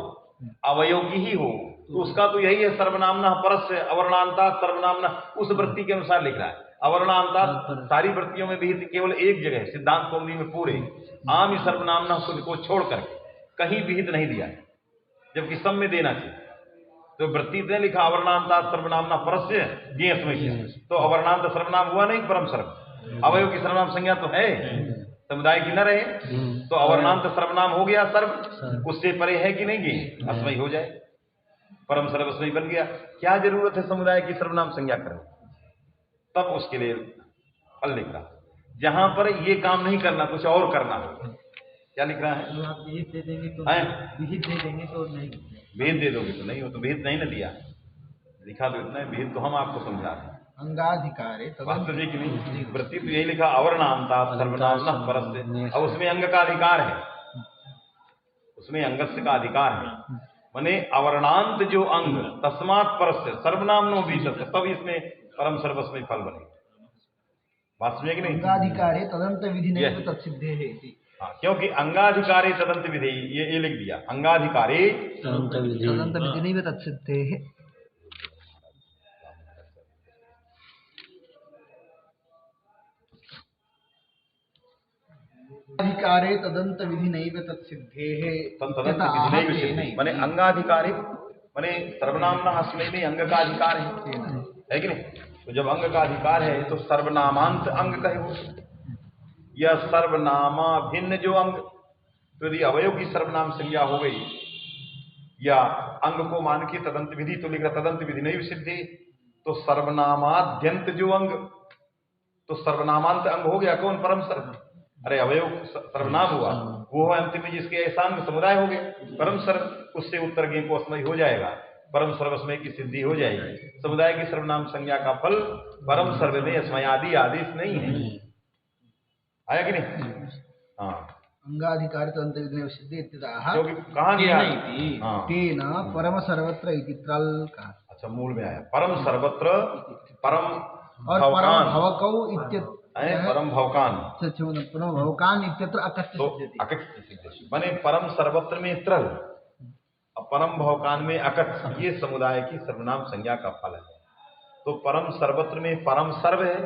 अवयव की ही हो, तो उसका तो यही है सर्वनामना परस्य अवर्णांता सर्वनामना, उस वृत्ति के अनुसार लिख रहा है। अवर्णांता सारी वृत्तियों में भी केवल एक जगह सिद्धांत कौमुदी में पूरे आम ही सर्वनामना को छोड़कर कहीं विहित नहीं दिया है, जबकि सब में देना चाहिए। तो वृत्ति ने लिखा अवर्णांता सर्वनामना परस्य ज्ञेय, तो अवर्णांत सर्वनाम हुआ नहीं परम सर्व, अवयव की सर्वनाम संज्ञा तो है, समुदाय की न रहे तो अवर्णांत सर्वनाम हो गया सर्व, उससे परे है कि नहीं ज्ञेय, अस्मयी हो जाए, परम सर्वस्मयी बन गया। क्या जरूरत है समुदाय की सर्वनाम संज्ञा करने? तब उसके लिए फल लिख रहा, जहां पर ये काम नहीं करना कुछ और करना हो। क्या लिख रहा है? आप विहित दे देंगे तो विहित दे देंगे तो नहीं, भेद दे दोगे तो नहीं हो, तो भेद नहीं न दिया, लिखा तो इतना है, भेद तो हम आपको समझा रहे हैं। अंगाधिकारे वास्तविक नहीं, वृत्ति तो यही लिखा अवर्णांता सर्वनामना परस्य, अब उसमें अंग का अधिकार है, उसमें अंगस्य का अधिकार है, माने अवर्णांत जो अंग तस्मात् परस्य सर्वनामनो भी, तब इसमें परम सर्वस्मयी फल बनेगा। वास्तविक नहीं, अंगाधिकारे तदंत विधि नहीं तत्सिद्धे है, क्योंकि अंगाधिकारे तदंत विधि ये लिख दिया, अंगाधिकारे तदंत विधि नहीं तत्सिद्धे है। अधिकारे तदंत विधि नहीं तत्सिद्धे है, तदंत विधि नहीं माने अंगाधिकारी माने सर्वनामना अस्मयी में अंग का अधिकार है कि नहीं? तो जब अंग का अधिकार है तो सर्वनामांत अंग कहे हो या सर्वनामा भिन्न जो अंग, तो यदि अवयव की सर्वनाम संज्ञा हो गई या अंग को मान के तदंत विधि, तो लिख रहा तदंत विधि नहीं विसिद्धि, तो सर्वनामाद्यंत जो अंग, तो सर्वनामांत अंग हो गया कौन? परम सर्व। अरे अवयव सर्वनाम हुआ वो है अंतिम में जिसके ऐसांग समुदाय हो गए। परम सर्व उससे उत्तर गेय को अस्मय हो जाएगा, परम सर्वस्मय की सिद्धि हो जाएगी। समुदाय की सर्वनाम संज्ञा का फल परम सर्व में अस्मय आदि आदेश नहीं है। आया कि नहीं? हाँ, अंगाधिकारी तदंत सिद्धि इत्यतः क्योंकि कहाँ गया? हाँ, तेन परम सर्वत्र इति त्रल का। अच्छा, मूल में आया परम सर्वत्र, परम और परम भवकान, भवकौ इत्यत्र परम भवकान, परम भवकान इत्यत्र अकच्च तो सिद्ध्यति। अकच्च सिद्धि माने परम सर्वत्र में त्रल, अब परम भवकान में अकच्च, ये समुदाय की सर्वनाम संज्ञा का फल है। तो परम सर्वत्र में परम सर्व है,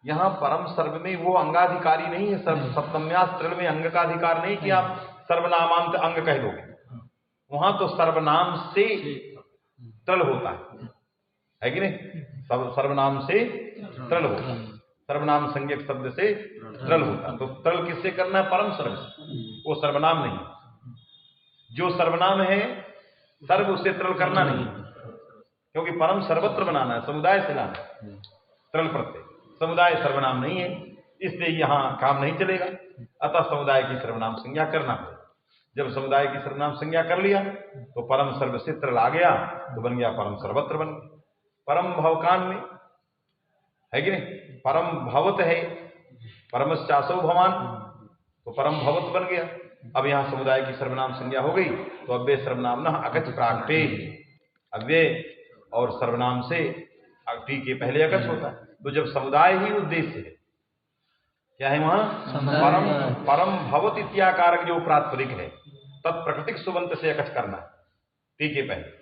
यहाँ परम सर्व में वो अंगाधिकारी नहीं है। सप्तम्यास त्रल में अंग का अधिकार नहीं कि आप सर्वनामांत अंग कह दोगे, वहां तो सर्वनाम से त्रल होता है कि नहीं? सर्वनाम से त्रल होता है, सर्वनाम संज्ञक शब्द से त्रल होता है। तो त्रल किससे करना है? परम सर्व से, वो सर्वनाम नहीं। जो सर्वनाम है सर्व उससे त्रल करना नहीं, क्योंकि परम सर्वत्र बनाना है, समुदाय से लाना है। त्रल प्रत्यय समुदाय सर्वनाम नहीं है, इसलिए यहां काम नहीं चलेगा। अतः समुदाय की सर्वनाम संज्ञा करना पड़ेगा। जब समुदाय की सर्वनाम संज्ञा कर लिया तो परम सर्व से त्रल आ गया, तो बन गया परम सर्वत्र बन गया। परम भवकान में है कि नहीं? परम भवत है, परमश्चासो भवान, तो परम भवत बन गया। अब यहां समुदाय की सर्वनाम संज्ञा हो गई, तो अव्यय सर्वनाम न अकच प्रागटे, अव्यय और सर्वनाम से टी के पहले अकच होता है। तो जब समुदाय ही उद्देश्य है, क्या है वहां? परम परम भवत इत्याकारक जो प्रातिपदिक है, तत्प्रकृतिक सुबंत से अकच करना है। टी के पहले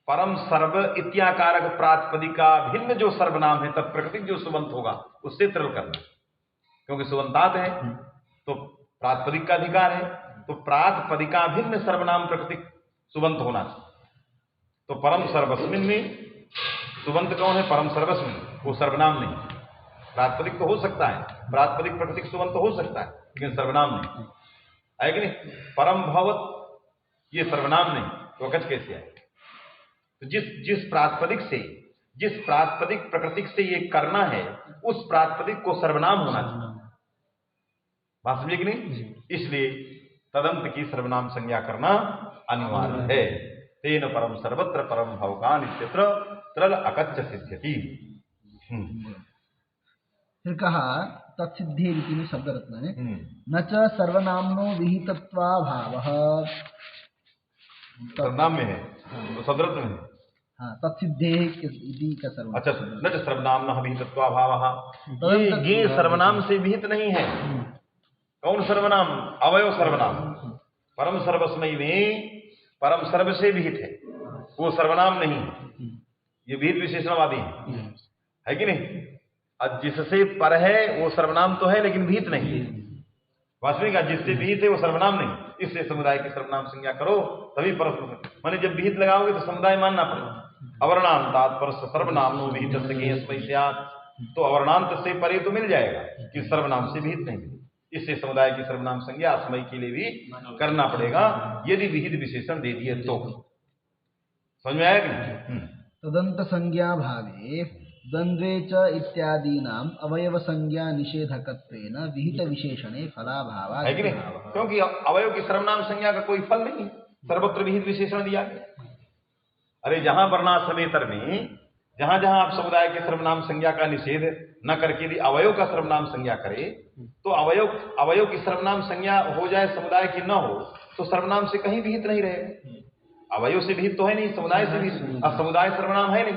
परम सर्व इत्याकारक प्रातिपदिका भिन्न जो सर्वनाम है, तत्प्रकृतिक जो सुबंत होगा उससे त्रल करना, क्योंकि सुबंतात है तो प्रातिपदिक का अधिकार है। तो प्रातिपदिका भिन्न सर्वनाम प्रकृतिक सुबंत होना चाहिए। तो परम सर्वस्मिन में सुबंत कौन है? परम सर्वस्मिन, वो सर्वनाम नहीं। प्रातिपदिक तो हो सकता है, प्रातिपदिक प्रकृतिक सुबंत तो हो सकता है, लेकिन सर्वनाम नहीं है कि नहीं? परम भवत ये सर्वनाम नहीं, तो अकच कैसे आए? तो जिस प्रातिपदिक से, जिस प्रातिपदिक प्रकृतिक से ये करना है, उस प्रातिपदिक को सर्वनाम होना चाहिए। बात समझे कि नहीं? इसलिए तदंत की सर्वनाम संज्ञा करना अनिवार्य है। तेन परम सर्वत्र परम भवकान इत्यत्र त्रल अकच्च सिद्ध्यति। फिर कहा तत्सिद्धि रीति में शब्द रत्न है, न च सर्वनामनो विहितत्वाभावः, सर्वनाम में है तो शब्दरत्न में है। हाँ, तत्सिद्धे इति का सर्वनाम। अच्छा, न च सर्वनाम न विहितत्वाभावः, ये सर्वनाम से विहित नहीं है। कौन सर्वनाम? अवयव सर्वनाम। परम सर्वस्मयी में परम सर्व से विहित है, वो सर्वनाम नहीं। ये विहित विशेषणवादी है कि नहीं? अब जिससे पर है वो सर्वनाम तो है, लेकिन विहित नहीं। वास्तविक जिससे विहित है वो सर्वनाम नहीं। इससे समुदाय की सर्वनाम संज्ञा करो तभी परस्पर, माने जब विहित लगाओगे तो समुदाय मानना पड़ेगा। अवर्णांतात पर सर्वनामनो विहित स्यात्, तो अवर्णांत से परे तो मिल जाएगा कि सर्वनाम से विहित नहीं। इससे समुदाय की सर्वनाम संज्ञा अस्मय के लिए भी करना पड़ेगा, यदि विहित विशेषण दे दिए तो। समझ में आया कि? तदंत संज्ञा भावे द्वंद्वे च इत्यादीनाम अवयव संज्ञा निषेधकत्वेन विहित विशेषणे फलाभावा है कि नहीं? क्योंकि अवयव की सर्वनाम संज्ञा का कोई फल नहीं है, सर्वत्र विहित विशेषण दिया गया। अरे जहां वर्णाश्रमेतर में जहां जहां आप समुदाय के सर्वनाम संज्ञा का निषेध न करके यदि अवयव का सर्वनाम संज्ञा करे, तो अवयव की सर्वनाम संज्ञा हो जाए, समुदाय की न हो, तो सर्वनाम से कहीं विहित नहीं रहेगा। अवयव से विहित तो है नहीं, समुदाय से भी, अब समुदाय सर्वनाम है नहीं,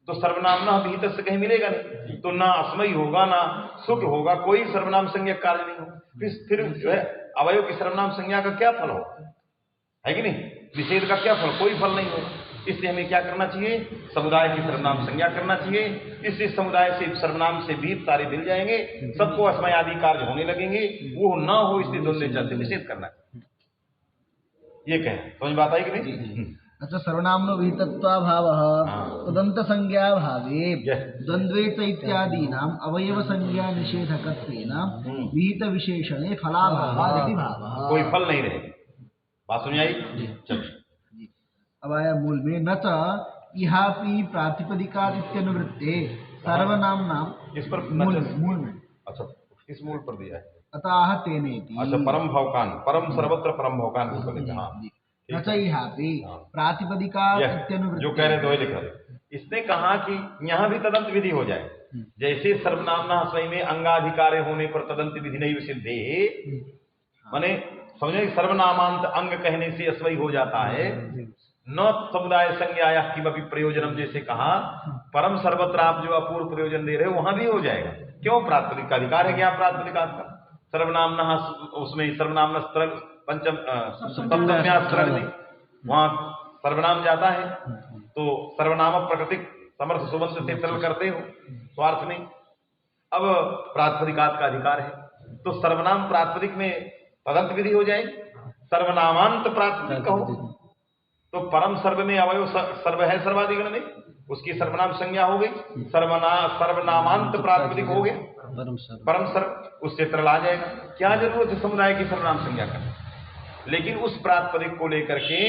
तो सर्वनाम न विहित से कहीं मिलेगा नहीं, तो ना अस्मयी होगा ना सुख होगा, कोई सर्वनाम संज्ञा कार्य नहीं होगा। फिर अवयव की सर्वनाम संज्ञा का क्या फल होगा? है कि नहीं? निषेध का क्या फल? कोई फल नहीं होगा। इसलिए हमें क्या करना चाहिए? समुदाय की सर्वनाम संज्ञा करना चाहिए। इसलिए समुदाय से सर्वनाम से विहित सारे मिल जाएंगे, सबको अस्मय आदि कार्य होने लगेंगे, वो ना हो इसलिए द्वंद्व से निषेध करना है। ये कहें समझ बात आई कि नहीं? अच्छा, सर्वनामनो विहितत्वाभावः तदंत संज्ञा भावे द्वंद्वे च इत्यादीनाम अवयव संज्ञा निषेधकत्वेन विहित विशेषणे फलाभावात् इति भावः। कोई फल नहीं रहेगा। बात समझ आई? चलो अब आया मूल में, न च इहापि प्रातिपदिकात् इत्यनुवृत्ते सर्वनाम नाम। इस पर मूल में अच्छा, किस मूल पर दिया है? अतः तेनेति। अच्छा, परम भवकान, परम सर्वत्र परम भवकान को लिखा। हाँ, न चैहापि प्रातिपदिका जो कह रहे थे वही लिख रहे। इसने कहा कि यहाँ भी तदंत विधि हो जाए, जैसे सर्वनामना स्वयं में अंगाधिकारे होने पर तदंत विधि नहीं सिद्धे, माने समझे सर्वनामांत अंग कहने से अस्वई हो जाता है। न समुदाय संज्ञाया किमपि प्रयोजनम, जैसे कहा परम सर्वत्र आप जो अपूर्व प्रयोजन दे रहे हो वहां भी हो जाएगा। क्यों? प्रातिपदिक का अधिकार है क्या? प्रातिपदिक का सर्वनामना, उसमें सर्वनामना स्त्रल पंचम सप्तम्यास्त्र में वहां सर्वनाम जाता है, तो सर्वनाम प्रकृतिक समर्थ सुबंध से सरल करते हो स्वार्थ नहीं। अब प्रातिपदिकात का अधिकार है, तो सर्वनाम प्रातिपदिक में तदंत विधि हो जाएगी। सर्वनामांत प्रातिपदिक कहो तो परम सर्व में अवयव सर्व है, सर्वाधिगण में उसकी सर्वनाम संज्ञा हो गई। सर्वनामांत प्रातिपदिक हो गया परम सर्व, उससे तरल आ जाएगा। क्या जरूरत है समुदाय की सर्वनाम संज्ञा करने? लेकिन उस प्रातिपदिक को लेकर के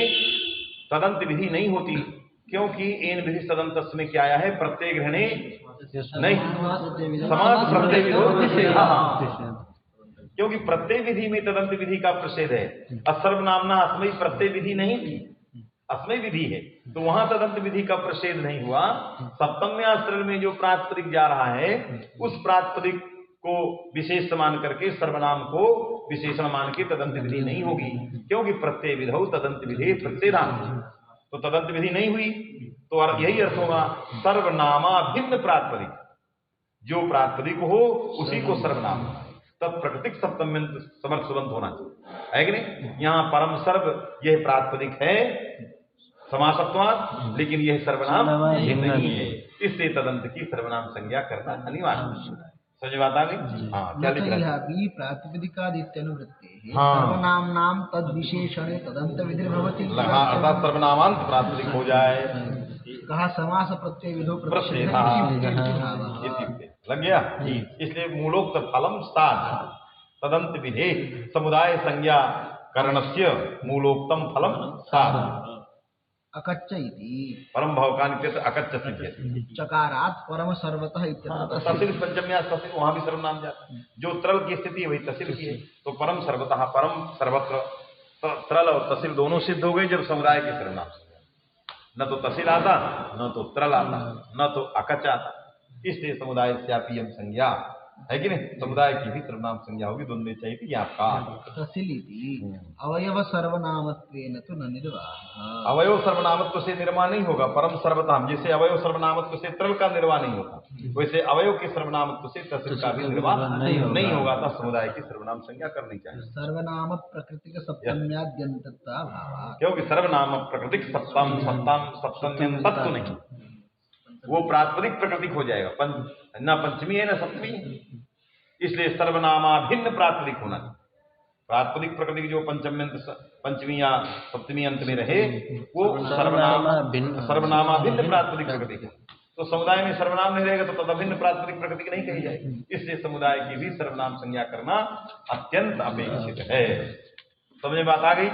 तदंत विधि नहीं होती, क्योंकि एन विधि तदंत में क्या आया है? प्रत्यय ग्रहणे नहीं, समास प्रत्यय विधि। क्योंकि प्रत्यय विधि में तदंत विधि का प्रषेध है। असर्वनामना अस्मयी प्रत्यय विधि नहीं थी, अस्मयी विधि है, तो वहां तदंत विधि का प्रषेध नहीं हुआ। सप्तम्यास्त्र में जो प्रातिपदिक जा रहा है उस प्रातिपदिक को विशेष मान करके सर्वनाम को विशेषण मान के तदंत विधि नहीं होगी, क्योंकि प्रत्यय विधौ तदंत विधि प्रत्येदांत, तो तदंत विधि नहीं हुई। तो यही अर्थ होगा सर्वनामा भिन्न प्रातिपदिक, जो प्रातिपदिक हो उसी को सर्वनाम, तब प्रकृतिक सप्तम्यंत समर्थ सुबंध होना चाहिए, है कि नहीं? यहाँ परम सर्व यह प्रातिपदिक है समासत्वात्, लेकिन यह सर्वनाम नहीं है, इसलिए तदंत की सर्वनाम संज्ञा करना अनिवार्य। समझ बात आ गई? हाँ, क्या लिख रहा है? प्रातिपदिकादित्यनुवृत्ते हाँ, सर्वनाम्नां तद विशेषणे तदंत विधि भवति। हाँ, अर्थात सर्वनामांत प्रातिपदिक हो जाए। कहा समास प्रत्यय विधो प्रत्यय, लग गया। इसलिए मूलोक्त फलम साध तदंत विधे समुदाय संज्ञा करणस्य मूलोक्तम फलम साध। अकच्च इति परम भवकान के अकच्च सिद्ध्यति। चकारात परम सर्वतः तसिल पंचम्या तसिल, वहां भी सर्वनाम जाता है। जो तरल की स्थिति है वही तसिल की है, तो परम सर्वतः परम सर्वत्र तरल और तसिल दोनों सिद्ध हो गए जब समुदाय के सर्वनाम। न तो तसिल आता, न तो तरल आता, न तो अकच आता, इसलिए समुदाय से यम संज्ञा है कि नहीं? समुदाय की भी सर्वनाम संज्ञा होगी, दोनों चाहिए आपका। अवयव सर्वनामत्वेन तो न निर्वाह, अवयव सर्वनामत्व से निर्वाह नहीं होगा। परम सर्वनाम जैसे अवयव सर्वनामत्व से तरल का निर्वाह नहीं होता, वैसे अवयव के सर्वनामत्व से तसिल का भी निर्वाह नहीं होगा, तब समुदाय की सर्वनाम संज्ञा करनी चाहिए। सर्वनाम प्रकृतिक सप्तम्याद्यंतत्वा भाव, क्योंकि सर्वनाम प्रकृतिक सप्तम सप्तम सप्तम्यं तत्व नहीं, वो प्रातिपदिक प्रकृतिक हो जाएगा। न पंचमी है न सप्तमी है, इसलिए सर्वनामा भिन्न प्रातिपदिक होना चाहिए। प्रातिपदिक प्रकृतिक जो पंचमी या सप्तमी अंत में रहे वो सर्वनामा भिन्न प्रातिपदिक प्रकृतिक है। तो समुदाय में सर्वनाम नहीं रहेगा तो तदभिन्न प्रातिपदिक प्रकृतिक नहीं कही जाएगी, इसलिए समुदाय की भी सर्वनाम संज्ञा करना अत्यंत अपेक्षित है। समझ में बात आ गई?